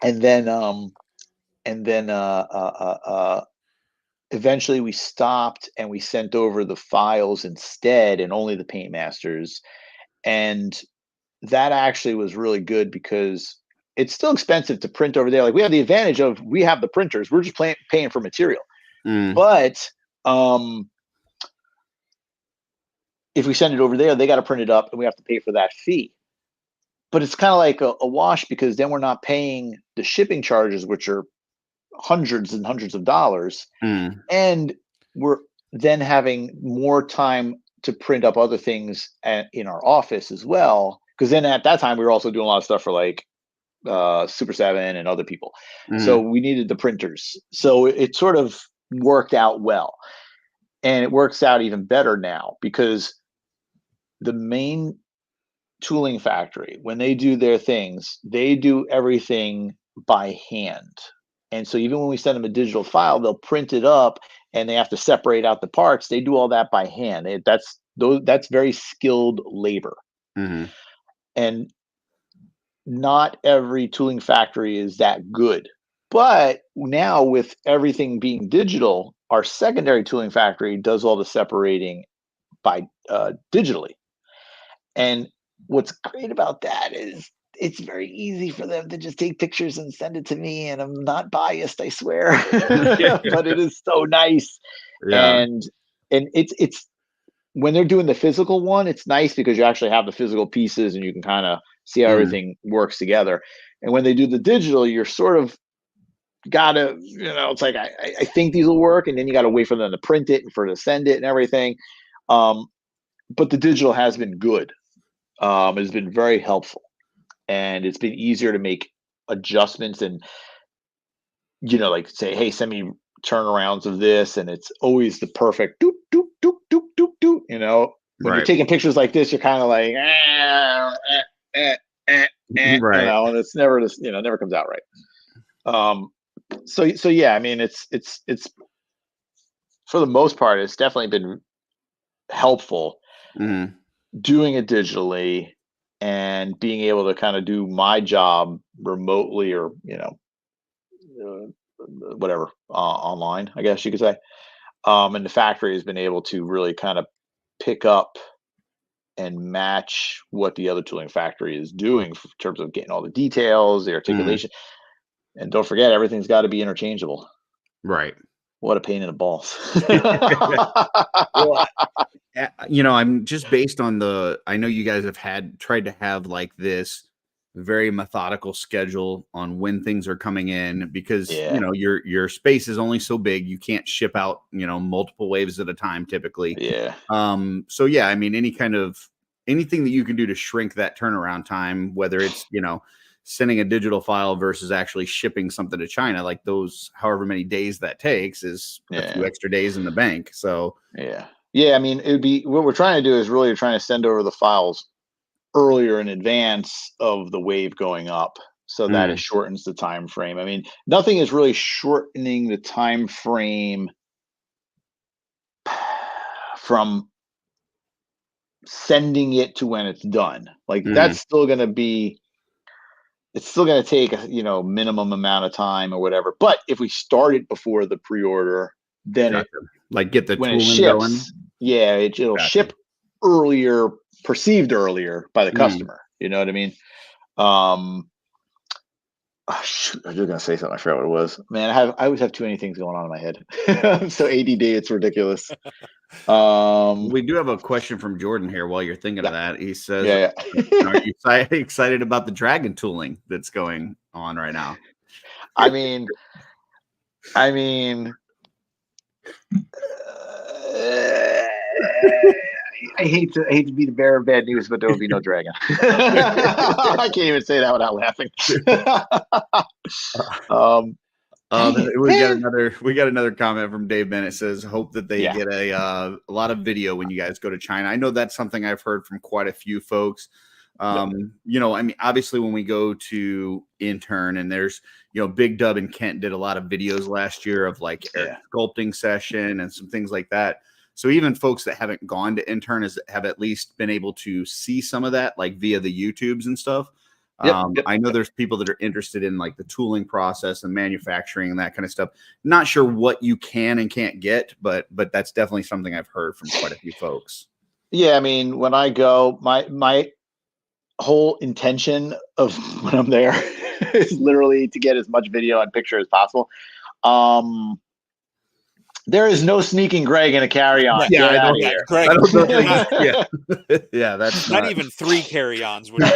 and then eventually we stopped and we sent over the files instead and only the paint masters. And that actually was really good because it's still expensive to print over there. Like we have the advantage of, we have the printers, we're just paying for material. But if we send it over there, they got to print it up and we have to pay for that fee. But it's kind of like a wash, because then we're not paying the shipping charges, which are hundreds and hundreds of dollars. And we're then having more time to print up other things in our office as well. Because then at that time, we were also doing a lot of stuff for like Super 7 and other people. So we needed the printers. So it sort of worked out well. And it works out even better now, because the main tooling factory, when they do their things, they do everything by hand. And so even when we send them a digital file, they'll print it up and they have to separate out the parts. They do all that by hand. That's very skilled labor. And not every tooling factory is that good. But now with everything being digital, our secondary tooling factory does all the separating by digitally. And what's great about that is it's very easy for them to just take pictures and send it to me. And I'm not biased, I swear, but it is so nice. And it's when they're doing the physical one, it's nice because you actually have the physical pieces and you can kind of see how everything works together. And when they do the digital, you're sort of gotta, it's like, I think these will work. And then you got to wait for them to print it and for to send it and everything. But the digital has been good. It's been very helpful, and it's been easier to make adjustments and, like say, hey, send me turnarounds of this. And it's always the perfect doop, doop, doop, doop, doop, doop, when you're taking pictures like this, you're kind of like, and it's never just, never comes out right. So yeah, I mean, it's for the most part, it's definitely been helpful doing it digitally and being able to kind of do my job remotely or, whatever, online, I guess you could say. And the factory has been able to really kind of pick up and match what the other tooling factory is doing in terms of getting all the details, the articulation. And don't forget, everything's got to be interchangeable. Right. What a pain in the balls. Well, I'm just based on I know you guys have tried to have like this very methodical schedule on when things are coming in, because, your space is only so big. You can't ship out, multiple waves at a time typically. So yeah, I mean, anything that you can do to shrink that turnaround time, whether it's, sending a digital file versus actually shipping something to China, like those, however many days that takes, is a few extra days in the bank. So yeah, I mean, it would be, what we're trying to do is really trying to send over the files earlier in advance of the wave going up, so that it shortens the time frame. I mean, nothing is really shortening the time frame from sending it to when it's done. Like that's still going to be, it's still going to take a minimum amount of time or whatever. But if we start it before the pre-order, then get the when it tooling ships, going. it'll ship earlier, perceived earlier by the customer. You know what I mean? Shoot, I was just gonna say something. I forgot what it was. Man, I always have too many things going on in my head. I'm so ADD, it's ridiculous. We do have a question from Jordan here while you're thinking of that. He says, are you excited about the dragon tooling that's going on right now? I mean, I hate to be the bearer of bad news, but there will be no dragon. I can't even say that without laughing. We got another comment from Dave Bennett. Says, hope that they get a lot of video when you guys go to China. I know that's something I've heard from quite a few folks. I mean, obviously when we go to Intern, and there's, Big Dub and Kent did a lot of videos last year of like air sculpting session and some things like that. So even folks that haven't gone to intern have at least been able to see some of that, like via the YouTubes and stuff. I know there's people that are interested in like the tooling process and manufacturing and that kind of stuff. Not sure what you can and can't get, but that's definitely something I've heard from quite a few folks. Yeah, I mean, when I go, my whole intention of when I'm there is literally to get as much video and picture as possible. There is no sneaking Greg in a carry-on. Yeah, Get I out don't, of here. Greg, I don't think, yeah, that's not even 3 carry-ons would you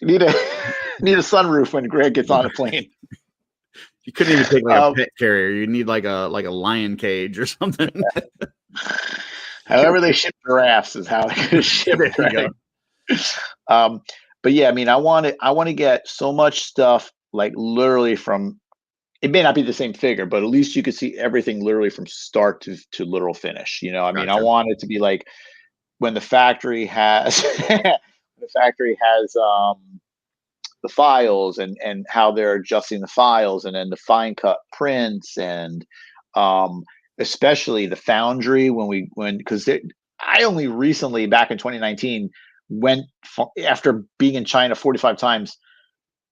need a sunroof when Greg gets on a plane. You couldn't even take like a pet carrier. You need like a lion cage or something. However they ship giraffes is how they ship it. Right? But yeah, I mean, I want to get so much stuff, like literally from. It may not be the same figure, but at least you could see everything literally from start to literal finish. You know, I mean, I want it to be like when the factory has the files and how they're adjusting the files, and then the fine cut prints, and especially the foundry because I only recently, back in 2019, went after being in China 45 times.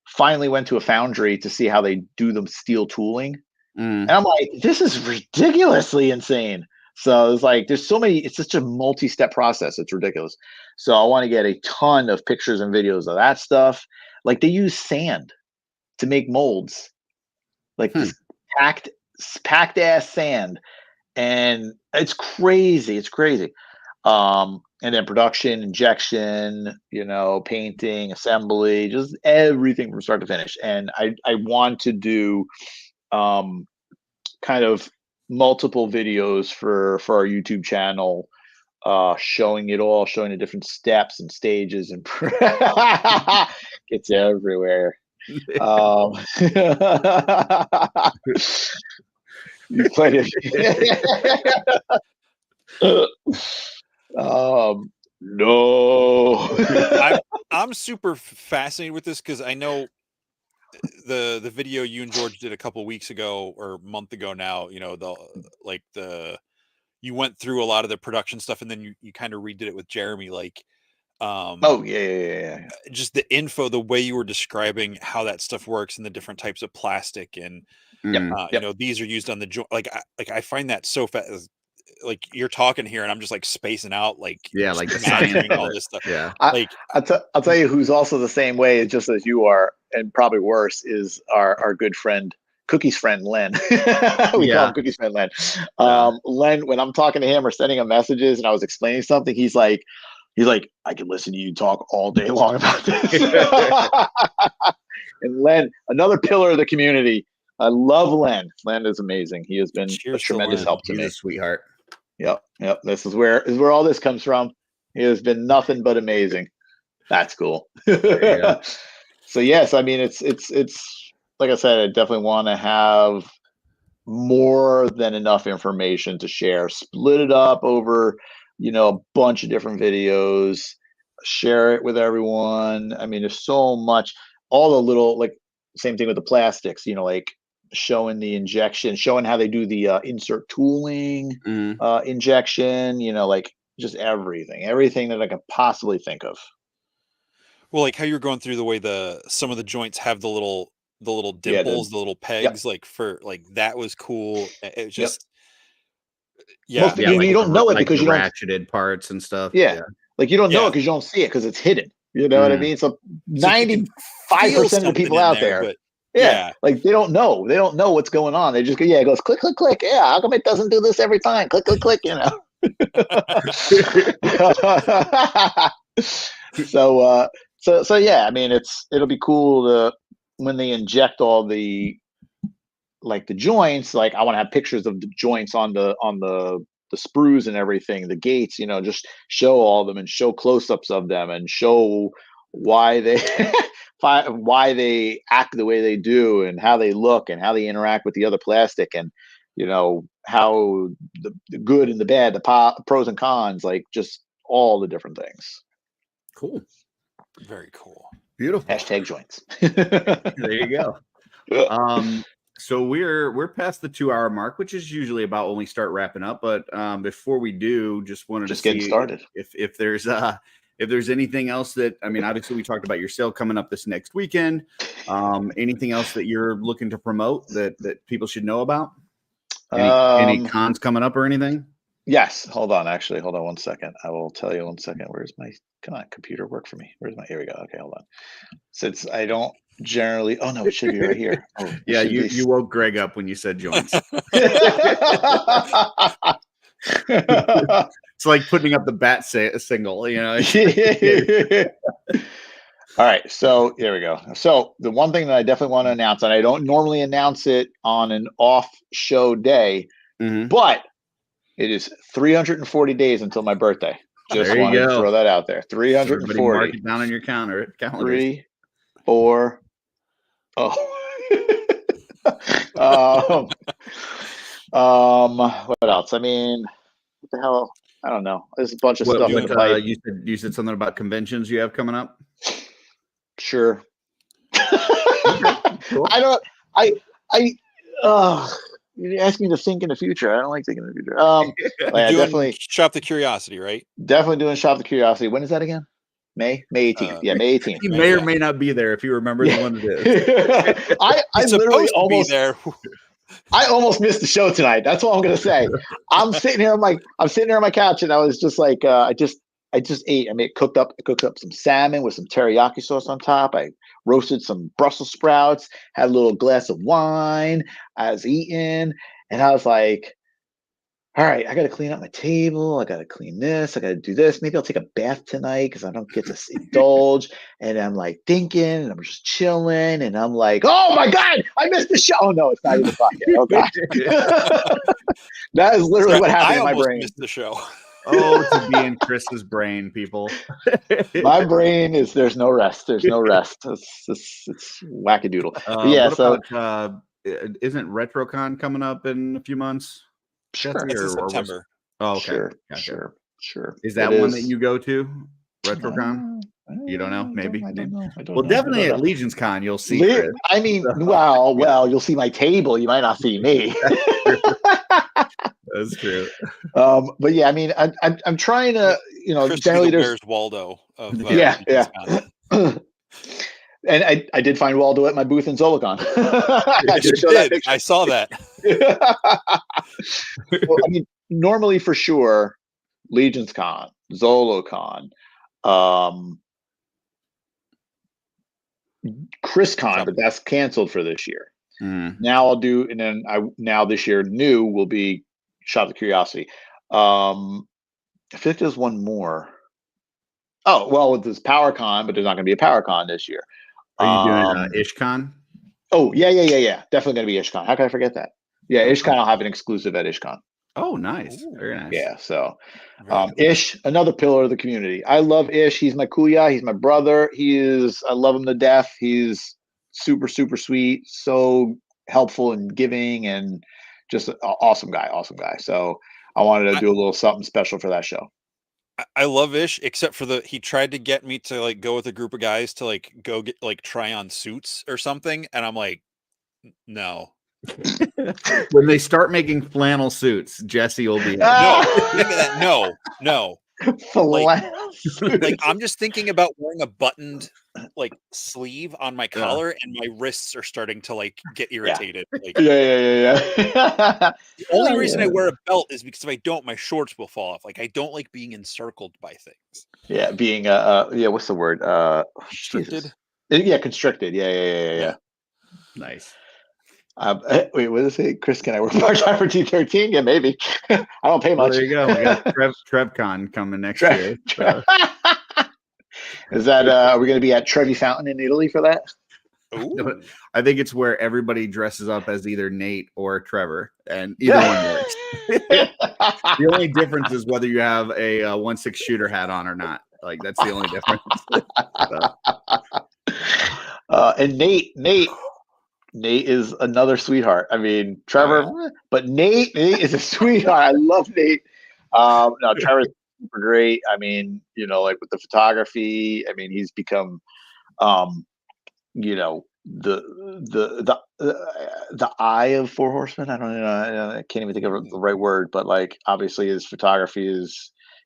Finally went to a foundry to see how they do the steel tooling. And I'm like, this is ridiculously insane. So it's like, there's so many, it's such a multi-step process. It's ridiculous. So I want to get a ton of pictures and videos of that stuff. Like they use sand to make molds, like this packed ass sand. And it's crazy. It's crazy. And then production, injection, painting, assembly, just everything from start to finish. And I want to do kind of multiple videos for our YouTube channel, showing it all, showing the different steps and stages, and it's everywhere. You played it. No. I'm super fascinated with this because I know the video you and George did a couple weeks ago or a month ago now, you went through a lot of the production stuff, and then you kind of redid it with Jeremy, like yeah. Just the info, the way you were describing how that stuff works and the different types of plastic, and these are used on the joint. Like I find that so like you're talking here and I'm just like spacing out, like like the science all this stuff. Yeah. I'll tell you who's also the same way, just as you are, and probably worse, is our good friend Cookie's friend Len. We call him Cookie's friend Len. Len, when I'm talking to him or sending him messages and I was explaining something, he's like, I can listen to you talk all day long about this. And Len, another pillar of the community. I love Len. Len is amazing. He has been a tremendous help to me. He's a sweetheart. Yep. This is where all this comes from. He has been nothing but amazing. That's cool. So yes, I mean it's like I said, I definitely want to have more than enough information to share. Split it up over, a bunch of different videos. Share it with everyone. I mean, there's so much. All the little, like, same thing with the plastics. Like showing the injection, showing how they do the insert tooling, injection. Like just everything that I could possibly think of. Well, like how you're going through the way some of the joints have the little dimples, the little pegs, like that was cool. It just, you don't know it because you don't ratcheted parts and stuff. Like you don't know it because you don't see it because it's hidden. You know what I mean? So 95% of the people out there, like they don't know. They don't know what's going on. They just go, it goes click, click, click. Yeah, how come it doesn't do this every time? Click, click, click. So yeah, I mean, it'll be cool to when they inject all the joints. Like I want to have pictures of the joints on the sprues and everything, the gates. Just show all of them and show close-ups of them and show why they why they act the way they do and how they look and how they interact with the other plastic, and how the good and the bad, the pros and cons, like just all the different things. Cool. Very cool. Beautiful. Hashtag joints. There you go. So we're past the 2-hour mark, which is usually about when we start wrapping up. But before we do, just wanted Just to getting see started. if there's anything else that, I mean, obviously we talked about your sale coming up this next weekend. Anything else that you're looking to promote that people should know about? Any cons coming up or anything? Yes. Hold on 1 second. I will tell you 1 second. Where's my, come on, computer, work for me. Here we go. Okay, hold on. Since I don't generally, oh no, it should be right here. Oh, Yeah, you woke Greg up when you said joints. It's like putting up the bat single, you know. All right, so here we go. So the one thing that I definitely want to announce, and I don't normally announce it on an off show day, but it is 340 days until my birthday. Just wanted to throw that out there. 340. Everybody mark it down on your calendar. 3, 4. What else? I mean, what the hell? I don't know. There's a bunch of stuff. You said something about conventions you have coming up. Sure. Cool. You're asking me to think in the future. I don't like thinking in the future. Definitely Shop the Curiosity, right? Definitely doing Shop the Curiosity. When is that again? May 18th. May 18th. He may or may not be there if he remembers when it is. I literally almost be there. I almost missed the show tonight. That's all I'm gonna say. I'm sitting here on my couch, and I was just like, I just ate. I cooked up some salmon with some teriyaki sauce on top. I roasted some Brussels sprouts, had a little glass of wine. I was eating, and I was like, all right, I got to clean up my table. I got to clean this. I got to do this. Maybe I'll take a bath tonight because I don't get to indulge. And I'm like thinking, and I'm just chilling, and I'm like, oh my God, I missed the show. Oh no, it's not even podcast. Oh God. That is literally what happened in my brain. Missed the show. Oh, to be in Chris's brain, people. My brain is, there's no rest. There's no rest. It's wackadoodle. Isn't RetroCon coming up in a few months? Sure. It's in September. Oh, okay. Sure. Gotcha. Sure. Is that one that you go to? RetroCon? You don't know? Maybe. I don't know. Well, definitely at Legion's Con, you'll see. I mean, well, you'll see my table. You might not see me. That's true. But yeah, I mean, I'm trying to, generally there's Waldo. Yeah. And I did find Waldo at my booth in Zolicon. I saw that. Well, I mean, normally for sure, Legion's Con, Zolicon, ChrisCon, but that's canceled for this year. Now I'll do, and then now this year new will be Shop the Curiosity. I feel like there's one more. Oh, well, with this PowerCon, but there's not going to be a PowerCon this year. Are you doing IshCon? Oh, yeah. Definitely going to be IshCon. How can I forget that? Yeah, IshCon, I'll have an exclusive at IshCon. Oh, nice. Very nice. Yeah, so Ish, another pillar of the community. I love Ish. He's my kuya. He's my brother. I love him to death. He's super, super sweet, so helpful and giving, and just an awesome guy. So I wanted to do a little something special for that show. I love Ish, except for he tried to get me to like go with a group of guys to like go get like try on suits or something, and I'm like, no. When they start making flannel suits, Jesse will be no. Like I'm just thinking about wearing a buttoned like sleeve on my collar, and my wrists are starting to like get irritated. Like, yeah. The only reason I wear a belt is because if I don't, my shorts will fall off. Like I don't like being encircled by things. Yeah, being what's the word? Constricted. Yeah, constricted. Yeah. Nice. Wait, what did it say? Chris, can I work part-time for D13? Yeah, maybe. I don't pay much. There you go. We got TrevCon coming next year. Is that are we going to be at Trevi Fountain in Italy for that? Ooh. I think it's where everybody dresses up as either Nate or Trevor, and either one works. The only difference is whether you have a 1/6 shooter hat on or not. Like that's the only difference. And Nate is another sweetheart. I mean, Trevor, but Nate is a sweetheart. I love Nate. No, Trevor's super great. I mean, like with the photography, I mean, he's become, the eye of Four Horsemen. I don't know. I can't even think of the right word, but like obviously his photography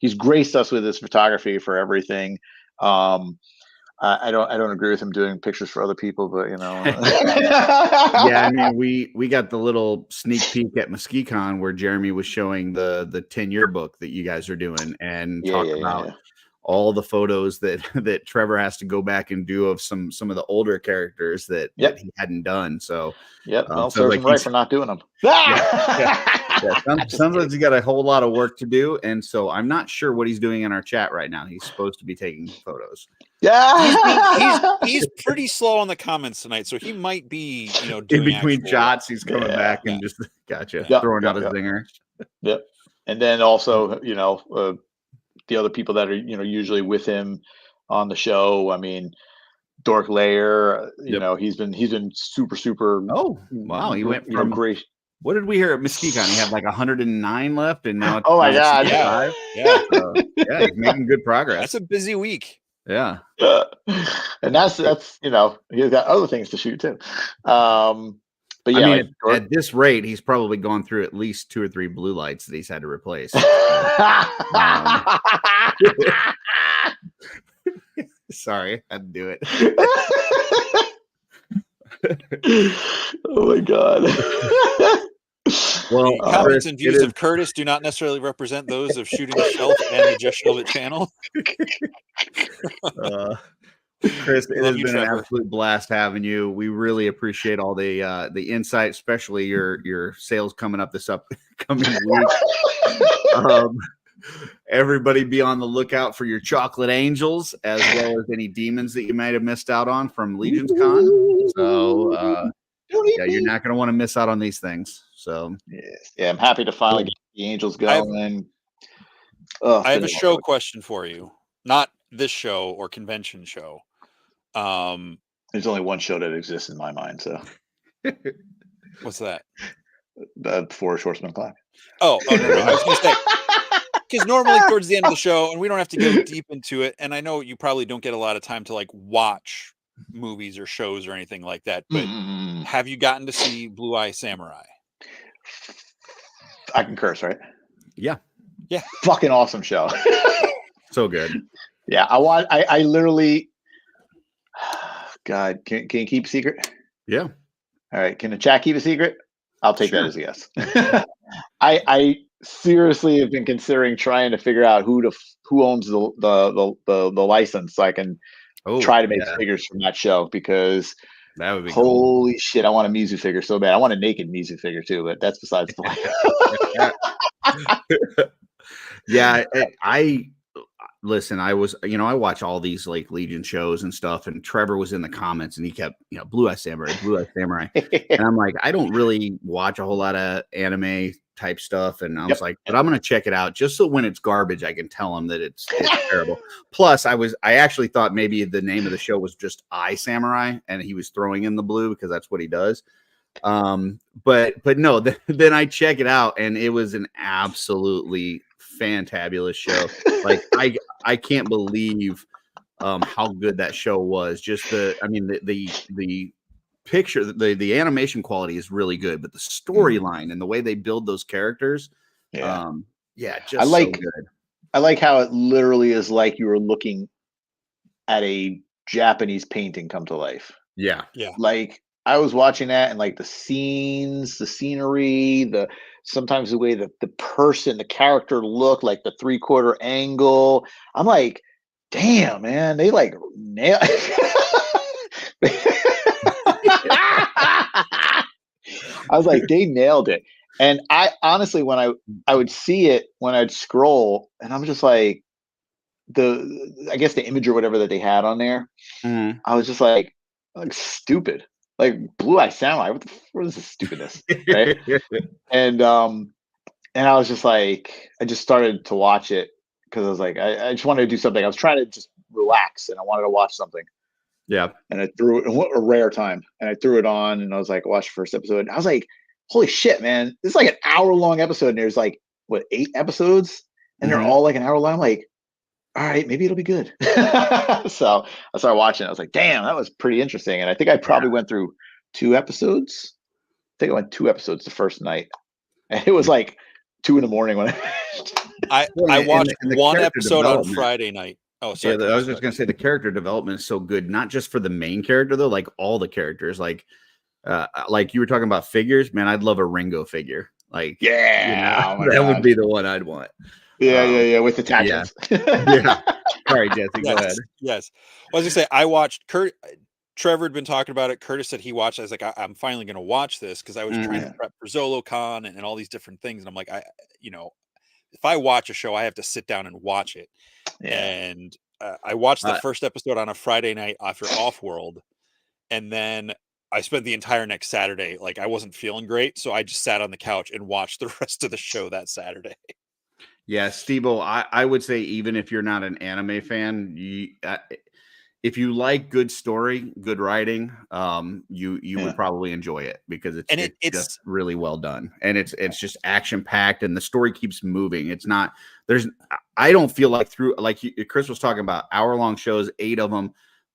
he's graced us with his photography for everything. I don't agree with him doing pictures for other people, but Yeah, I mean, we got the little sneak peek at MesquiCon where Jeremy was showing the 10-year book that you guys are doing and talked about all the photos that Trevor has to go back and do of some of the older characters that he hadn't done. So well, so serves like him right for not doing them. Sometimes he's got a whole lot of work to do, and so I'm not sure what he's doing in our chat right now. He's supposed to be taking photos. He's pretty slow on the comments tonight, so he might be, doing in between shots. He's coming back and just throwing out a zinger. Yep, and then also the other people that are usually with him on the show. I mean, Dork Layer. He's been super. Oh wow, he went from great. What did we hear at MesquiCon? He had like 109 left, and now oh my god, he's making good progress. That's a busy week. Yeah, and that's he's got other things to shoot too. But yeah, I mean, at this rate, he's probably gone through at least 2 or 3 blue lights that he's had to replace. Sorry, I had to do it. Oh my god. Well, comments and views of Curtis do not necessarily represent those of Shooting the Shelf and the Just Shelve It channel. Chris, it has been an absolute blast having you. We really appreciate all the insight, especially your sales coming up this upcoming week. Everybody be on the lookout for your chocolate angels, as well as any demons that you might have missed out on from Legion's Con. So you're not going to want to miss out on these things. So I'm happy to finally get the angels going. I have a show question for you. Not this show or convention show. There's only one show that exists in my mind. So what's that? The Four Horsemen Clock. Oh, no. I was going to say, because normally towards the end of the show, and we don't have to go deep into it, and I know you probably don't get a lot of time to like watch movies or shows or anything like that, but have you gotten to see Blue Eye Samurai? I can curse, right? Yeah. Fucking awesome show. So good. Yeah, I literally. God, can you keep a secret? Yeah. All right. Can the chat keep a secret? I'll take that as a yes. I seriously have been considering trying to figure out who owns the license so I can try to make figures from that show, because that would be holy shit, I want a Mizu figure so bad. I want a naked Mizu figure too, but that's besides the point. Yeah, I listen, I watch all these like Legion shows and stuff, and Trevor was in the comments and he kept, Blue Eye Samurai. And I'm like, I don't really watch a whole lot of anime type stuff. And I was like, but I'm going to check it out just so when it's garbage, I can tell him that it's terrible. Plus I actually thought maybe the name of the show was just Eye Samurai and he was throwing in the blue because that's what he does. But no, then I check it out and it was an absolutely fantabulous show. Like I can't believe how good that show was. Just the picture, the animation quality is really good, but the storyline and the way they build those characters, just so good. I like how it literally is like you were looking at a Japanese painting come to life. Yeah. Like I was watching that and like the scenes, the scenery, sometimes the way that the character looked, like the 3/4 angle. I'm like, damn, man, they like nail. I was like, they nailed it. And I honestly, when I would see it, when I'd scroll, and I'm just like, I guess the image or whatever that they had on there, I was just like stupid. Like Blue Eye Samurai, what is this stupidness? Right? And I was just like, I just started to watch it because I was like, I just wanted to do something. I was trying to just relax and I wanted to watch something. Yeah. And I threw it, what a rare time. And I threw it on and I was like, watch the first episode. And I was like, holy shit, man. This is like an hour-long episode. And there's like, 8 episodes? And they're all like an hour long. I'm like, all right, maybe it'll be good. So I started watching it. I was like, damn, that was pretty interesting. And I think I probably went through 2 episodes. I think I went 2 episodes the first night. And it was like 2 in the morning when I Well, watched and the one character episode on development. Friday night. Oh, Yeah, sorry. I was just gonna say the character development is so good, not just for the main character though, like all the characters. Like you were talking about figures, man. I'd love a Ringo figure. Like, yeah, oh my that would God. be the one I'd want. Yeah, with attachments. Yeah. Sorry, Jesse, go ahead. Yes. I was gonna say I watched Trevor had been talking about it. Curtis said he watched. I was like, I'm finally going to watch this because I was trying to prep for ZoloCon and all these different things. And I'm like, if I watch a show, I have to sit down and watch it. Yeah. And I watched the first episode on a Friday night after OffWorld, and then I spent the entire next Saturday like I wasn't feeling great, so I just sat on the couch and watched the rest of the show that Saturday. Yeah, Steve-O, I would say even if you're not an anime fan, if you like good story, good writing, you would probably enjoy it because it's just really well done, and it's just action packed, and the story keeps moving. It's not I don't feel like Chris was talking about hour-long shows, 8 of them,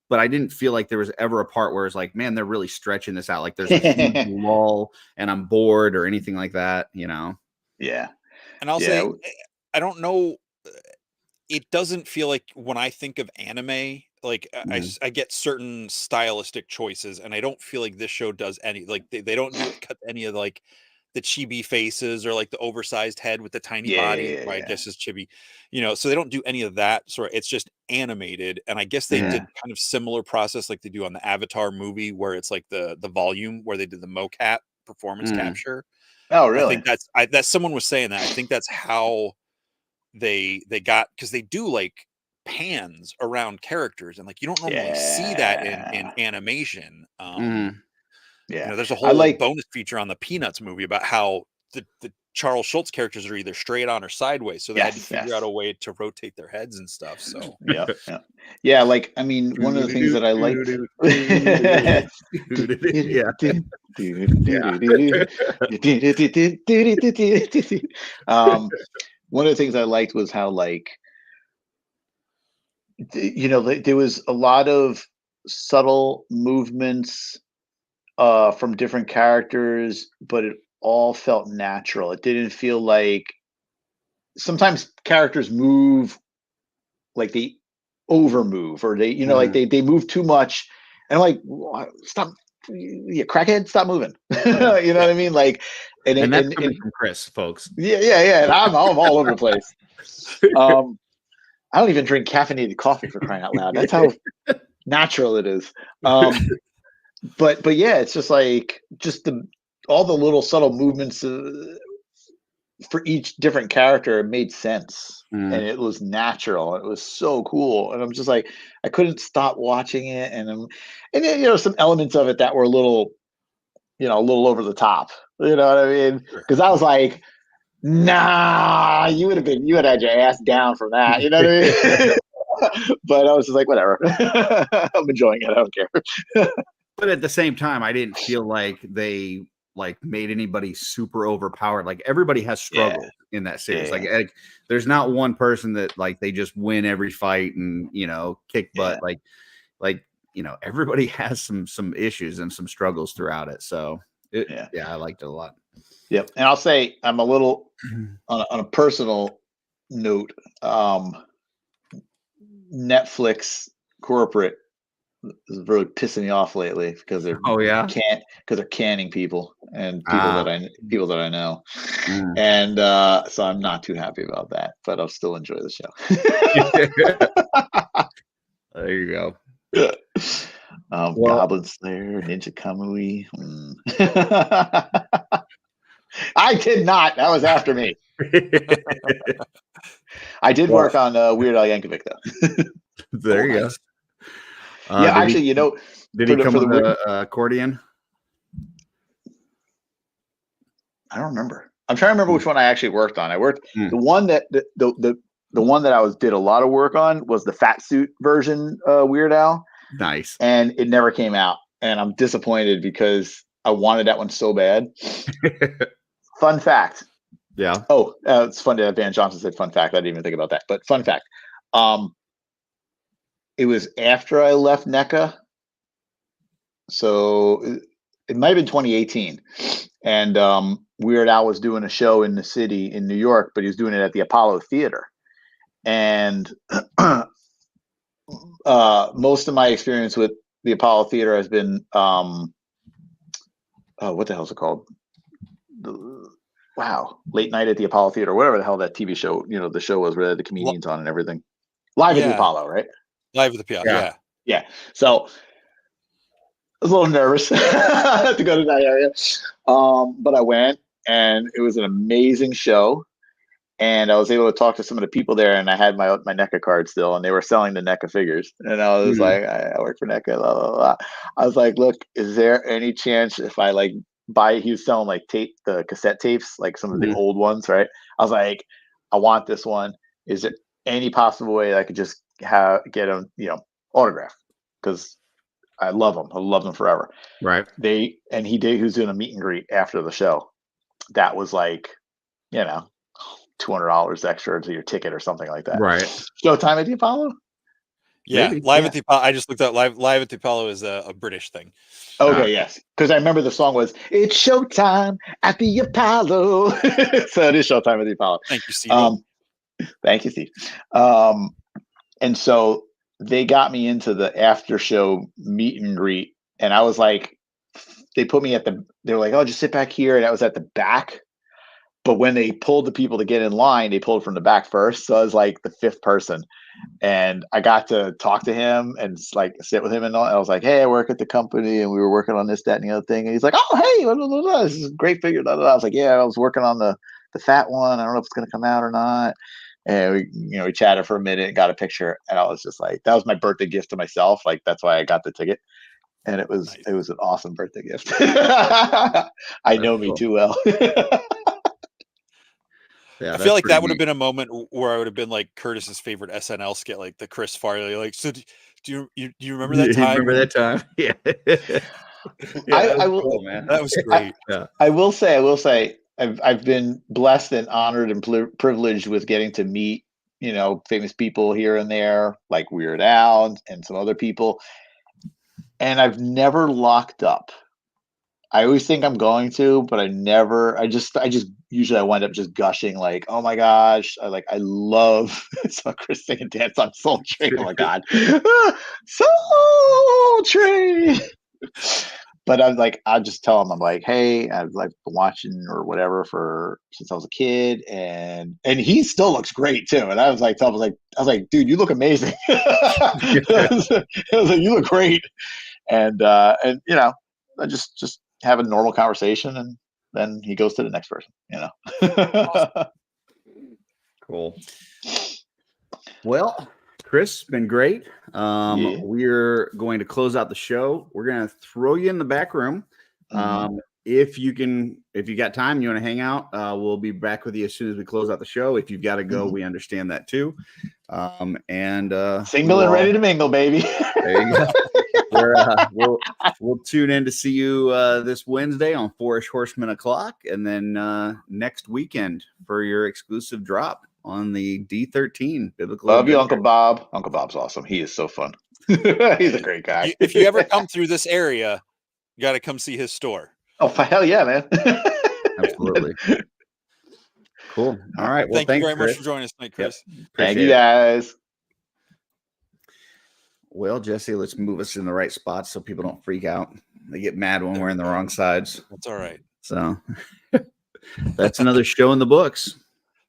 but I didn't feel like there was ever a part where it's like, man, they're really stretching this out. Like there's a huge lull and I'm bored or anything like that, Yeah. And I'll say, I don't know. It doesn't feel like when I think of anime, like I get certain stylistic choices, and I don't feel like this show does any, like they don't cut any of like the chibi faces or like the oversized head with the tiny body. I guess is chibi, so they don't do any of that sort. It's just animated. And I guess they did kind of similar process like they do on the Avatar movie, where it's like the volume where they did the mocap performance capture. Oh, really? I think that's someone was saying that. I think that's how they got, because they do like pans around characters, and like you don't normally see that in animation. There's a whole bonus feature on the Peanuts movie about how the Charles Schultz characters are either straight on or sideways, so they had to figure out a way to rotate their heads and stuff. So yeah, like I mean, one of the things that I liked. One of the things I liked was how there was a lot of subtle movements from different characters, but it all felt natural. It didn't feel like sometimes characters move like they over move, or they like they move too much, and I'm like, stop, crackhead, stop moving. You know what I mean? Like, and that's coming from Chris, folks. Yeah. And I'm all over the place. I don't even drink caffeinated coffee, for crying out loud. That's how natural it is. But yeah, it's just like all the little subtle movements for each different character made sense, and it was natural. It was so cool, and I'm just like, I couldn't stop watching it, and then some elements of it that were a little over the top. You know what I mean? Because I was like, nah, you had had your ass down from that. You know what I mean? But I was just like, whatever. I'm enjoying it. I don't care. But at the same time, I didn't feel like they made anybody super overpowered. Like everybody has struggles in that series. Like there's not one person that like they just win every fight and kick butt. Like everybody has some issues and some struggles throughout it. So I liked it a lot. Yep. And I'll say I'm a little on a personal note. Netflix corporate is really pissing me off lately because they're they're canning people and people that I know, and so I'm not too happy about that, but I'll still enjoy the show. There you go. Goblin Slayer, Ninja Kamui. I did not. That was after me. I did work on Weird Al Yankovic though. There you go. Actually, did he come with the accordion? I don't remember. I'm trying to remember which one I actually worked on. I worked the one that the one that I did a lot of work on was the fat suit version Weird Al. Nice. And it never came out, and I'm disappointed because I wanted that one so bad. Fun fact. Yeah. Oh, it's funny that Van Johnson said fun fact. I didn't even think about that. But fun fact. It was after I left NECA. So it might have been 2018. And Weird Al was doing a show in the city in New York, but he was doing it at the Apollo Theater. And most of my experience with the Apollo Theater has been, what the hell is it called? Late Night at the Apollo Theater, whatever the hell that TV show, the show was where they had the comedians on and everything. Live at the Apollo, right? Live at the Apollo, yeah. So I was a little nervous to go to that area, but I went, and it was an amazing show. And I was able to talk to some of the people there, and I had my NECA card still, and they were selling the NECA figures. And I was like, I work for NECA, blah, blah, blah. I was like, look, is there any chance if I buy? He was selling the cassette tapes, like some of the old ones, right? I was like, I want this one. Is there any possible way I could just get them, autographed? Because I love them. I love them forever. Right. He was doing a meet and greet after the show. That was $200 extra to your ticket or something like that. Right. Showtime at the Apollo? Yeah. Maybe. Live at the Apollo. I just looked up live at the Apollo is a British thing. Okay, yes. Because I remember the song was "It's Showtime at the Apollo." So it is Showtime at the Apollo. Thank you, Steve. Thank you, Steve. And so they got me into the after show meet and greet, and I was like, they put me they were like, oh, just sit back here, and I was at the back. But when they pulled the people to get in line, they pulled from the back first. So I was like the fifth person. And I got to talk to him and sit with him. And I was like, hey, I work at the company, and we were working on this, that, and the other thing. And he's like, oh, hey, blah, blah, blah, blah. This is a great figure. Blah, blah, blah. I was like, yeah, I was working on the fat one. I don't know if it's going to come out or not. And we chatted for a minute and got a picture. And I was just like, that was my birthday gift to myself. Like, that's why I got the ticket. And it was an awesome birthday gift. I know me too well. Yeah, I feel like that would have been a moment where I would have been like Curtis's favorite SNL skit, like the Chris Farley. Like, so do you remember that time? Remember that time? Yeah. I will. Cool, man. That was great. I will say, I've been blessed and honored and privileged with getting to meet, famous people here and there, like Weird Al and some other people. And I've never locked up. I always think I'm going to, but I wind up just gushing like, oh my gosh, I love saw Chris sing and dance on Soul Train. Oh my God. Soul Train. But I'm like, I'll just tell him, I'm like, hey, I've been watching or whatever since I was a kid, and he still looks great too. And I was like, dude, you look amazing. I was like, you look great. And I just have a normal conversation, and then he goes to the next person, Cool. Well, Chris, been great. We're going to close out the show. We're going to throw you in the back room. If you got time, you want to hang out, we'll be back with you as soon as we close out the show. If you've got to go, we understand that too. Single and ready to mingle, baby. There you go. We'll tune in to see you this Wednesday on 4-ish Horsemen o'clock, and then next weekend for your exclusive drop on the D13 Biblical. Love you, Uncle Bob. Uncle Bob's awesome. He is so fun. He's a great guy. If you ever come through this area, you got to come see his store. Oh, hell yeah, man. Absolutely. Cool. All right. Well, thank you very Chris. much for joining us tonight, Chris. Yep. Thank you, guys. Well, Jesse, let's move us in the right spots so people don't freak out. They get mad when we're in the wrong sides. That's all right. So that's another show in the books.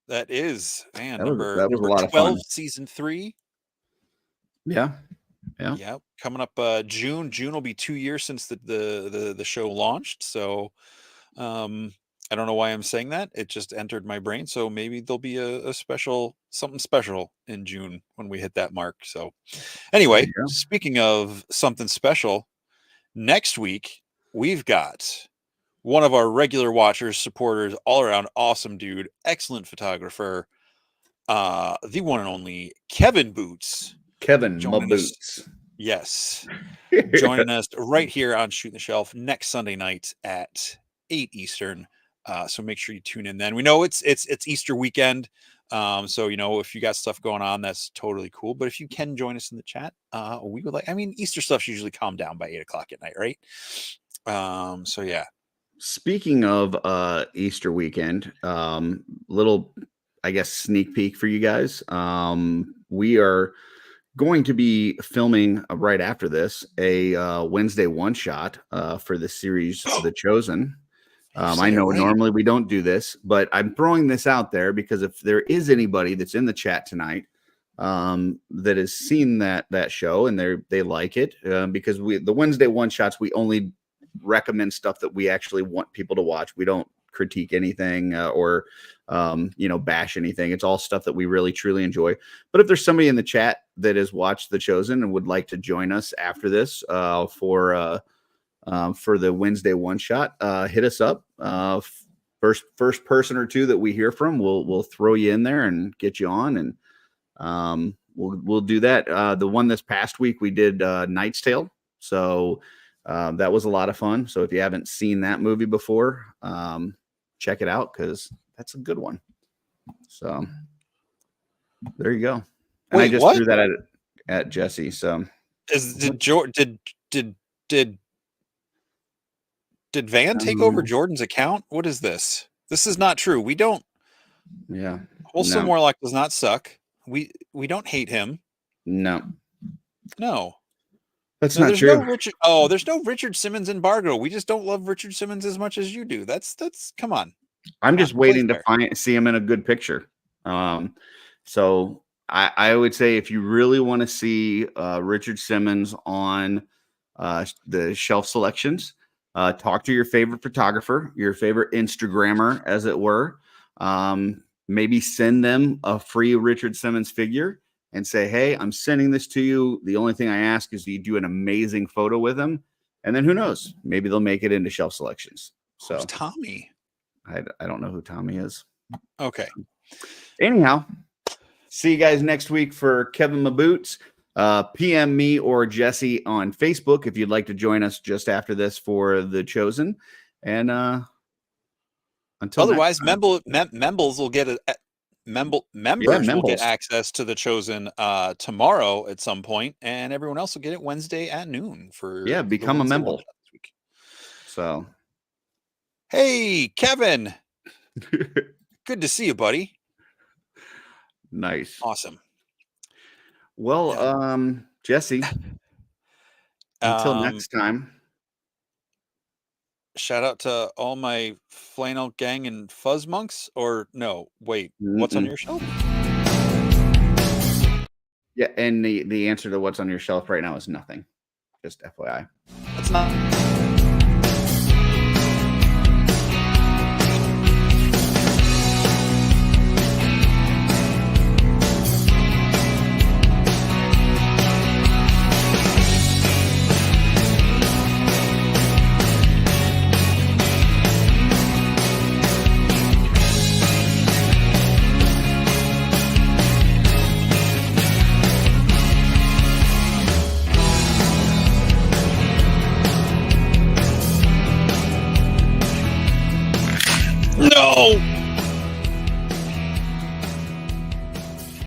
That is, man. That was number a lot of 12, fun. season 3. Yeah. Coming up June. June will be 2 years since the show launched. So I don't know why I'm saying that. It just entered my brain. So maybe there'll be something special in June when we hit that mark. So anyway, speaking of something special, next week we've got one of our regular watchers, supporters, all around awesome dude, excellent photographer, the one and only Kevin Boots. Kevin Boots. Yes. Joining us right here on Shooting the Shelf next Sunday night at 8 Eastern. So make sure you tune in then. We know it's Easter weekend. So, if you got stuff going on, that's totally cool. But if you can join us in the chat, we would Easter stuff's usually calmed down by 8:00 at night, right? So yeah. Speaking of Easter weekend, little, I guess, sneak peek for you guys. We are going to be filming right after this a Wednesday one shot for the series The Chosen. I know normally we don't do this, but I'm throwing this out there because if there is anybody that's in the chat tonight that has seen that show and they like it, because the Wednesday one shots, we only recommend stuff that we actually want people to watch. We don't critique anything or bash anything. It's all stuff that we really truly enjoy. But if there's somebody in the chat that has watched The Chosen and would like to join us after this for the Wednesday one shot, hit us up. First person or two that we hear from, we'll throw you in there and get you on, and we'll do that. The one this past week we did Knight's Tale, so that was a lot of fun. So if you haven't seen that movie before, check it out because that's a good one. So there you go. And wait, I just threw that at Jesse. So did Van take over Jordan's account? What is this? This is not true. We don't. Yeah. Wholesome Warlock does not suck. We don't hate him. No. That's not true. There's no Richard Simmons embargo. We just don't love Richard Simmons as much as you do. That's come on. I'm just waiting to see him in a good picture. So I would say if you really want to see Richard Simmons on the shelf selections, talk to your favorite photographer, your favorite Instagrammer, as it were. Maybe send them a free Richard Simmons figure and say, hey, I'm sending this to you. The only thing I ask is you do an amazing photo with him. And then who knows? Maybe they'll make it into shelf selections. So who's Tommy? I don't know who Tommy is. Okay. Anyhow, see you guys next week for Kevin Maboots. PM me or Jesse on Facebook if you'd like to join us just after this for The Chosen. And until otherwise, members will get will get access to The Chosen tomorrow at some point, and everyone else will get it Wednesday at noon for become a member. So hey, Kevin. Good to see you, buddy. Nice. Awesome. Well, Jesse, until next time. Shout out to all my flannel gang and fuzz monks, or no, wait, what's on your shelf? Yeah, and the answer to what's on your shelf right now is nothing. Just FYI. That's not. No!